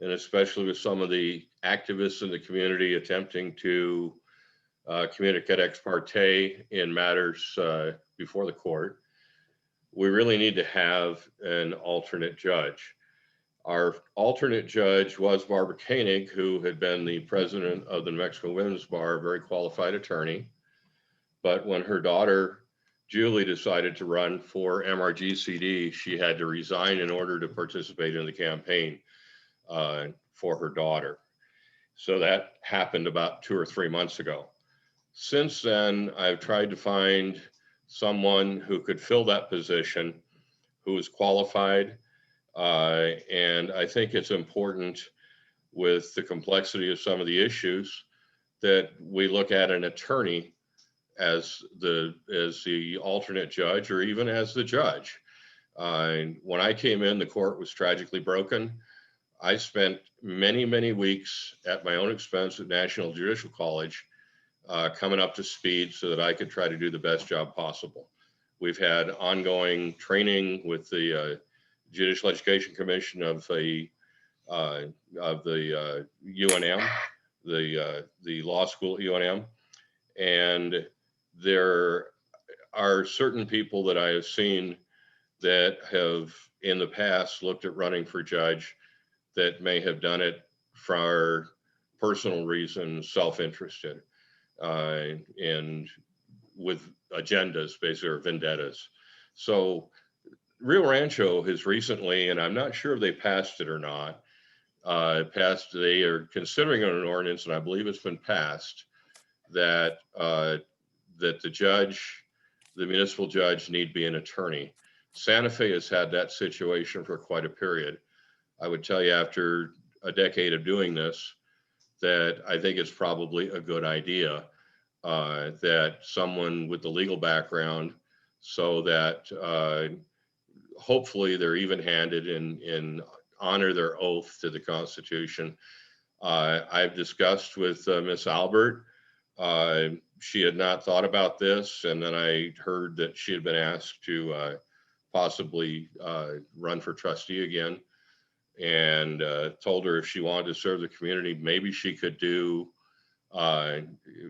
Speaker 17: and especially with some of the activists in the community attempting to communicate ex parte in matters before the court, we really need to have an alternate judge. Our alternate judge was Barbara Koenig, who had been the president of the New Mexico Women's Bar, a very qualified attorney. But when her daughter, Julie, decided to run for MRGCD, she had to resign in order to participate in the campaign for her daughter. So that happened about 2 or 3 months ago. Since then, I've tried to find someone who could fill that position, who is qualified. And I think it's important, with the complexity of some of the issues, that we look at an attorney as the alternate judge, or even as the judge. When I came in, the court was tragically broken. I spent many, many weeks at my own expense at National Judicial College coming up to speed so that I could try to do the best job possible. We've had ongoing training with the Judicial Education Commission of the UNM, the law school at UNM, and there are certain people that I have seen that have in the past looked at running for judge that may have done it for personal reasons, self-interested, and with agendas, basically, or vendettas. So Rio Rancho has recently, and I'm not sure if they passed it or not, they are considering an ordinance, and I believe it's been passed, that that the municipal judge need be an attorney. Santa Fe has had that situation for quite a period. I would tell you, after a decade of doing this, that I think it's probably a good idea that someone with the legal background, so that hopefully they're even-handed and honor their oath to the Constitution. I've discussed with Miss Albert. She had not thought about this, and then I heard that she had been asked to possibly run for trustee again, and told her if she wanted to serve the community, maybe she could do,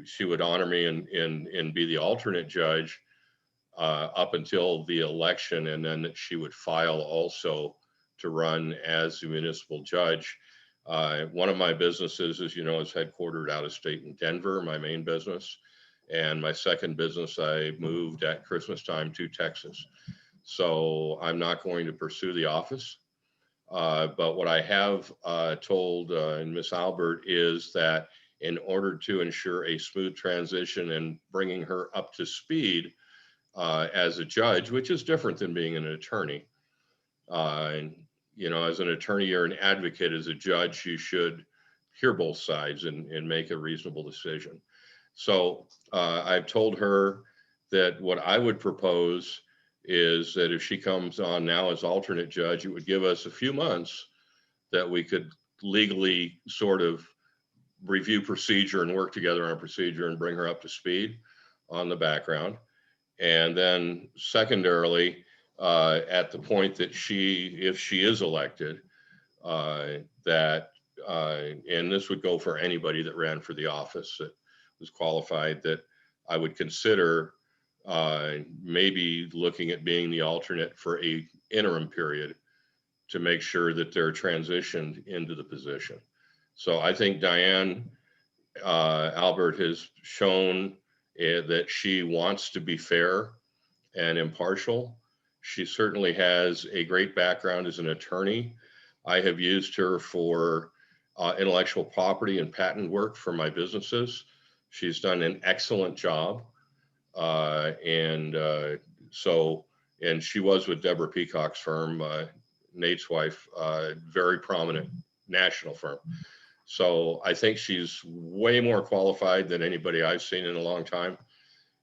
Speaker 17: she would honor me and be the alternate judge up until the election, and then that she would file also to run as the municipal judge. One of my businesses, as you know, is headquartered out of state in Denver, my main business. And my second business, I moved at Christmas time to Texas. So I'm not going to pursue the office. But what I have told Miss Albert is that in order to ensure a smooth transition and bringing her up to speed as a judge, which is different than being an attorney. You know, as an attorney, you're an advocate. As a judge, you should hear both sides and make a reasonable decision. So I've told her that what I would propose is that if she comes on now as alternate judge, it would give us a few months that we could legally sort of review procedure and work together on procedure and bring her up to speed on the background. And then secondarily, at the point that if she is elected, and this would go for anybody that ran for the office that was qualified, that I would consider maybe looking at being the alternate for a interim period to make sure that they're transitioned into the position. So I think Diane Albert has shown that she wants to be fair and impartial. She certainly has a great background as an attorney. I have used her for intellectual property and patent work for my businesses. She's done an excellent job. And she was with Deborah Peacock's firm, Nate's wife, very prominent national firm. So I think she's way more qualified than anybody I've seen in a long time.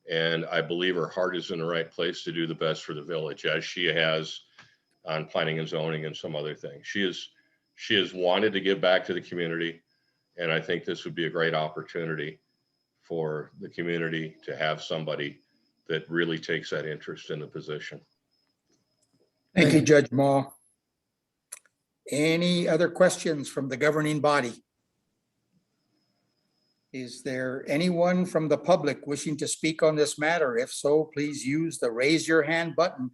Speaker 17: And I believe her heart is in the right place to do the best for the village, as she has on planning and zoning and some other things. She has wanted to give back to the community. And I think this would be a great opportunity for the community to have somebody that really takes that interest in the position.
Speaker 1: Thank you, Judge Maw. Any other questions from the governing body? Is there anyone from the public wishing to speak on this matter? If so, please use the raise your hand button.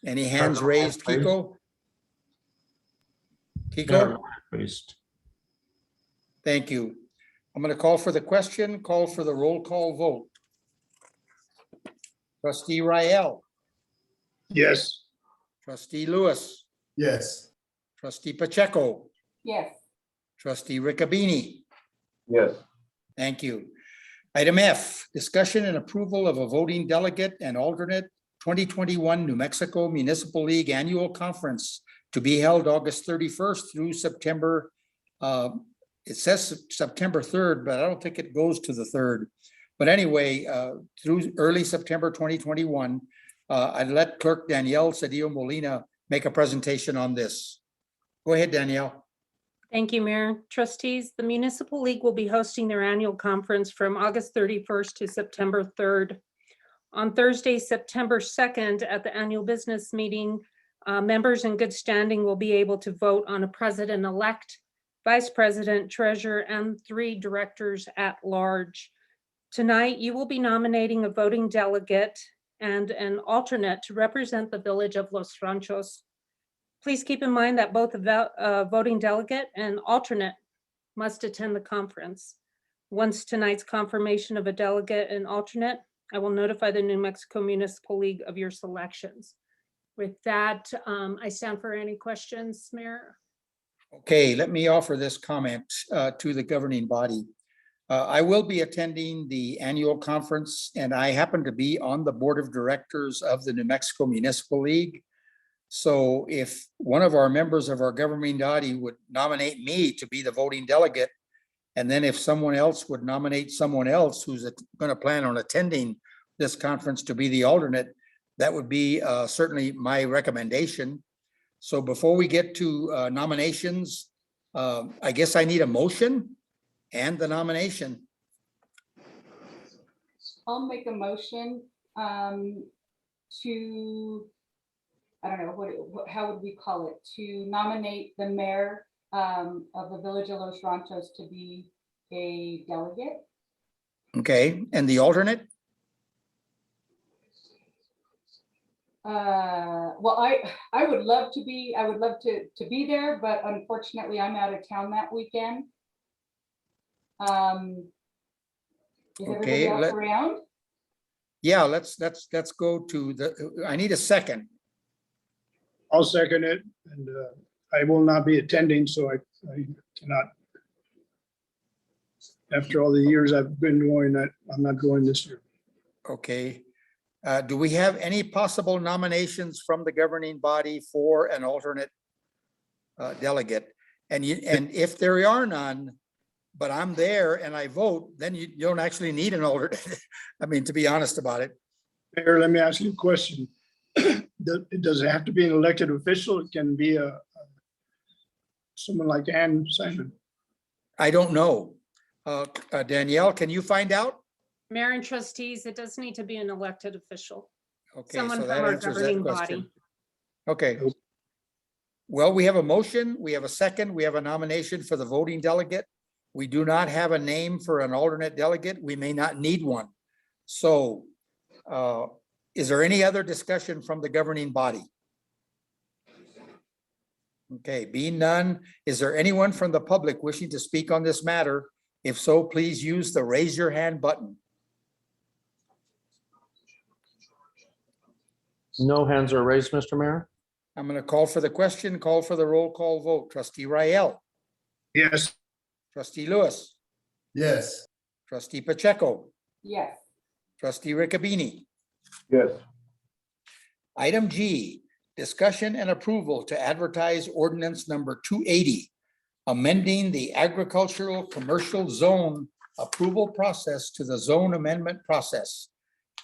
Speaker 1: Any hands raised, Kiko? Kiko? Thank you. I'm going to call for the question, call for the roll call vote. Trustee Rael,
Speaker 9: Yes.
Speaker 1: Trustee Lewis,
Speaker 10: Yes.
Speaker 1: Trustee Pacheco,
Speaker 8: Yes.
Speaker 1: Trustee Riccabini.
Speaker 18: Yes.
Speaker 1: Thank you. Item F, discussion and approval of a voting delegate and alternate 2021 New Mexico Municipal League Annual Conference to be held August 31st through September. It says September 3rd, but I don't think it goes to the 3rd. But anyway, through early September 2021, I'd let Clerk Danielle Cedillo Molina make a presentation on this. Go ahead, Danielle.
Speaker 4: Thank you, Mayor. Trustees, the Municipal League will be hosting their annual conference from August 31st to September 3rd. On Thursday, September 2nd, at the annual business meeting, members in good standing will be able to vote on a president-elect, vice president, treasurer, and 3 directors at large. Tonight, you will be nominating a voting delegate and an alternate to represent the village of Los Ranchos. Please keep in mind that both a voting delegate and alternate must attend the conference. Once tonight's confirmation of a delegate and alternate, I will notify the New Mexico Municipal League of your selections. With that, I stand for any questions, Mayor.
Speaker 1: Okay, let me offer this comment to the governing body. I will be attending the annual conference, and I happen to be on the board of directors of the New Mexico Municipal League. So if one of our members of our governing body would nominate me to be the voting delegate, and then if someone else would nominate someone else who's going to plan on attending this conference to be the alternate, that would be certainly my recommendation. So before we get to nominations, I guess I need a motion and the nomination.
Speaker 8: I'll make a motion to, I don't know, how would we call it? To nominate the mayor of the village of Los Ranchos to be a delegate.
Speaker 1: Okay, and the alternate?
Speaker 8: Well, I would love to be there, but unfortunately I'm out of town that weekend. Is everybody else around?
Speaker 1: Yeah, let's go to the, I need a second.
Speaker 9: I'll second it, and I will not be attending, so I cannot. After all the years I've been going, I'm not going this year.
Speaker 1: Okay. Do we have any possible nominations from the governing body for an alternate delegate? And if there are none, but I'm there and I vote, then you don't actually need an alternate. I mean, to be honest about it.
Speaker 9: Mayor, let me ask you a question. Does it have to be an elected official? It can be someone like Ann Simon.
Speaker 1: I don't know. Danielle, can you find out?
Speaker 4: Mayor and trustees, it does need to be an elected official,
Speaker 1: Okay,
Speaker 4: someone
Speaker 1: so
Speaker 4: from
Speaker 1: that
Speaker 4: our
Speaker 1: answers that
Speaker 4: governing
Speaker 1: question.
Speaker 4: body.
Speaker 1: Okay. Well, we have a motion, we have a second, we have a nomination for the voting delegate. We do not have a name for an alternate delegate. We may not need one. So is there any other discussion from the governing body? Okay, being none, is there anyone from the public wishing to speak on this matter? If so, please use the raise your hand button.
Speaker 5: No hands are raised, Mr. Mayor.
Speaker 1: I'm going to call for the question, call for the roll call vote. Trustee Rael,
Speaker 9: Yes.
Speaker 1: trustee Lewis,
Speaker 10: Yes.
Speaker 1: trustee Pacheco,
Speaker 8: Yes.
Speaker 1: trustee Riccobini.
Speaker 19: Yes.
Speaker 1: Item G, discussion and approval to advertise ordinance number 280, amending the agricultural commercial zone approval process to the zone amendment process.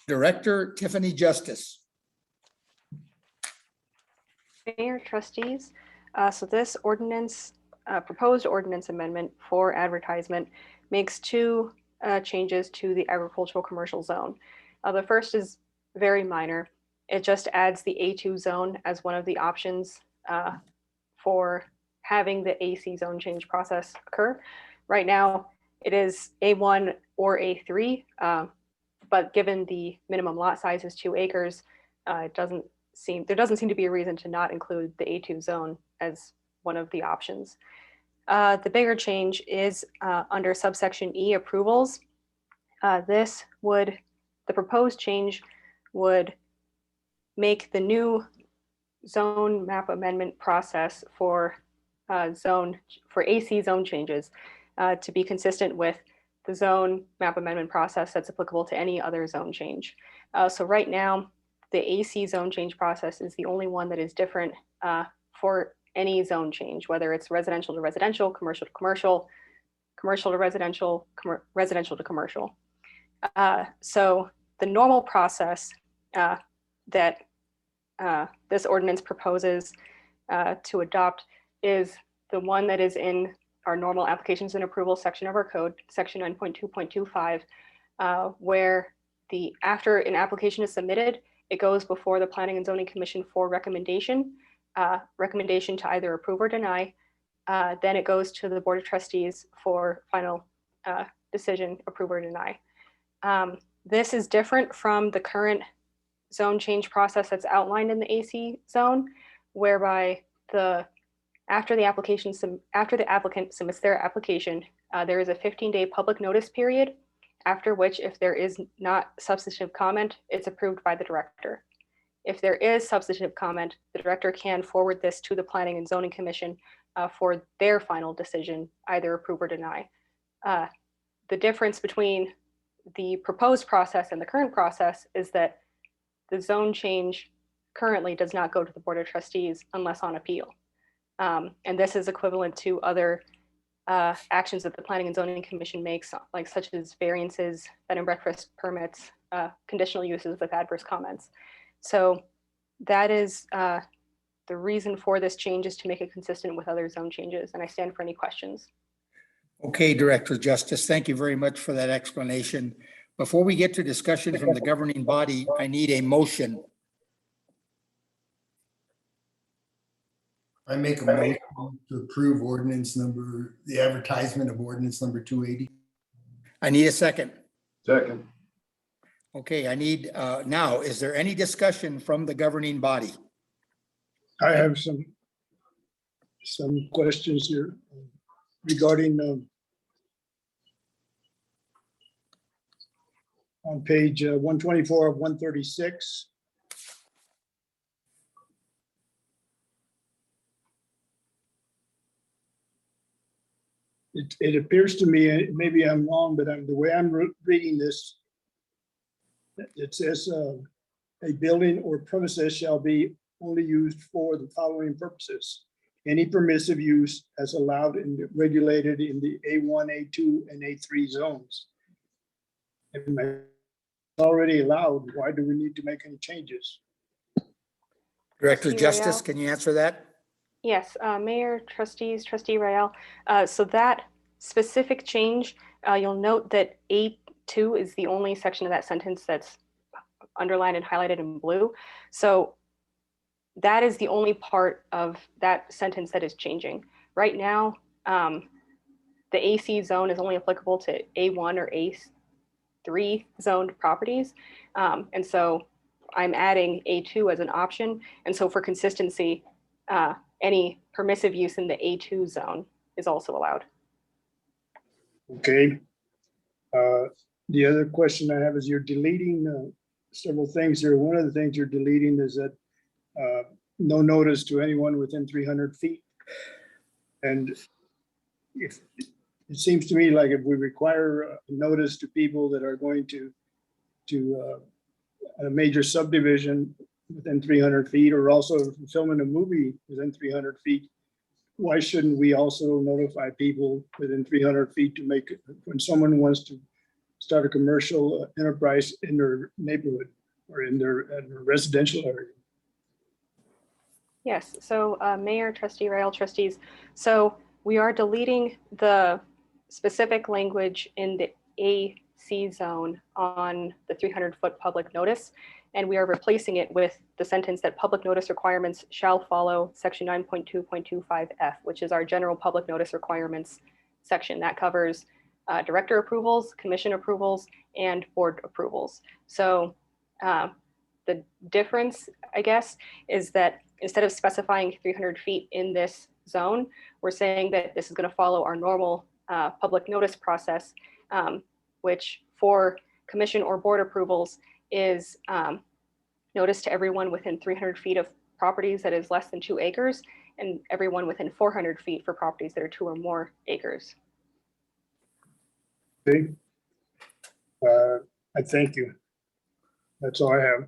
Speaker 1: Director Tiffany Justice.
Speaker 14: Mayor, trustees, so this ordinance, proposed ordinance amendment for advertisement makes two changes to the agricultural commercial zone. The first is very minor. It just adds the A2 zone as one of the options for having the AC zone change process occur. Right now, it is A1 or A3, but given the minimum lot size is 2 acres, there doesn't seem to be a reason to not include the A2 zone as one of the options. The bigger change is under subsection E, approvals. The proposed change would make the new zone map amendment process for AC zone changes to be consistent with the zone map amendment process that's applicable to any other zone change. So right now, the AC zone change process is the only one that is different for any zone change, whether it's residential to residential, commercial to commercial, commercial to residential, residential to commercial. So the normal process that this ordinance proposes to adopt is the one that is in our normal applications and approval section of our code, section 9.2.25, where after an application is submitted, it goes before the Planning and Zoning Commission for recommendation to either approve or deny. Then it goes to the Board of Trustees for final decision, approve or deny. This is different from the current zone change process that's outlined in the AC zone, whereby after the applicant submits their application, there is a 15-day public notice period, after which, if there is not substantive comment, it's approved by the director. If there is substantive comment, the director can forward this to the Planning and Zoning Commission for their final decision, either approve or deny. The difference between the proposed process and the current process is that the zone change currently does not go to the Board of Trustees unless on appeal. And this is equivalent to other actions that the Planning and Zoning Commission makes, like such as variances, bed and breakfast permits, conditional uses with adverse comments. So that is the reason for this change, is to make it consistent with other zone changes. And I stand for any questions.
Speaker 1: Okay, Director Justice, thank you very much for that explanation. Before we get to discussion from the governing body, I need a motion.
Speaker 10: I make a motion to approve the advertisement of ordinance number 280.
Speaker 1: I need a second.
Speaker 19: Second.
Speaker 1: Okay, I need, now, is there any discussion from the governing body?
Speaker 9: I have some questions here regarding on page 124 of 136. It appears to me, maybe I'm wrong, but the way I'm reading this, it says a building or premises shall be only used for the following purposes: any permissive use as allowed and regulated in the A1, A2, and A3 zones. If it's already allowed, why do we need to make any changes?
Speaker 1: Director
Speaker 14: Trustee
Speaker 1: Justice,
Speaker 14: Royale?
Speaker 1: can you answer that?
Speaker 14: Yes, Mayor, trustees, trustee Rael. So that specific change, you'll note that A2 is the only section of that sentence that's underlined and highlighted in blue. So that is the only part of that sentence that is changing. Right now, the AC zone is only applicable to A1 or A3 zoned properties. And so I'm adding A2 as an option. And so for consistency, any permissive use in the A2 zone is also allowed.
Speaker 9: Okay. The other question I have is you're deleting several things here. One of the things you're deleting is that no notice to anyone within 300 feet. And if it seems to me like if we require a notice to people that are going to a major subdivision within 300 feet, or also filming a movie within 300 feet, why shouldn't we also notify people within 300 feet to make, when someone wants to start a commercial enterprise in their neighborhood or in their residential area?
Speaker 14: Yes, so Mayor, trustee Rael, trustees. So we are deleting the specific language in the AC zone on the 300-foot public notice. And we are replacing it with the sentence that public notice requirements shall follow section 9.2.25F, which is our general public notice requirements section that covers director approvals, commission approvals, and board approvals. So the difference, I guess, is that instead of specifying 300 feet in this zone, we're saying that this is going to follow our normal public notice process, which for commission or board approvals is notice to everyone within 300 feet of properties that is less than 2 acres, and everyone within 400 feet for properties that are 2 or more acres.
Speaker 9: Okay. I thank you. That's all I have.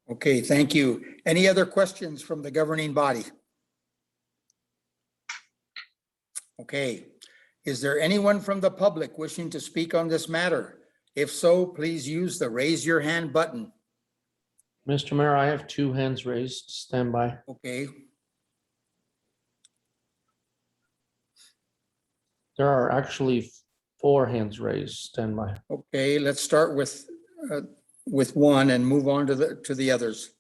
Speaker 1: Okay, thank you. Any other questions from the governing body? Okay, is there anyone from the public wishing to speak on this matter? If so, please use the raise your hand button.
Speaker 5: Mr. Mayor, I have 2 hands raised. Stand by.
Speaker 1: Okay,
Speaker 5: There are actually 4 hands raised. Stand by.
Speaker 1: okay, let's start with one and move on to the others.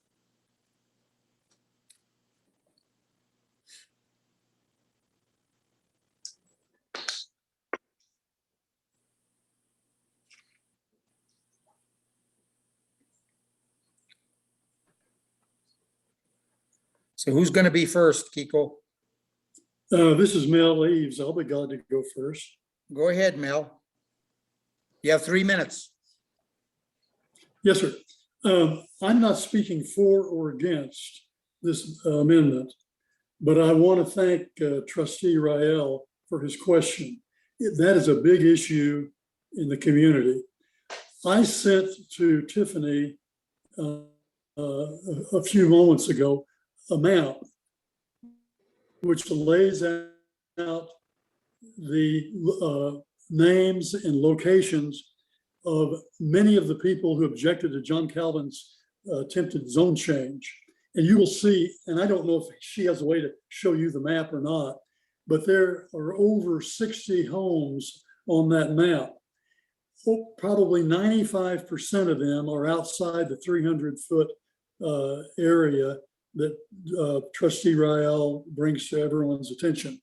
Speaker 1: So who's going to be first, Kiko?
Speaker 2: This is Mel Eves. I'll be glad to go first.
Speaker 1: Go ahead, Mel. You have 3 minutes.
Speaker 2: Yes, sir. I'm not speaking for or against this amendment, but I want to thank trustee Rael for his question. That is a big issue in the community. I sent to Tiffany a few moments ago a map which lays out the names and locations of many of the people who objected to John Calvin's attempted zone change. And you will see, and I don't know if she has a way to show you the map or not, but there are over 60 homes on that map. Probably 95% of them are outside the 300-foot area that trustee Rael brings to everyone's attention.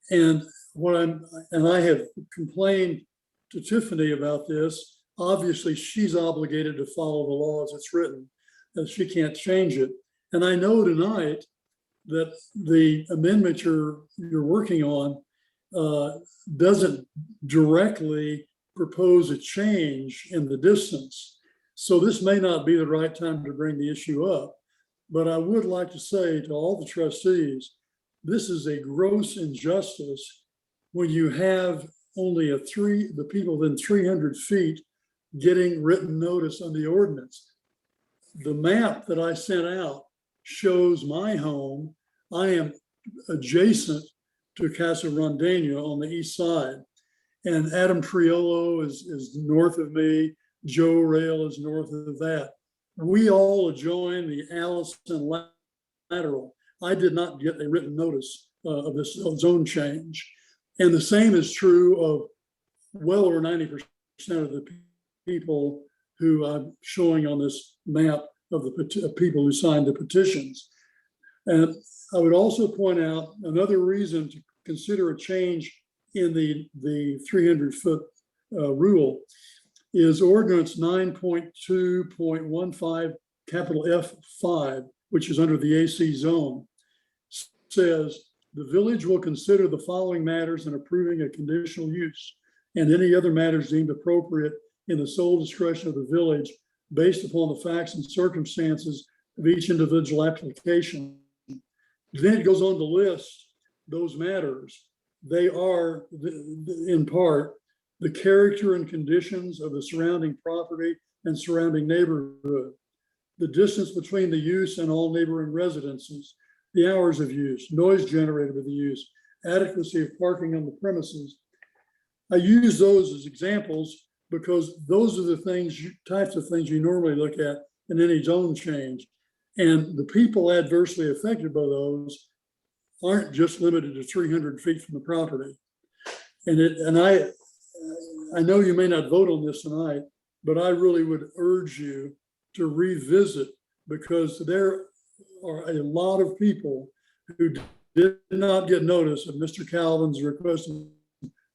Speaker 2: And I have complained to Tiffany about this. Obviously, she's obligated to follow the law as it's written, and she can't change it. And I know tonight that the amendment you're working on doesn't directly propose a change in the distance. So this may not be the right time to bring the issue up. But I would like to say to all the trustees, this is a gross injustice when you have only the people within 300 feet getting written notice on the ordinance. The map that I sent out shows my home. I am adjacent to Casa Rondena on the east side. And Adam Triolo is north of me. Joe Rail is north of that. We all adjoin the Allison lateral. I did not get a written notice of this zone change. And the same is true of well over 90% of the people who I'm showing on this map of the people who signed the petitions. And I would also point out another reason to consider a change in the 300-foot rule is Ordinance 9.2.15, capital F5, which is under the AC zone, says the village will consider the following matters in approving a conditional use and any other matters deemed appropriate in the sole discretion of the village based upon the facts and circumstances of each individual application. Then it goes on to list those matters. They are, in part, the character and conditions of the surrounding property and surrounding neighborhood, the distance between the use and all neighboring residences, the hours of use, noise generated with the use, adequacy of parking on the premises. I use those as examples because those are the things, types of things you normally look at in any zone change. And the people adversely affected by those aren't just limited to 300 feet from the property. And I know you may not vote on this tonight, but I really would urge you to revisit, because there are a lot of people who did not get notice of Mr. Calvin's requested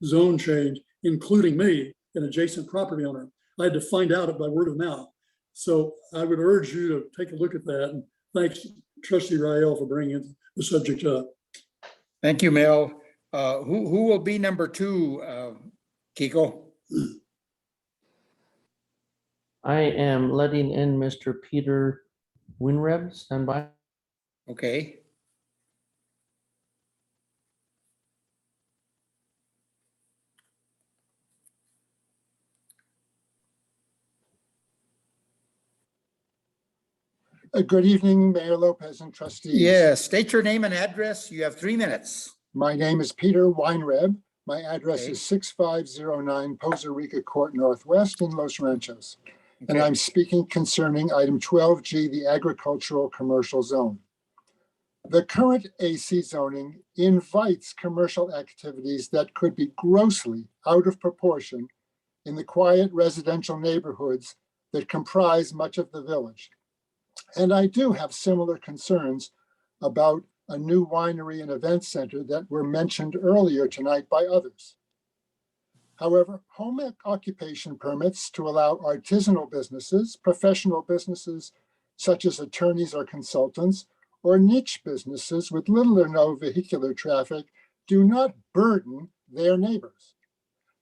Speaker 2: zone change, including me, an adjacent property owner. I had to find out it by word of mouth. So I would urge you to take a look at that. And thanks, Trustee Rael, for bringing the subject up.
Speaker 1: Thank you, Mel. Who will be number two, Kiko?
Speaker 5: I am letting in Mr. Peter Winreb, stand by.
Speaker 1: Okay.
Speaker 19: Good evening, Mayor Lopez and trustees.
Speaker 1: Yeah, state your name and address. You have 3 minutes.
Speaker 19: My name is Peter Weinreb. My address
Speaker 1: Okay.
Speaker 19: is 6509 Poza Rica Court Northwest in Los Ranchos. And
Speaker 1: Okay.
Speaker 19: I'm speaking concerning item 12G, the agricultural commercial zone. The current AC zoning invites commercial activities that could be grossly out of proportion in the quiet residential neighborhoods that comprise much of the village. And I do have similar concerns about a new winery and event center that were mentioned earlier tonight by others. However, home occupation permits to allow artisanal businesses, professional businesses such as attorneys or consultants, or niche businesses with little or no vehicular traffic do not burden their neighbors.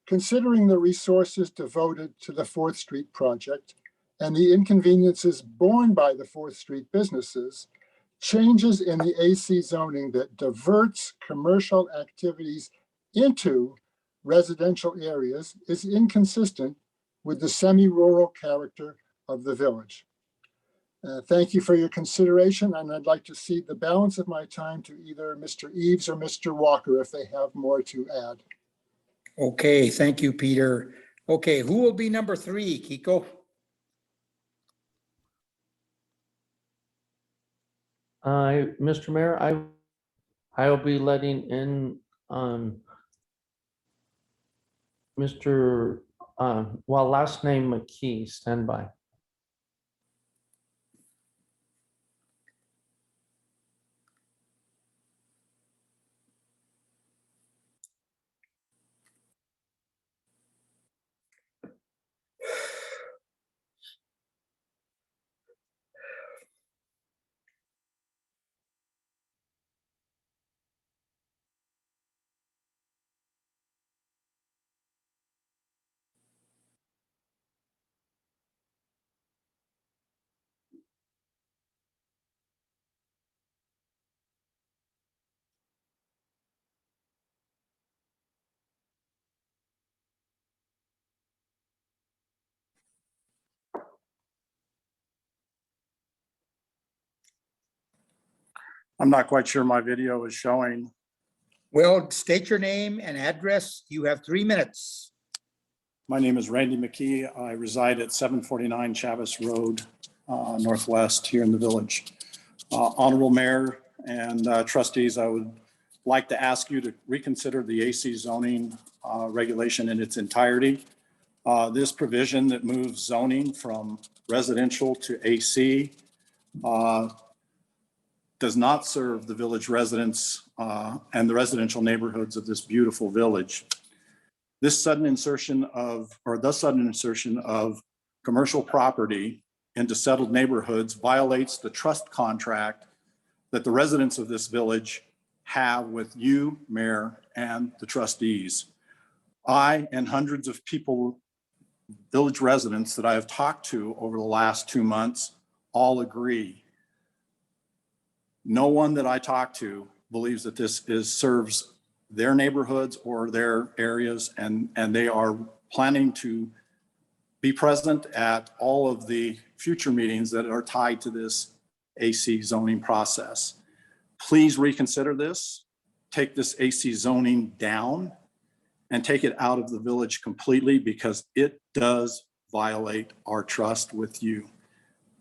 Speaker 19: Considering the resources devoted to the 4th Street project, and the inconveniences borne by the 4th Street businesses, changes in the AC zoning that diverts commercial activities into residential areas is inconsistent with the semi-rural character of the village. Thank you for your consideration, and I'd like to cede the balance of my time to either Mr. Eves or Mr. Walker if they have more to add.
Speaker 1: Okay, thank you, Peter. Okay, who will be number 3, Kiko?
Speaker 5: Mr. Mayor, I will be letting in Mr. Last name McKee, stand by.
Speaker 19: I'm not quite sure my video is showing.
Speaker 1: Well, state your name and address. You have 3 minutes.
Speaker 19: My name is Randy McKee. I reside at 749 Chavis Road, Northwest here in the village. Honorable Mayor and trustees, I would like to ask you to reconsider the AC zoning regulation in its entirety. This provision that moves zoning from residential to AC does not serve the village residents and the residential neighborhoods of this beautiful village. The sudden insertion of commercial property into settled neighborhoods violates the trust contract that the residents of this village have with you, Mayor, and the trustees. I and hundreds of people, village residents that I have talked to over the last 2 months, all agree. No one that I talk to believes that this serves their neighborhoods or their areas, and they are planning to be present at all of the future meetings that are tied to this AC zoning process. Please reconsider this, take this AC zoning down, and take it out of the village completely, because it does violate our trust with you.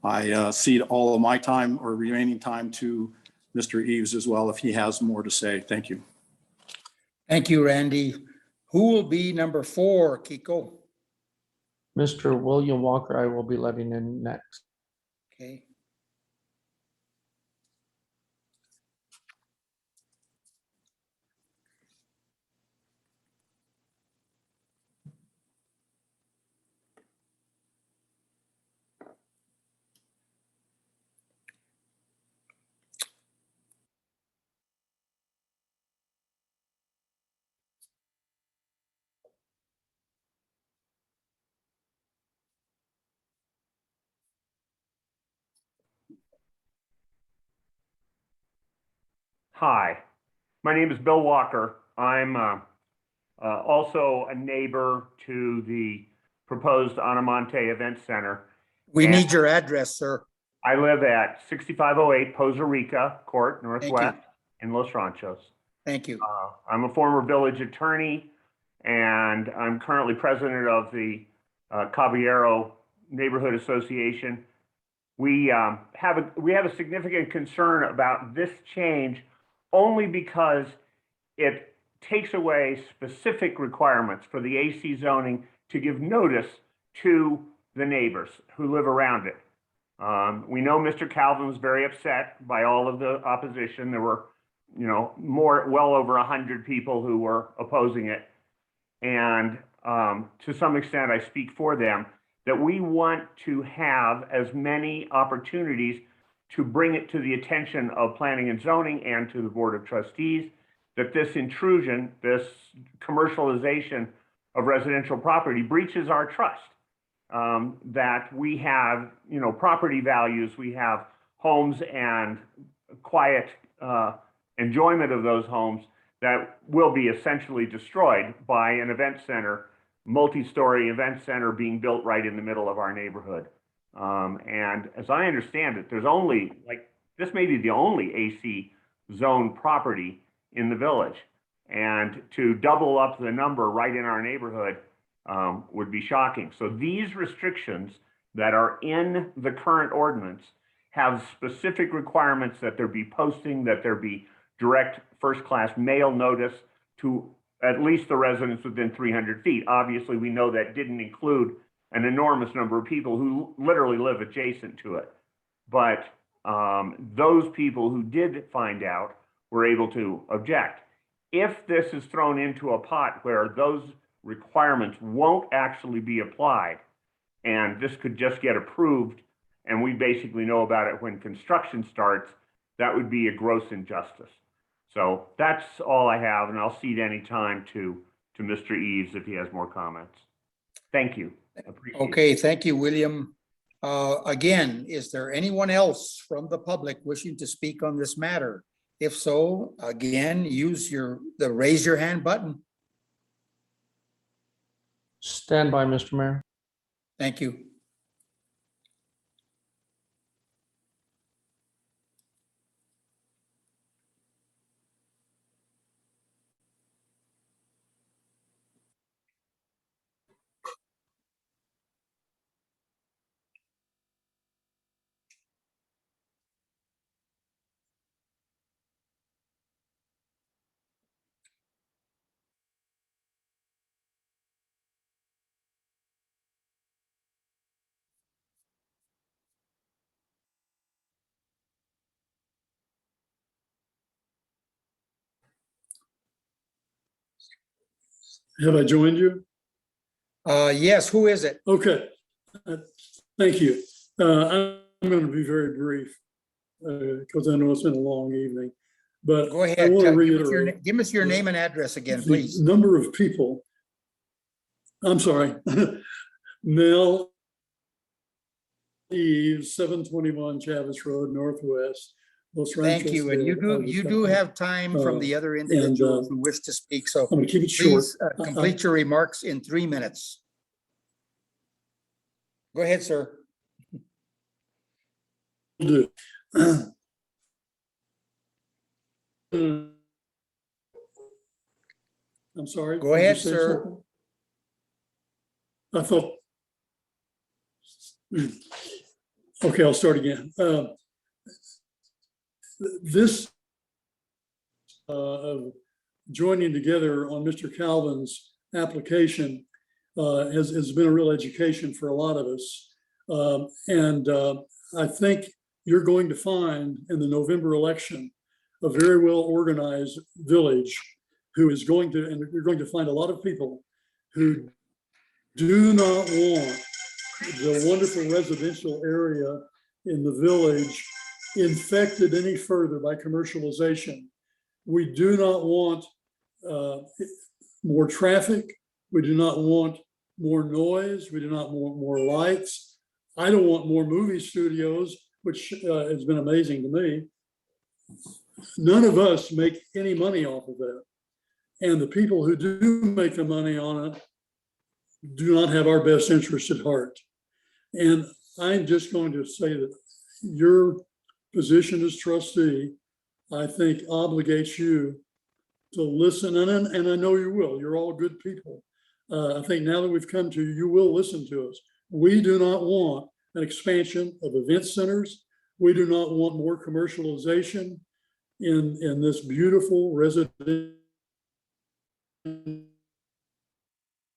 Speaker 19: I cede all of my time or remaining time to Mr. Eves as well, if he has more to say. Thank you.
Speaker 1: Thank you, Randy. Who will be number 4, Kiko?
Speaker 5: Mr. William Walker, I will be letting in next.
Speaker 1: Okay.
Speaker 3: Hi, my name is Bill Walker. I'm also a neighbor to the proposed Anamonte Event Center.
Speaker 1: We
Speaker 3: And
Speaker 1: need your address, sir.
Speaker 3: I live at 6508 Poza Rica Court,
Speaker 1: Thank you.
Speaker 3: Northwest in Los Ranchos.
Speaker 1: Thank you.
Speaker 3: I'm a former village attorney, and I'm currently president of the Caballero Neighborhood Association. We have a significant concern about this change only because it takes away specific requirements for the AC zoning to give notice to the neighbors who live around it. We know Mr. Calvin was very upset by all of the opposition. There were, well over 100 people who were opposing it. And to some extent, I speak for them, that we want to have as many opportunities to bring it to the attention of planning and zoning and to the Board of Trustees, that this intrusion, this commercialization of residential property breaches our trust. That we have, property values, we have homes and quiet enjoyment of those homes that will be essentially destroyed by an event center, multi-story event center being built right in the middle of our neighborhood. And as I understand it, there's only, this may be the only AC zone property in the village. And to double up the number right in our neighborhood would be shocking. So these restrictions that are in the current ordinance have specific requirements that there be posting, that there be direct first-class mail notice to at least the residents within 300 feet. Obviously, we know that didn't include an enormous number of people who literally live adjacent to it. But those people who did find out were able to object. If this is thrown into a pot where those requirements won't actually be applied, and this could just get approved, and we basically know about it when construction starts, that would be a gross injustice. So that's all I have, and I'll cede any time to Mr. Eves if he has more comments. Thank you. Appreciate it.
Speaker 1: Okay, thank you, William. Again, is there anyone else from the public wishing to speak on this matter? If so, again, use the raise your hand button.
Speaker 5: Stand by, Mr. Mayor.
Speaker 1: Thank you.
Speaker 2: Have I joined you?
Speaker 1: Yes, who is it?
Speaker 2: Okay, thank you. I'm going to be very brief because I know it's been a long evening, but
Speaker 1: Go
Speaker 2: I
Speaker 1: ahead.
Speaker 2: want to
Speaker 1: Give us your
Speaker 2: the-
Speaker 1: name and address again,
Speaker 2: the
Speaker 1: please.
Speaker 2: number of people. I'm sorry, Mel Eves, 721 Chavez Road, Northwest. Los
Speaker 1: Thank
Speaker 2: Ranchos
Speaker 1: you. And you
Speaker 2: de
Speaker 1: do
Speaker 2: Albuquerque.
Speaker 1: have time from the other individuals who wish to speak. So
Speaker 2: I'm going to keep it short.
Speaker 1: please complete your remarks in 3 minutes. Go ahead, sir.
Speaker 2: Do. I'm sorry.
Speaker 1: Go
Speaker 2: did you
Speaker 1: ahead,
Speaker 2: say
Speaker 1: sir.
Speaker 2: something? I thought. Okay, I'll start again. This of joining together on Mr. Calvin's application has been a real education for a lot of us. I think you're going to find in the November election a very well organized village who is going to, and you're going to find a lot of people who do not want the wonderful residential area in the village infected any further by commercialization. We do not want more traffic. We do not want more noise. We do not want more lights. I don't want more movie studios, which has been amazing to me. None of us make any money off of that. And the people who do make the money on it do not have our best interest at heart. And I'm just going to say that your position as trustee, I think, obligates you to listen, and I know you will. You're all good people. I think now that we've come to you, you will listen to us. We do not want an expansion of event centers. We do not want more commercialization in this beautiful residential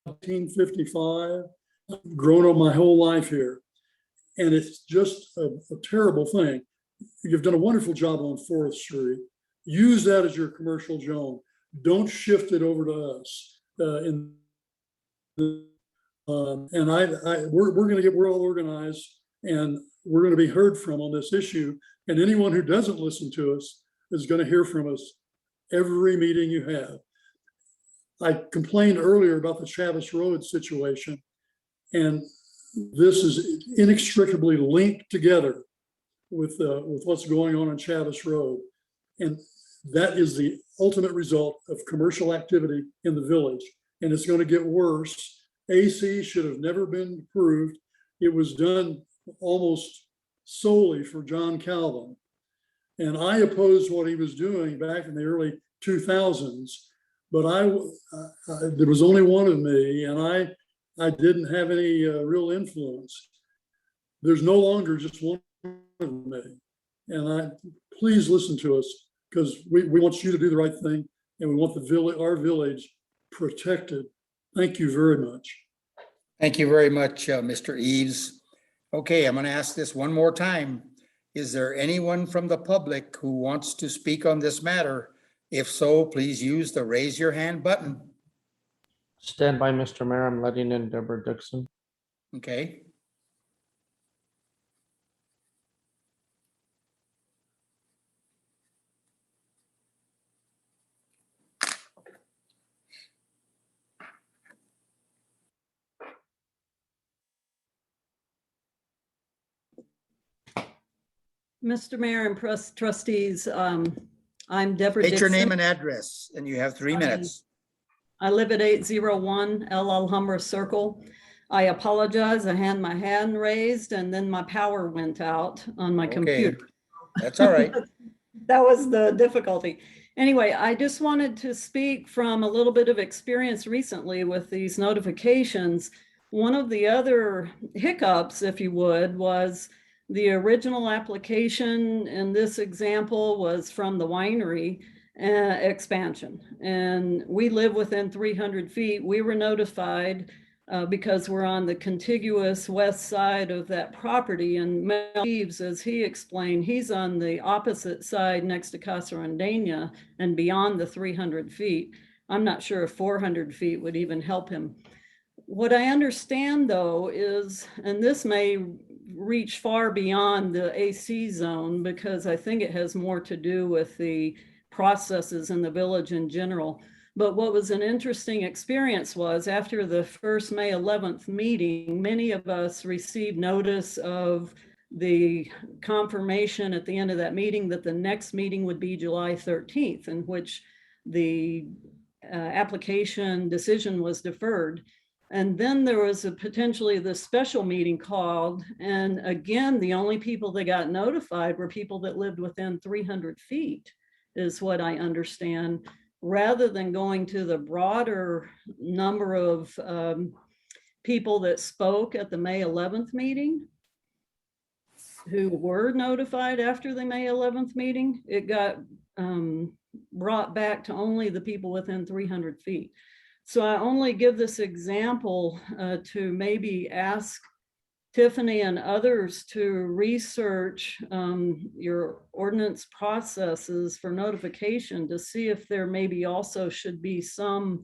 Speaker 2: 1955. I've grown up my whole life here. And it's just a terrible thing. You've done a wonderful job on 4th Street. Use that as your commercial zone. Don't shift it over to us. We're all organized, and we're going to be heard from on this issue. And anyone who doesn't listen to us is going to hear from us every meeting you have. I complained earlier about the Chavez Road situation, and this is inextricably linked together with what's going on Chavez Road. And that is the ultimate result of commercial activity in the village. And it's going to get worse. AC should have never been approved. It was done almost solely for John Calvin. And I opposed what he was doing back in the early 2000s, but there was only one of me, and I didn't have any real influence. There's no longer just one of me. And please listen to us, because we want you to do the right thing, and we want our village protected. Thank you very much.
Speaker 1: Thank you very much, Mr. Eves. Okay, I'm going to ask this one more time. Is there anyone from the public who wants to speak on this matter? If so, please use the raise your hand button.
Speaker 5: Stand by, Mr. Mayor. I'm letting in Deborah Dixon.
Speaker 1: Okay.
Speaker 19: Mr. Mayor and trustees, I'm Deborah
Speaker 1: State your
Speaker 19: Dixon.
Speaker 1: name and address, and you have 3 minutes.
Speaker 19: I live at 801 El Alhambra Circle. I apologize. I had my hand raised and then my power went out on my
Speaker 1: Okay.
Speaker 19: computer.
Speaker 1: That's all right.
Speaker 19: That was the difficulty. Anyway, I just wanted to speak from a little bit of experience recently with these notifications. One of the other hiccups, if you would, was the original application in this example was from the winery expansion. And we live within 300 feet. We were notified because we're on the contiguous west side of that property. And Mel Eves, as he explained, he's on the opposite side next to Casa Randeña and beyond the 300 feet. I'm not sure if 400 feet would even help him. What I understand though is, and this may reach far beyond the AC zone because I think it has more to do with the processes in the village in general. But what was an interesting experience was after the first May 11th meeting, many of us received notice of the confirmation at the end of that meeting that the next meeting would be July 13th, in which the application decision was deferred. And then there was potentially the special meeting called. And again, the only people that got notified were people that lived within 300 feet, is what I understand, rather than going to the broader number of people that spoke at the May 11th meeting, who were notified after the May 11th meeting. It got brought back to only the people within 300 feet. So I only give this example to maybe ask Tiffany and others to research your ordinance processes for notification to see if there maybe also should be some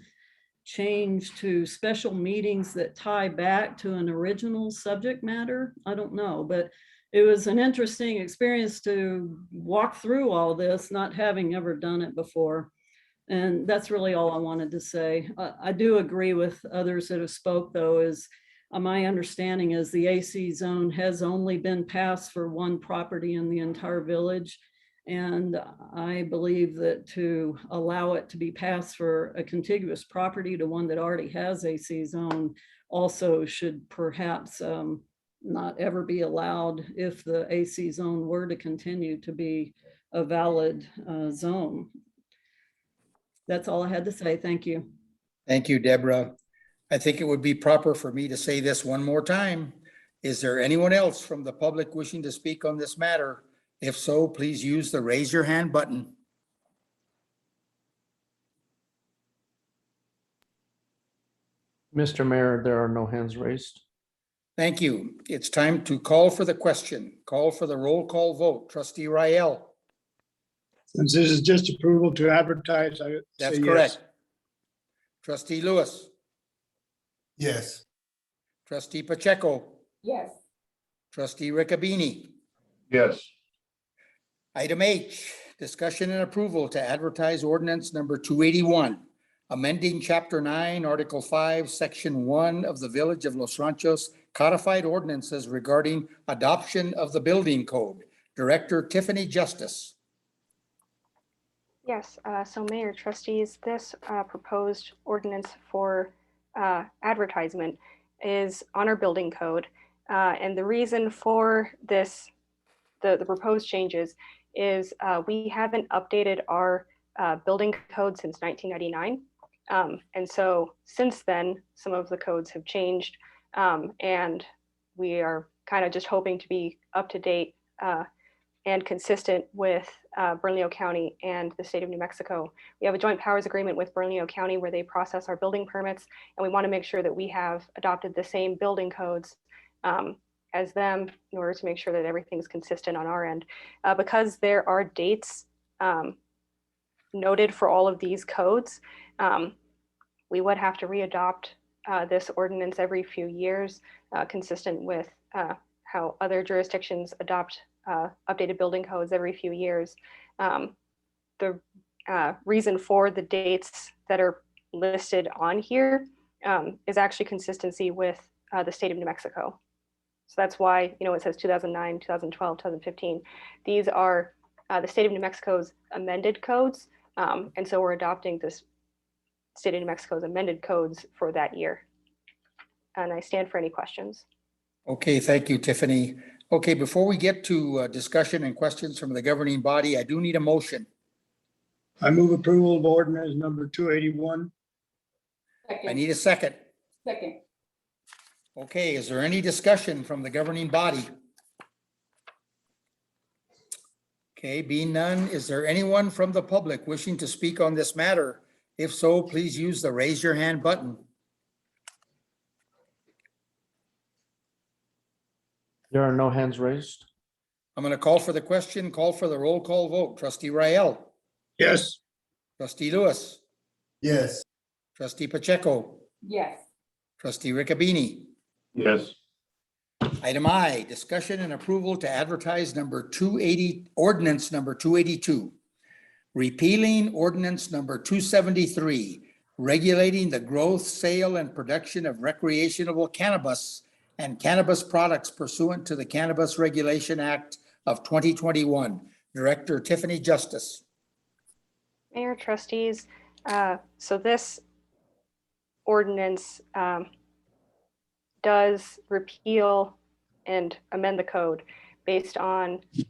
Speaker 19: change to special meetings that tie back to an original subject matter. I don't know, but it was an interesting experience to walk through all this, not having ever done it before. And that's really all I wanted to say. I do agree with others that have spoke though, is my understanding is the AC zone has only been passed for one property in the entire village. And I believe that to allow it to be passed for a contiguous property to one that already has AC zone also should perhaps not ever be allowed if the AC zone were to continue to be a valid zone. That's all I had to say. Thank you.
Speaker 1: Thank you, Deborah. I think it would be proper for me to say this one more time. Is there anyone else from the public wishing to speak on this matter? If so, please use the raise your hand button.
Speaker 5: Mr. Mayor, there are no hands raised.
Speaker 1: Thank you. It's time to call for the question. Call for the roll call vote. Trustee Rael.
Speaker 9: Since this is just approval to advertise, I
Speaker 1: That's
Speaker 9: say
Speaker 1: correct.
Speaker 9: yes.
Speaker 1: Trustee Lewis.
Speaker 10: Yes.
Speaker 1: Trustee Pacheco.
Speaker 8: Yes.
Speaker 1: Trustee Riccobeni.
Speaker 18: Yes.
Speaker 1: Item H, discussion and approval to advertise ordinance number 281, amending Chapter 9, Article 5, Section 1 of the Village of Los Ranchos codified ordinances regarding adoption of the building code. Director Tiffany Justice.
Speaker 14: Yes, so Mayor, Trustees, this proposed ordinance for advertisement is on our building code. And the reason for this, the proposed changes is we haven't updated our building code since 1999. And so since then, some of the codes have changed and we are kind of just hoping to be up to date and consistent with Bernalillo County and the state of New Mexico. We have a joint powers agreement with Bernalillo County where they process our building permits, and we want to make sure that we have adopted the same building codes as them in order to make sure that everything's consistent on our end. Because there are dates noted for all of these codes, we would have to readopt this ordinance every few years, consistent with how other jurisdictions adopt updated building codes every few years. The reason for the dates that are listed on here is actually consistency with the state of New Mexico. So that's why, you know, it says 2009, 2012, 2015. These are the state of New Mexico's amended codes. And so we're adopting this state of New Mexico's amended codes for that year. And I stand for any questions.
Speaker 1: Okay, thank you, Tiffany. Okay, before we get to discussion and questions from the governing body, I do need a motion.
Speaker 9: I move approval of ordinance number 281.
Speaker 1: I need a second.
Speaker 8: Second.
Speaker 1: Okay, is there any discussion from the governing body? Okay, being none, is there anyone from the public wishing to speak on this matter? If so, please use the raise your hand button.
Speaker 5: There are no hands raised.
Speaker 1: I'm going to call for the question, call for the roll call vote. Trustee Rael,
Speaker 9: Yes.
Speaker 1: Trustee Lewis,
Speaker 10: Yes.
Speaker 1: Trustee Pacheco,
Speaker 8: Yes.
Speaker 1: trustee Riccobeni.
Speaker 18: Yes.
Speaker 1: Item I, discussion and approval to advertise ordinance number 282, repealing ordinance number 273, regulating the growth, sale, and production of recreational cannabis and cannabis products pursuant to the Cannabis Regulation Act of 2021. Director Tiffany Justice.
Speaker 14: Mayor, trustees, so this ordinance does repeal and amend the code based on the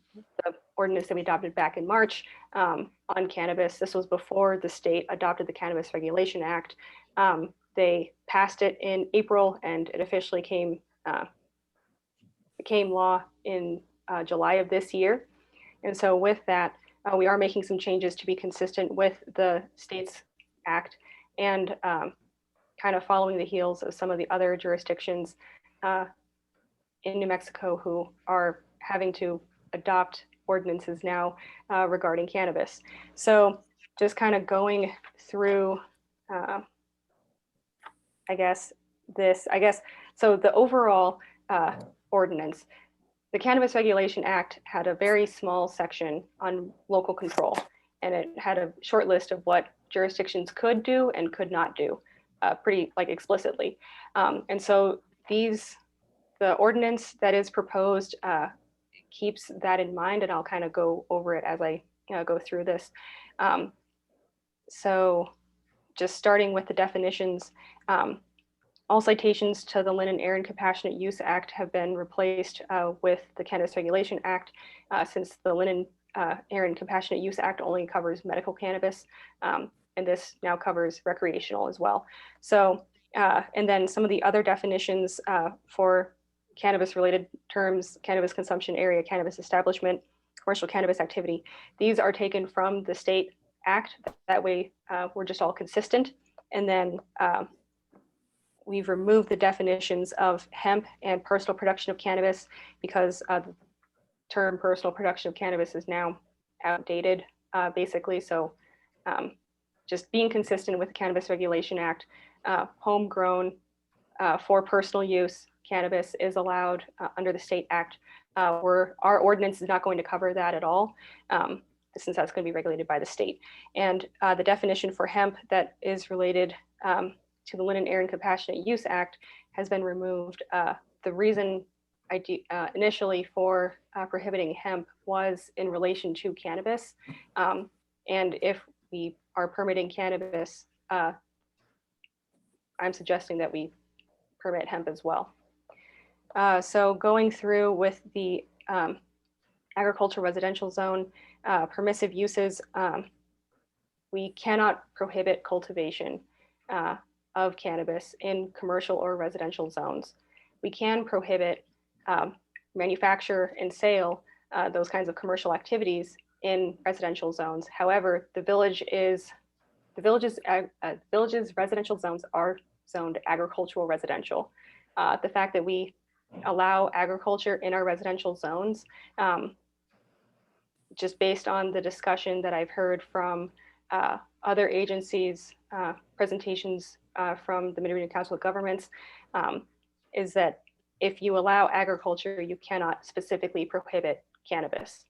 Speaker 14: ordinance that we adopted back in March on cannabis. This was before the state adopted the Cannabis Regulation Act. They passed it in April and it officially became law in July of this year. And so with that, we are making some changes to be consistent with the state's act and kind of following the heels of some of the other jurisdictions in New Mexico who are having to adopt ordinances now regarding cannabis. So just kind of going through, so the overall ordinance, the Cannabis Regulation Act had a very small section on local control, and it had a short list of what jurisdictions could do and could not do, pretty like explicitly. And so the ordinance that is proposed keeps that in mind, and I'll kind of go over it as I go through this. So just starting with the definitions, all citations to the Lynn and Aaron Compassionate Use Act have been replaced with the Cannabis Regulation Act, since the Lynn and Aaron Compassionate Use Act only covers medical cannabis, and this now covers recreational as well. So, and then some of the other definitions for cannabis-related terms: cannabis consumption area, cannabis establishment, commercial cannabis activity. These are taken from the state act. That way, we're just all consistent. And then we've removed the definitions of hemp and personal production of cannabis because the term personal production of cannabis is now outdated, basically. So just being consistent with the Cannabis Regulation Act, homegrown for personal use cannabis is allowed under the state act. Our ordinance is not going to cover that at all, since that's going to be regulated by the state. And the definition for hemp that is related to the Lynn and Aaron Compassionate Use Act has been removed. The reason initially for prohibiting hemp was in relation to cannabis. And if we are permitting cannabis, I'm suggesting that we permit hemp as well. So going through with the agricultural residential zone, permissive uses, we cannot prohibit cultivation of cannabis in commercial or residential zones. We can prohibit manufacture and sale, those kinds of commercial activities in residential zones. However, the village's residential zones are zoned agricultural residential. The fact that we allow agriculture in our residential zones, just based on the discussion that I've heard from other agencies, presentations from the Mid-Region Council of Governments, is that if you allow agriculture, you cannot specifically prohibit cannabis.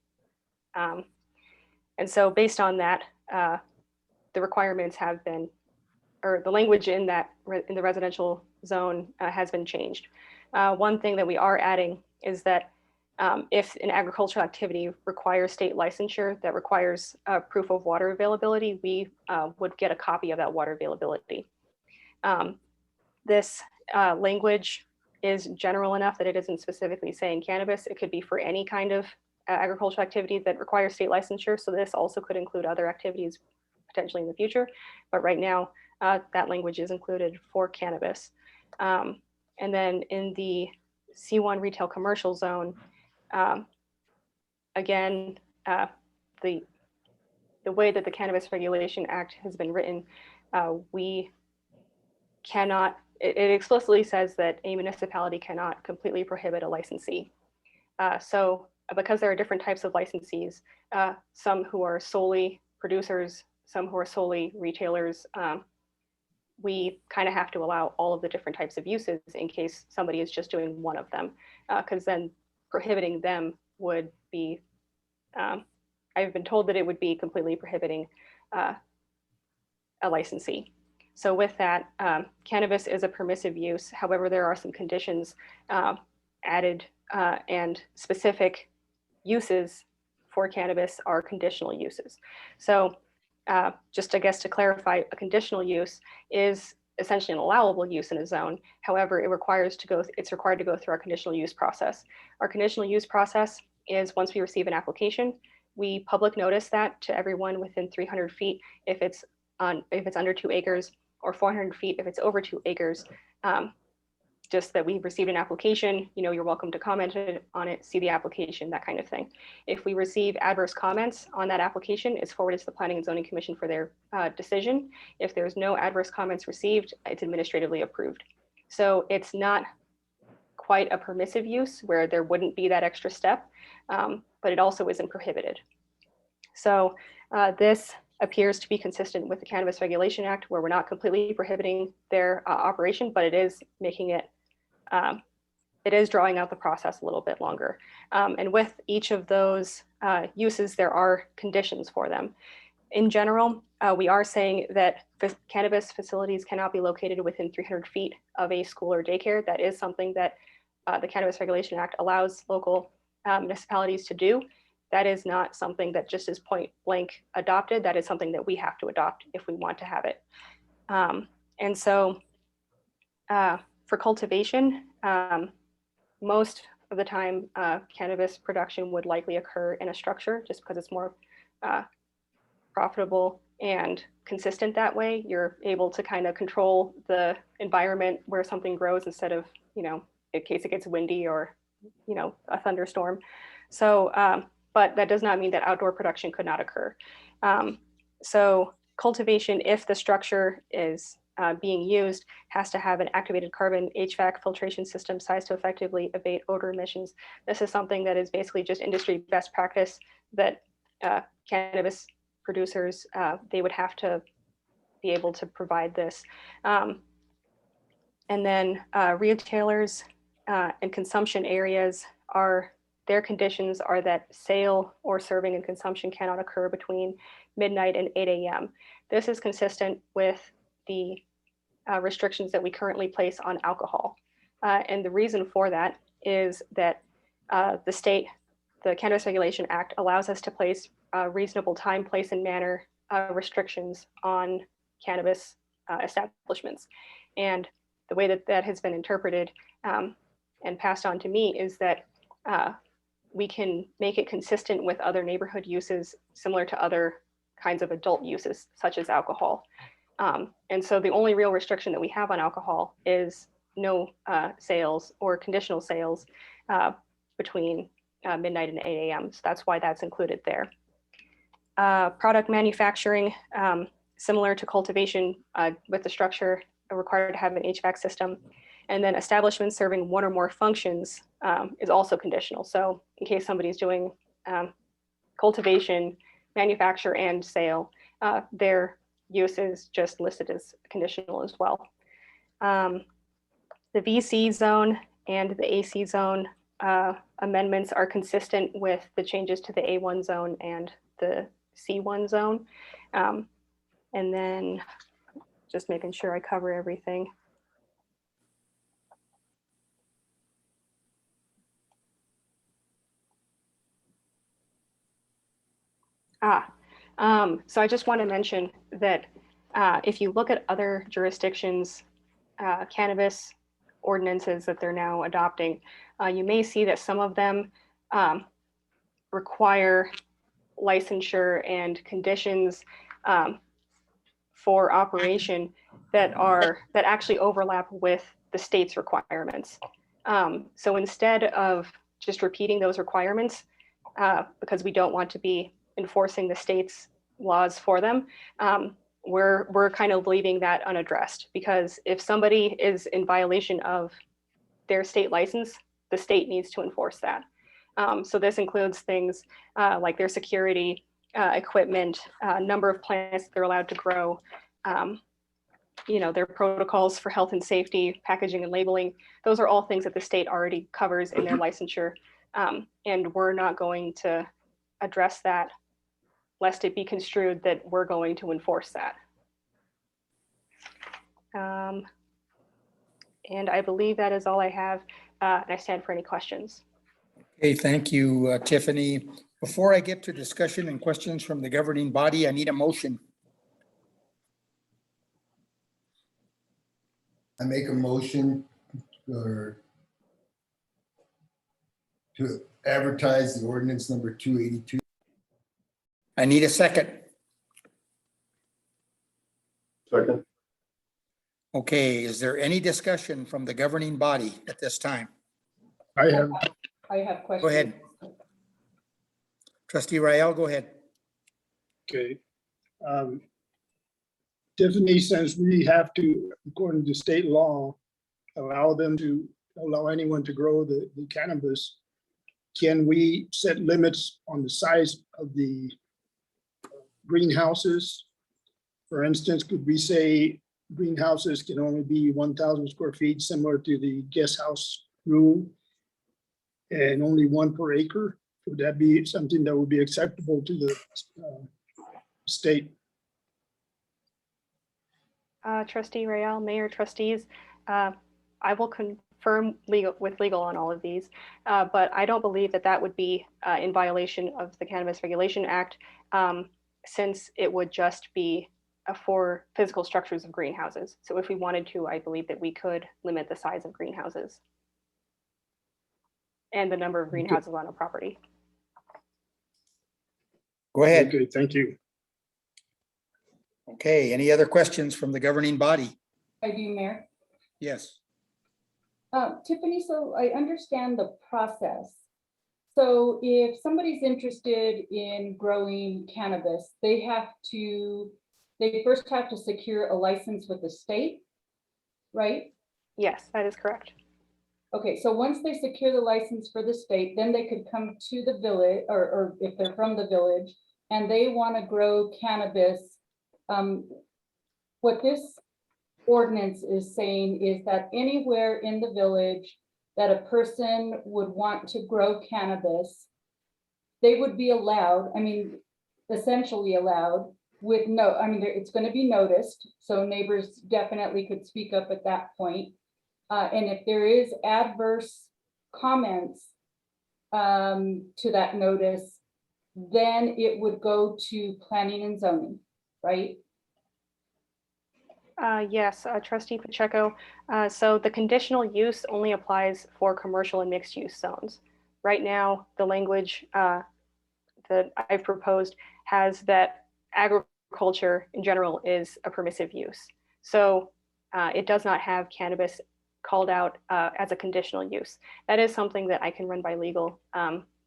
Speaker 14: And so based on that, the requirements have been, or the language in the residential zone has been changed. One thing that we are adding is that if an agricultural activity requires state licensure that requires proof of water availability, we would get a copy of that water availability. This language is general enough that it isn't specifically saying cannabis. It could be for any kind of agricultural activity that requires state licensure. So this also could include other activities potentially in the future. But right now, that language is included for cannabis. And then in the C1 retail commercial zone, again, the way that the Cannabis Regulation Act has been written, we cannot, it explicitly says that a municipality cannot completely prohibit a licensee. So because there are different types of licensees, some who are solely producers, some who are solely retailers, we kind of have to allow all of the different types of uses in case somebody is just doing one of them, because then prohibiting them would be, I've been told that it would be completely prohibiting a licensee. So with that, cannabis is a permissive use. However, there are some conditions added, and specific uses for cannabis are conditional uses. So just I guess to clarify, a conditional use is essentially an allowable use in a zone. However, it's required to go through our conditional use process. Our conditional use process is once we receive an application, we public notice that to everyone within 300 feet if it's under 2 acres, or 400 feet if it's over 2 acres. Just that we've received an application, you're welcome to comment on it, see the application, that kind of thing. If we receive adverse comments on that application, it's forwarded to the Planning and Zoning Commission for their decision. If there's no adverse comments received, it's administratively approved. So it's not quite a permissive use where there wouldn't be that extra step, but it also isn't prohibited. So this appears to be consistent with the Cannabis Regulation Act, where we're not completely prohibiting their operation, but it is making it, it is drawing out the process a little bit longer. And with each of those uses, there are conditions for them. In general, we are saying that cannabis facilities cannot be located within 300 feet of a school or daycare. That is something that the Cannabis Regulation Act allows local municipalities to do. That is not something that just is point blank adopted. That is something that we have to adopt if we want to have it. And so for cultivation, most of the time, cannabis production would likely occur in a structure just because it's more profitable and consistent that way. You're able to kind of control the environment where something grows instead of, in case it gets windy or, a thunderstorm. So, but that does not mean that outdoor production could not occur. So cultivation, if the structure is being used, has to have an activated carbon HVAC filtration system sized to effectively abate odor emissions. This is something that is basically just industry best practice that cannabis producers, they would have to be able to provide this. And then retailers and consumption areas their conditions are that sale or serving and consumption cannot occur between midnight and 8 a.m. This is consistent with the restrictions that we currently place on alcohol. And the reason for that is that the Cannabis Regulation Act allows us to place reasonable time, place, and manner restrictions on cannabis establishments. And the way that that has been interpreted and passed on to me is that we can make it consistent with other neighborhood uses similar to other kinds of adult uses, such as alcohol. And so the only real restriction that we have on alcohol is no sales or conditional sales between midnight and 8 a.m. So that's why that's included there. Product manufacturing, similar to cultivation with the structure, are required to have an HVAC system. And then establishments serving one or more functions is also conditional. So in case somebody's doing cultivation, manufacture, and sale, their use is just listed as conditional as well. The VC zone and the AC zone amendments are consistent with the changes to the A1 zone and the C1 zone. And then just making sure I cover everything. So I just want to mention that if you look at other jurisdictions, cannabis ordinances that they're now adopting, you may see that some of them require licensure and conditions for operation that actually overlap with the state's requirements. So instead of just repeating those requirements, because we don't want to be enforcing the state's laws for them, we're kind of leaving that unaddressed, because if somebody is in violation of their state license, the state needs to enforce that. So this includes things like their security, equipment, number of plants they're allowed to grow, their protocols for health and safety, packaging and labeling. Those are all things that the state already covers in their licensure. And we're not going to address that lest it be construed that we're going to enforce that. And I believe that is all I have. And I stand for any questions.
Speaker 1: Okay, thank you, Tiffany. Before I get to discussion and questions from the governing body, I need a motion.
Speaker 10: I make a motion to advertise the ordinance number 282.
Speaker 1: I need a second.
Speaker 18: Second.
Speaker 1: Okay, is there any discussion from the governing body at this time?
Speaker 8: I have questions.
Speaker 1: Go ahead. Trustee Rael, go ahead.
Speaker 9: Okay. Tiffany, since we have to, according to state law, allow anyone to grow the cannabis, can we set limits on the size of the greenhouses? For instance, could we say greenhouses can only be 1,000 square feet, similar to the guest house rule, and only one per acre? Would that be something that would be acceptable to the state?
Speaker 14: Trustee Rael, Mayor, trustees, I will confirm with legal on all of these, but I don't believe that would be in violation of the Cannabis Regulation Act, since it would just be for physical structures of greenhouses. So if we wanted to, I believe that we could limit the size of greenhouses and the number of greenhouses on a property.
Speaker 1: Go ahead.
Speaker 9: Okay, thank you.
Speaker 1: Okay, any other questions from the governing body?
Speaker 8: I do, Mayor.
Speaker 1: Yes.
Speaker 8: Tiffany, so I understand the process. So if somebody's interested in growing cannabis, they first have to secure a license with the state, right?
Speaker 14: Yes, that is correct.
Speaker 8: Okay, so once they secure the license for the state, then they could come to the village, or if they're from the village, and they want to grow cannabis. What this ordinance is saying is that anywhere in the village that a person would want to grow cannabis, they would be allowed, essentially allowed with it's going to be noticed. So neighbors definitely could speak up at that point. And if there is adverse comments to that notice, then it would go to planning and zoning, right?
Speaker 14: Yes, Trustee Pacheco. So the conditional use only applies for commercial and mixed use zones. Right now, the language that I've proposed has that agriculture in general is a permissive use. So it does not have cannabis called out as a conditional use. That is something that I can run by legal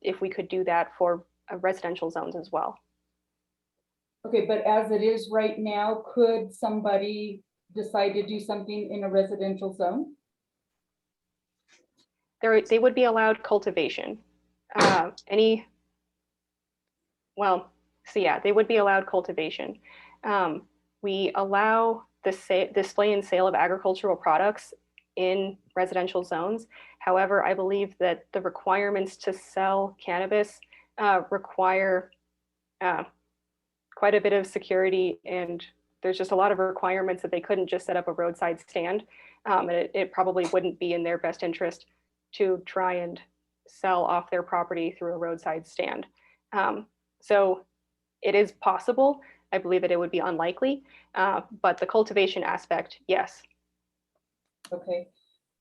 Speaker 14: if we could do that for residential zones as well.
Speaker 8: Okay, but as it is right now, could somebody decide to do something in a residential zone?
Speaker 14: They would be allowed cultivation. They would be allowed cultivation. We allow the display and sale of agricultural products in residential zones. However, I believe that the requirements to sell cannabis require quite a bit of security, and there's just a lot of requirements that they couldn't just set up a roadside stand. And it probably wouldn't be in their best interest to try and sell off their property through a roadside stand. So it is possible. I believe that it would be unlikely, but the cultivation aspect, yes.
Speaker 8: Okay,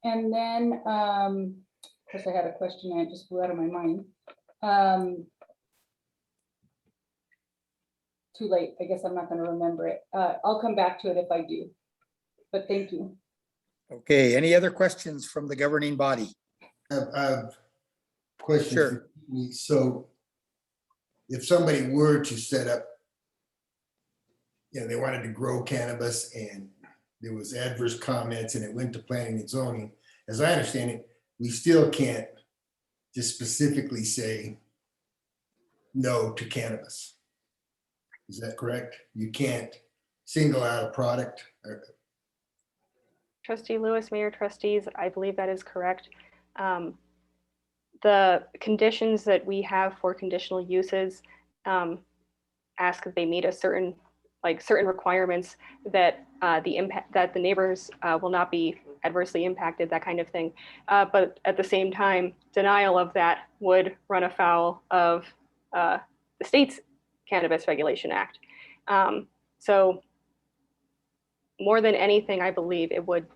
Speaker 8: and then, of course I had a question and it just flew out of my mind. Too late, I guess I'm not going to remember it. I'll come back to it if I do, but thank you.
Speaker 1: Okay, any other questions from the governing body?
Speaker 10: I have questions.
Speaker 1: Sure.
Speaker 10: So if somebody were to set up, they wanted to grow cannabis and there was adverse comments and it went to planning and zoning, as I understand it, we still can't just specifically say no to cannabis. Is that correct? You can't single out a product?
Speaker 14: Trustee Lewis, Mayor, Trustees, I believe that is correct. The conditions that we have for conditional uses ask that they meet a certain requirements that that the neighbors will not be adversely impacted, that kind of thing. But at the same time, denial of that would run afoul of the state's Cannabis Regulation Act. So more than anything, I believe it would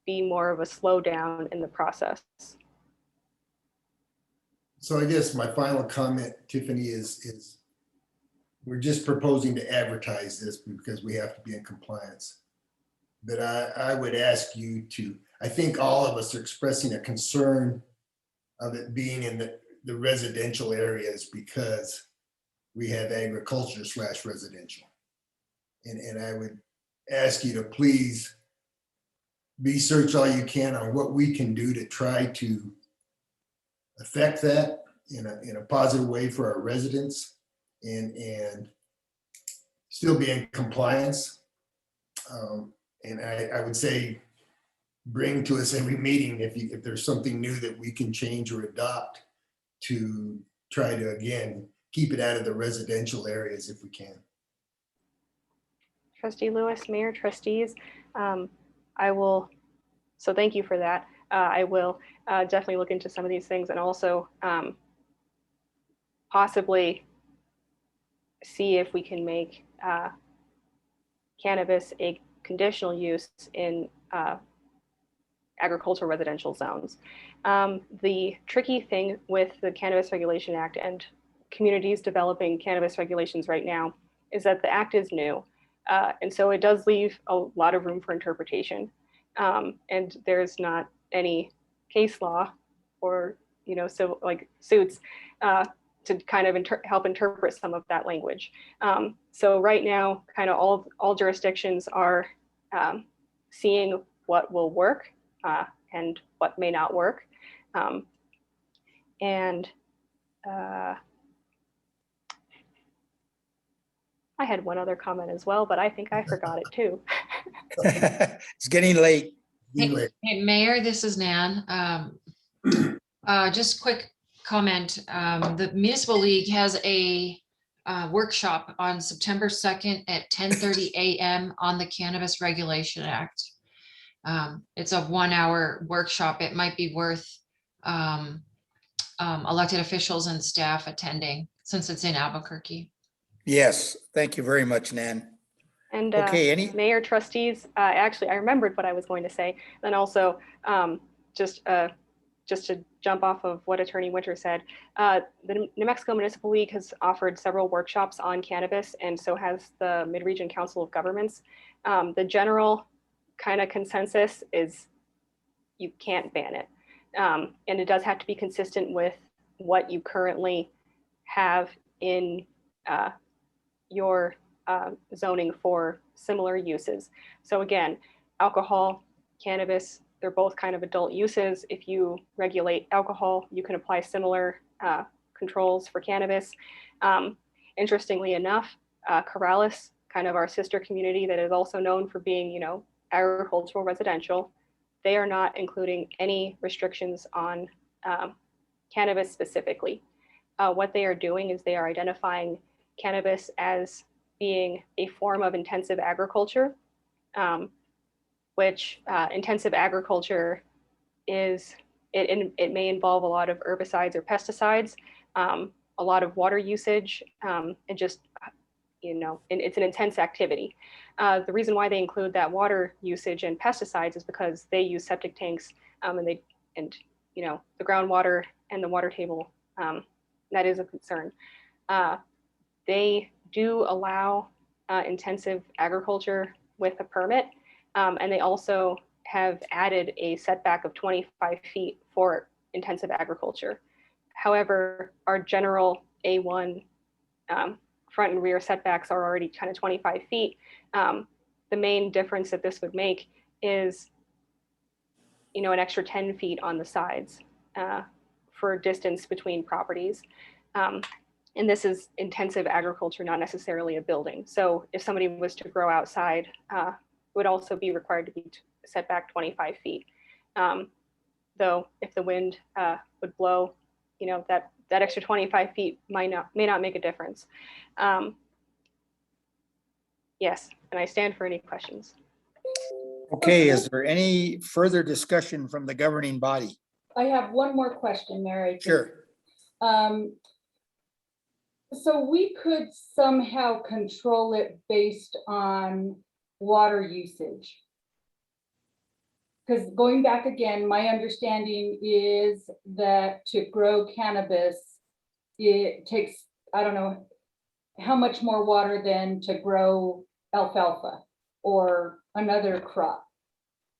Speaker 14: be more of a slowdown in the process.
Speaker 10: So I guess my final comment, Tiffany, is we're just proposing to advertise this because we have to be in compliance. But I would ask you to, I think all of us are expressing a concern of it being in the residential areas because we have agriculture/residential. And I would ask you to please research all you can on what we can do to try to affect that in a positive way for our residents and still be in compliance. And I would say bring to us every meeting if there's something new that we can change or adopt to try to, again, keep it out of the residential areas if we can.
Speaker 14: Trustee Lewis, Mayor, Trustees, I will, so thank you for that. I will definitely look into some of these things and also possibly see if we can make cannabis a conditional use in agricultural residential zones. The tricky thing with the Cannabis Regulation Act and communities developing cannabis regulations right now is that the act is new. And so it does leave a lot of room for interpretation. And there's not any case law or, so like suits to kind of help interpret some of that language. So right now, kind of all jurisdictions are seeing what will work and what may not work. I had one other comment as well, but I think I forgot it too.
Speaker 1: It's getting late.
Speaker 10: Anyway,
Speaker 7: Hey, Mayor, this is Nan. Just quick comment. The Municipal League has a workshop on September 2nd at 10:30 a.m. on the Cannabis Regulation Act. It's a 1-hour workshop. It might be worth elected officials and staff attending since it's in Albuquerque.
Speaker 1: Yes, thank you very much, Nan.
Speaker 14: And
Speaker 1: Okay,
Speaker 14: Mayor, Trustees, actually, I remembered what I was going to say. Then also, just to jump off of what Attorney Winter said, the New Mexico Municipal League has offered several workshops on cannabis, and so has the Mid-Region Council of Governments. The general kind of consensus is you can't ban it. And it does have to be consistent with what you currently have in your zoning for similar uses. So again, alcohol, cannabis, they're both kind of adult uses. If you regulate alcohol, you can apply similar controls for cannabis. Interestingly enough, Corrales, kind of our sister community that is also known for being, agricultural residential, they are not including any restrictions on cannabis specifically. What they are doing is they are identifying cannabis as being a form of intensive agriculture, which intensive agriculture is, it may involve a lot of herbicides or pesticides, a lot of water usage, and just, it's an intense activity. The reason why they include that water usage and pesticides is because they use septic tanks and the groundwater and the water table, that is a concern. They do allow intensive agriculture with a permit, and they also have added a setback of 25 feet for intensive agriculture. However, our general A1 front and rear setbacks are already kind of 25 feet. The main difference that this would make is, an extra 10 feet on the sides for distance between properties. And this is intensive agriculture, not necessarily a building. So if somebody was to grow outside, would also be required to be set back 25 feet. Though if the wind would blow, you know, that extra 25 feet may not make a difference. Yes, and I stand for any questions.
Speaker 1: Okay, is there any further discussion from the governing body?
Speaker 8: I have one more question, Mary.
Speaker 1: Sure.
Speaker 8: So we could somehow control it based on water usage. Because going back again, my understanding is that to grow cannabis, it takes, I don't know how much more water than to grow alfalfa or another crop.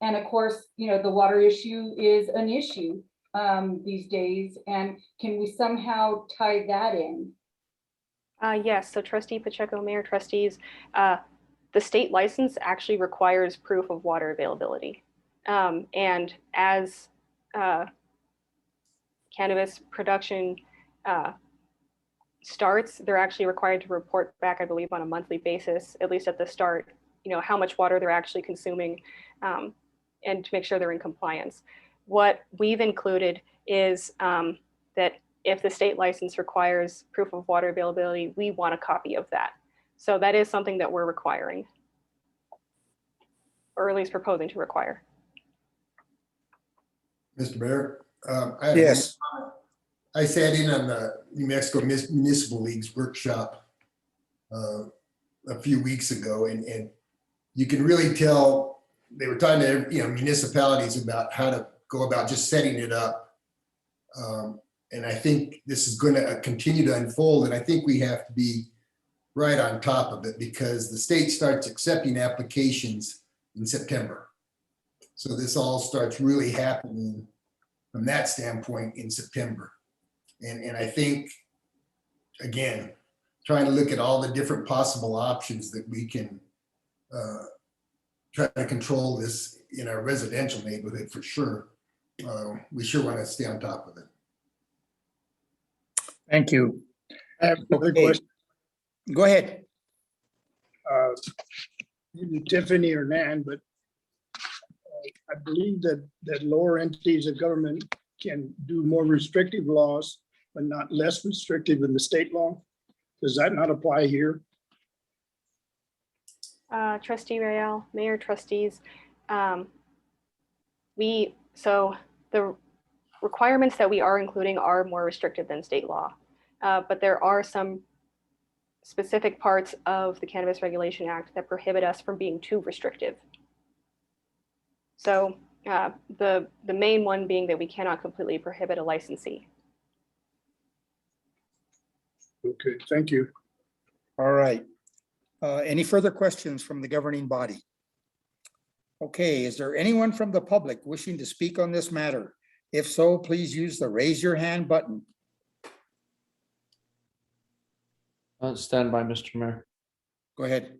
Speaker 8: And of course, you know, the water issue is an issue these days. And can we somehow tie that in?
Speaker 14: Yes, so Trustee Pacheco, Mayor, Trustees, the state license actually requires proof of water availability. And as cannabis production starts, they're actually required to report back, I believe, on a monthly basis, at least at the start, you know, how much water they're actually consuming, and to make sure they're in compliance. What we've included is that if the state license requires proof of water availability, we want a copy of that. So that is something that we're requiring, or at least proposing to require.
Speaker 10: Mr. Mayor? I have
Speaker 1: Yes.
Speaker 10: I sat in on the New Mexico Municipal League's workshop a few weeks ago, and you can really tell they were talking to municipalities about how to go about just setting it up. And I think this is going to continue to unfold, and I think we have to be right on top of it because the state starts accepting applications in September. So this all starts really happening from that standpoint in September. And I think, again, trying to look at all the different possible options that we can try to control this in our residential neighborhood for sure. We sure want to stay on top of it.
Speaker 1: Thank you.
Speaker 9: I have another
Speaker 1: Okay.
Speaker 9: question.
Speaker 1: Go ahead.
Speaker 9: Maybe Tiffany or Nan, but I believe that lower entities of government can do more restrictive laws, but not less restrictive than the state law. Does that not apply here?
Speaker 14: Trustee Royale, Mayor, Trustees, so the requirements that we are including are more restrictive than state law, but there are some specific parts of the Cannabis Regulation Act that prohibit us from being too restrictive. So the main one being that we cannot completely prohibit a licensee.
Speaker 9: Okay, thank you.
Speaker 1: All right. Any further questions from the governing body? Okay, is there anyone from the public wishing to speak on this matter? If so, please use the raise your hand button.
Speaker 5: Stand by, Mr. Mayor.
Speaker 1: Go ahead.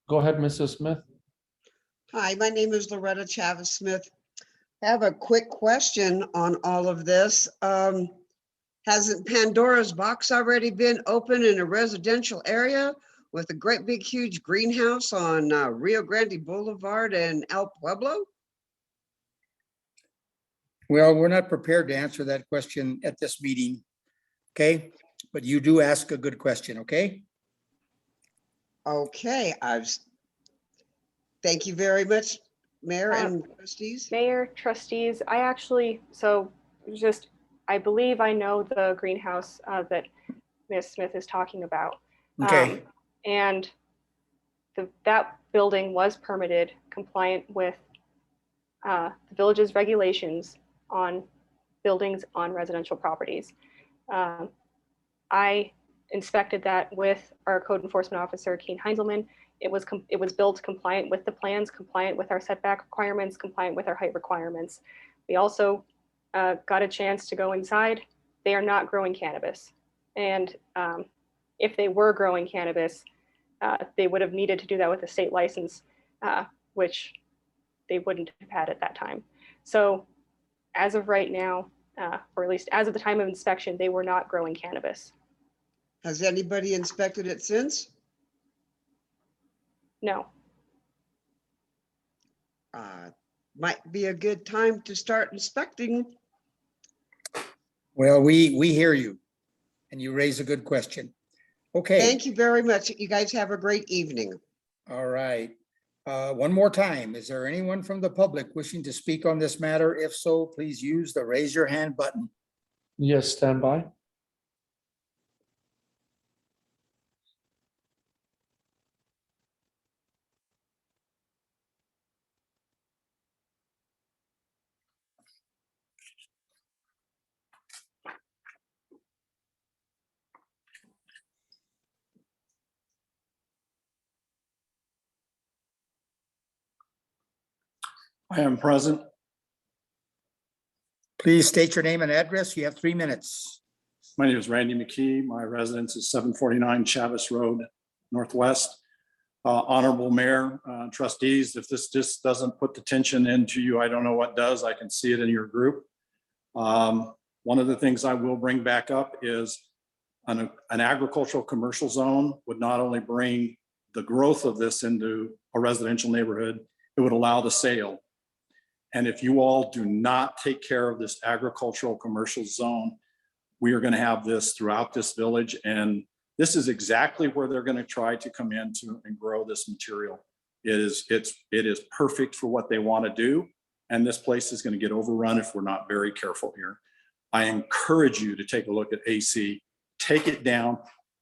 Speaker 5: Go ahead, Mrs. Smith.
Speaker 19: Hi, my name is Loretta Chavez Smith. I have a quick question on all of this. Hasn't Pandora's box already been open in a residential area with a great big huge greenhouse on Rio Grande Boulevard and El Pueblo?
Speaker 1: Well, we're not prepared to answer that question at this meeting. Okay, but you do ask a good question, okay?
Speaker 19: Okay, thank you very much, Mayor and Trustees.
Speaker 14: Mayor, Trustees, I believe I know the greenhouse that Ms. Smith is talking about.
Speaker 1: Okay.
Speaker 14: And that building was permitted compliant with the village's regulations on buildings on residential properties. I inspected that with our code enforcement officer, Keen Heinzelman, it was built compliant with the plans, compliant with our setback requirements, compliant with our height requirements. We also got a chance to go inside. They are not growing cannabis. And if they were growing cannabis, they would have needed to do that with a state license, which they wouldn't have had at that time. So as of right now, or at least as of the time of inspection, they were not growing cannabis.
Speaker 19: Has anybody inspected it since?
Speaker 14: No.
Speaker 19: Might be a good time to start inspecting.
Speaker 1: Well, we hear you and you raise a good question. Okay.
Speaker 19: Thank you very much. You guys have a great evening.
Speaker 1: All right. One more time. Is there anyone from the public wishing to speak on this matter? If so, please use the raise your hand button.
Speaker 5: Yes, stand by.
Speaker 3: I am present.
Speaker 1: Please state your name and address. You have 3 minutes.
Speaker 3: My name is Randy McKee. My residence is 749 Chavis Road, Northwest. Honorable Mayor, trustees, if this just doesn't put the tension into you, I don't know what does. I can see it in your group. One of the things I will bring back up is an agricultural commercial zone would not only bring the growth of this into a residential neighborhood, it would allow the sale. And if you all do not take care of this agricultural commercial zone, we are going to have this throughout this village. And this is exactly where they're going to try to come into and grow this material. It is perfect for what they want to do. And this place is going to get overrun if we're not very careful here. I encourage you to take a look at AC, take it down,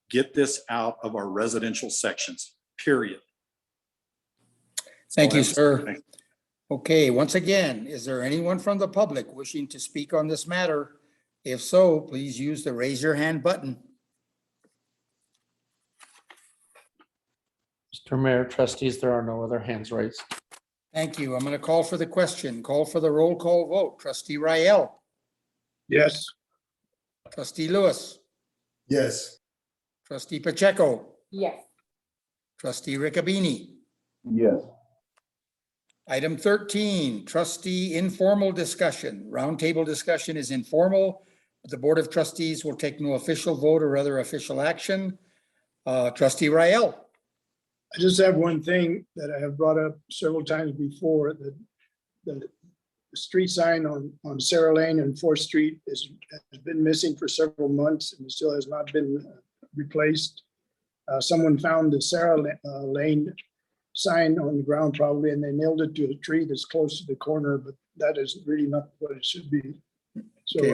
Speaker 3: get this out of our residential sections, period.
Speaker 1: Thank you, sir. Okay, once again, is there anyone from the public wishing to speak on this matter? If so, please use the raise your hand button.
Speaker 5: Mr. Mayor, trustees, there are no other hands raised.
Speaker 1: Thank you. I'm going to call for the question. Call for the roll call vote. Trustee Rael,
Speaker 9: Yes.
Speaker 1: trustee Lewis,
Speaker 10: Yes.
Speaker 1: trustee Pacheco,
Speaker 8: Yes.
Speaker 1: trustee Riccabini.
Speaker 18: Yes.
Speaker 1: Item 13, trustee informal discussion. Roundtable discussion is informal. The Board of Trustees will take no official vote or other official action. Trustee Rael.
Speaker 9: I just have one thing that I have brought up several times before, that the street sign on Sarah Lane and 4th Street has been missing for several months and still has not been replaced. Someone found the Sarah Lane sign on the ground probably, and they nailed it to a tree that's close to the corner, but that is really not what it should be. So
Speaker 1: Okay,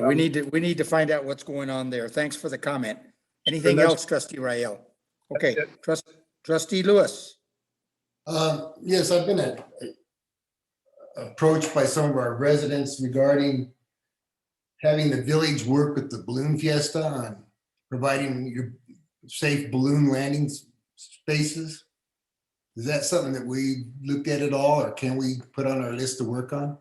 Speaker 1: we need to find out what's going on there. Thanks for the comment. Anything
Speaker 9: that's-
Speaker 1: else, trustee Rael? Okay, trustee Lewis.
Speaker 10: Yes, I've been approached by some of our residents regarding having the village work with the balloon fiesta on providing your safe balloon landing spaces. Is that something that we looked at all, or can we put on our list to work on?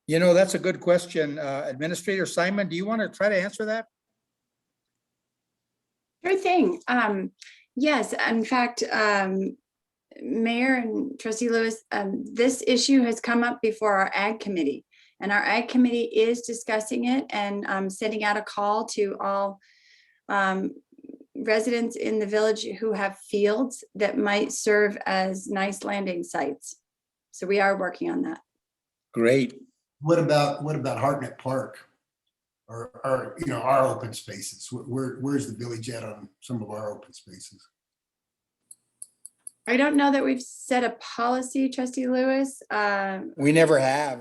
Speaker 1: You know, that's a good question. Administrator Simon, do you want to try to answer that?
Speaker 11: Sure thing. Yes, in fact, Mayor and Trustee Lewis, this issue has come up before our Ag Committee, and our Ag Committee is discussing it and sending out a call to all residents in the village who have fields that might serve as nice landing sites. So we are working on that.
Speaker 1: Great.
Speaker 10: What about Hartnett Park? Or our open spaces? Where's the village at on some of our open spaces?
Speaker 11: I don't know that we've set a policy, Trustee Lewis.
Speaker 1: We never have.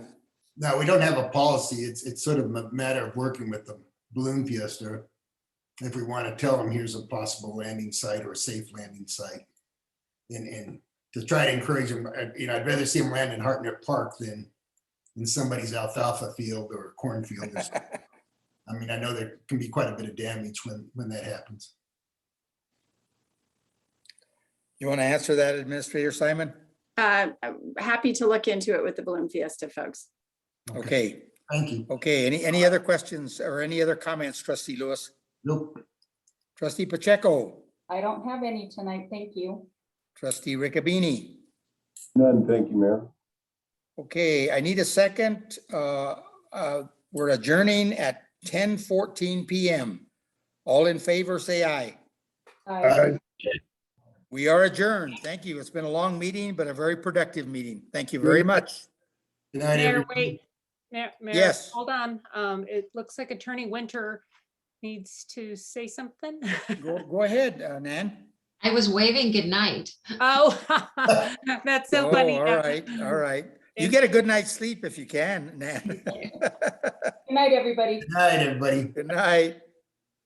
Speaker 10: No, we don't have a policy. It's sort of a matter of working with the balloon fiesta. If we want to tell them, here's a possible landing site or a safe landing site. And to try to encourage them, I'd rather see them land in Hartnett Park than in somebody's alfalfa field or cornfield or something. I mean, I know there can be quite a bit of damage when that happens.
Speaker 1: You want to answer that, Administrator Simon?
Speaker 11: Happy to look into it with the Balloon Fiesta folks.
Speaker 1: Okay,
Speaker 10: Thank you.
Speaker 1: okay. Any other questions or any other comments, Trustee Lewis?
Speaker 10: Nope.
Speaker 1: Trustee Pacheco,
Speaker 8: I don't have any tonight, thank you.
Speaker 1: Trustee Riccobeni.
Speaker 18: None, thank you, Mayor.
Speaker 1: Okay, I need a second. We're adjourning at 10:14 PM. All in favor, say aye. We are adjourned. Thank you. It's been a long meeting, but a very productive meeting. Thank you very much.
Speaker 10: Good night,
Speaker 4: Mayor,
Speaker 10: everybody.
Speaker 4: wait. Mayor,
Speaker 1: Yes.
Speaker 4: hold on. It looks like Attorney Winter needs to say something.
Speaker 1: Go ahead, Nan.
Speaker 7: I was waving goodnight.
Speaker 4: Oh, that's so
Speaker 1: Oh,
Speaker 4: funny.
Speaker 1: all right, all right. You get a good night's sleep if you can, Nan.
Speaker 8: Good night, everybody.
Speaker 10: Good night, everybody.
Speaker 1: Good night.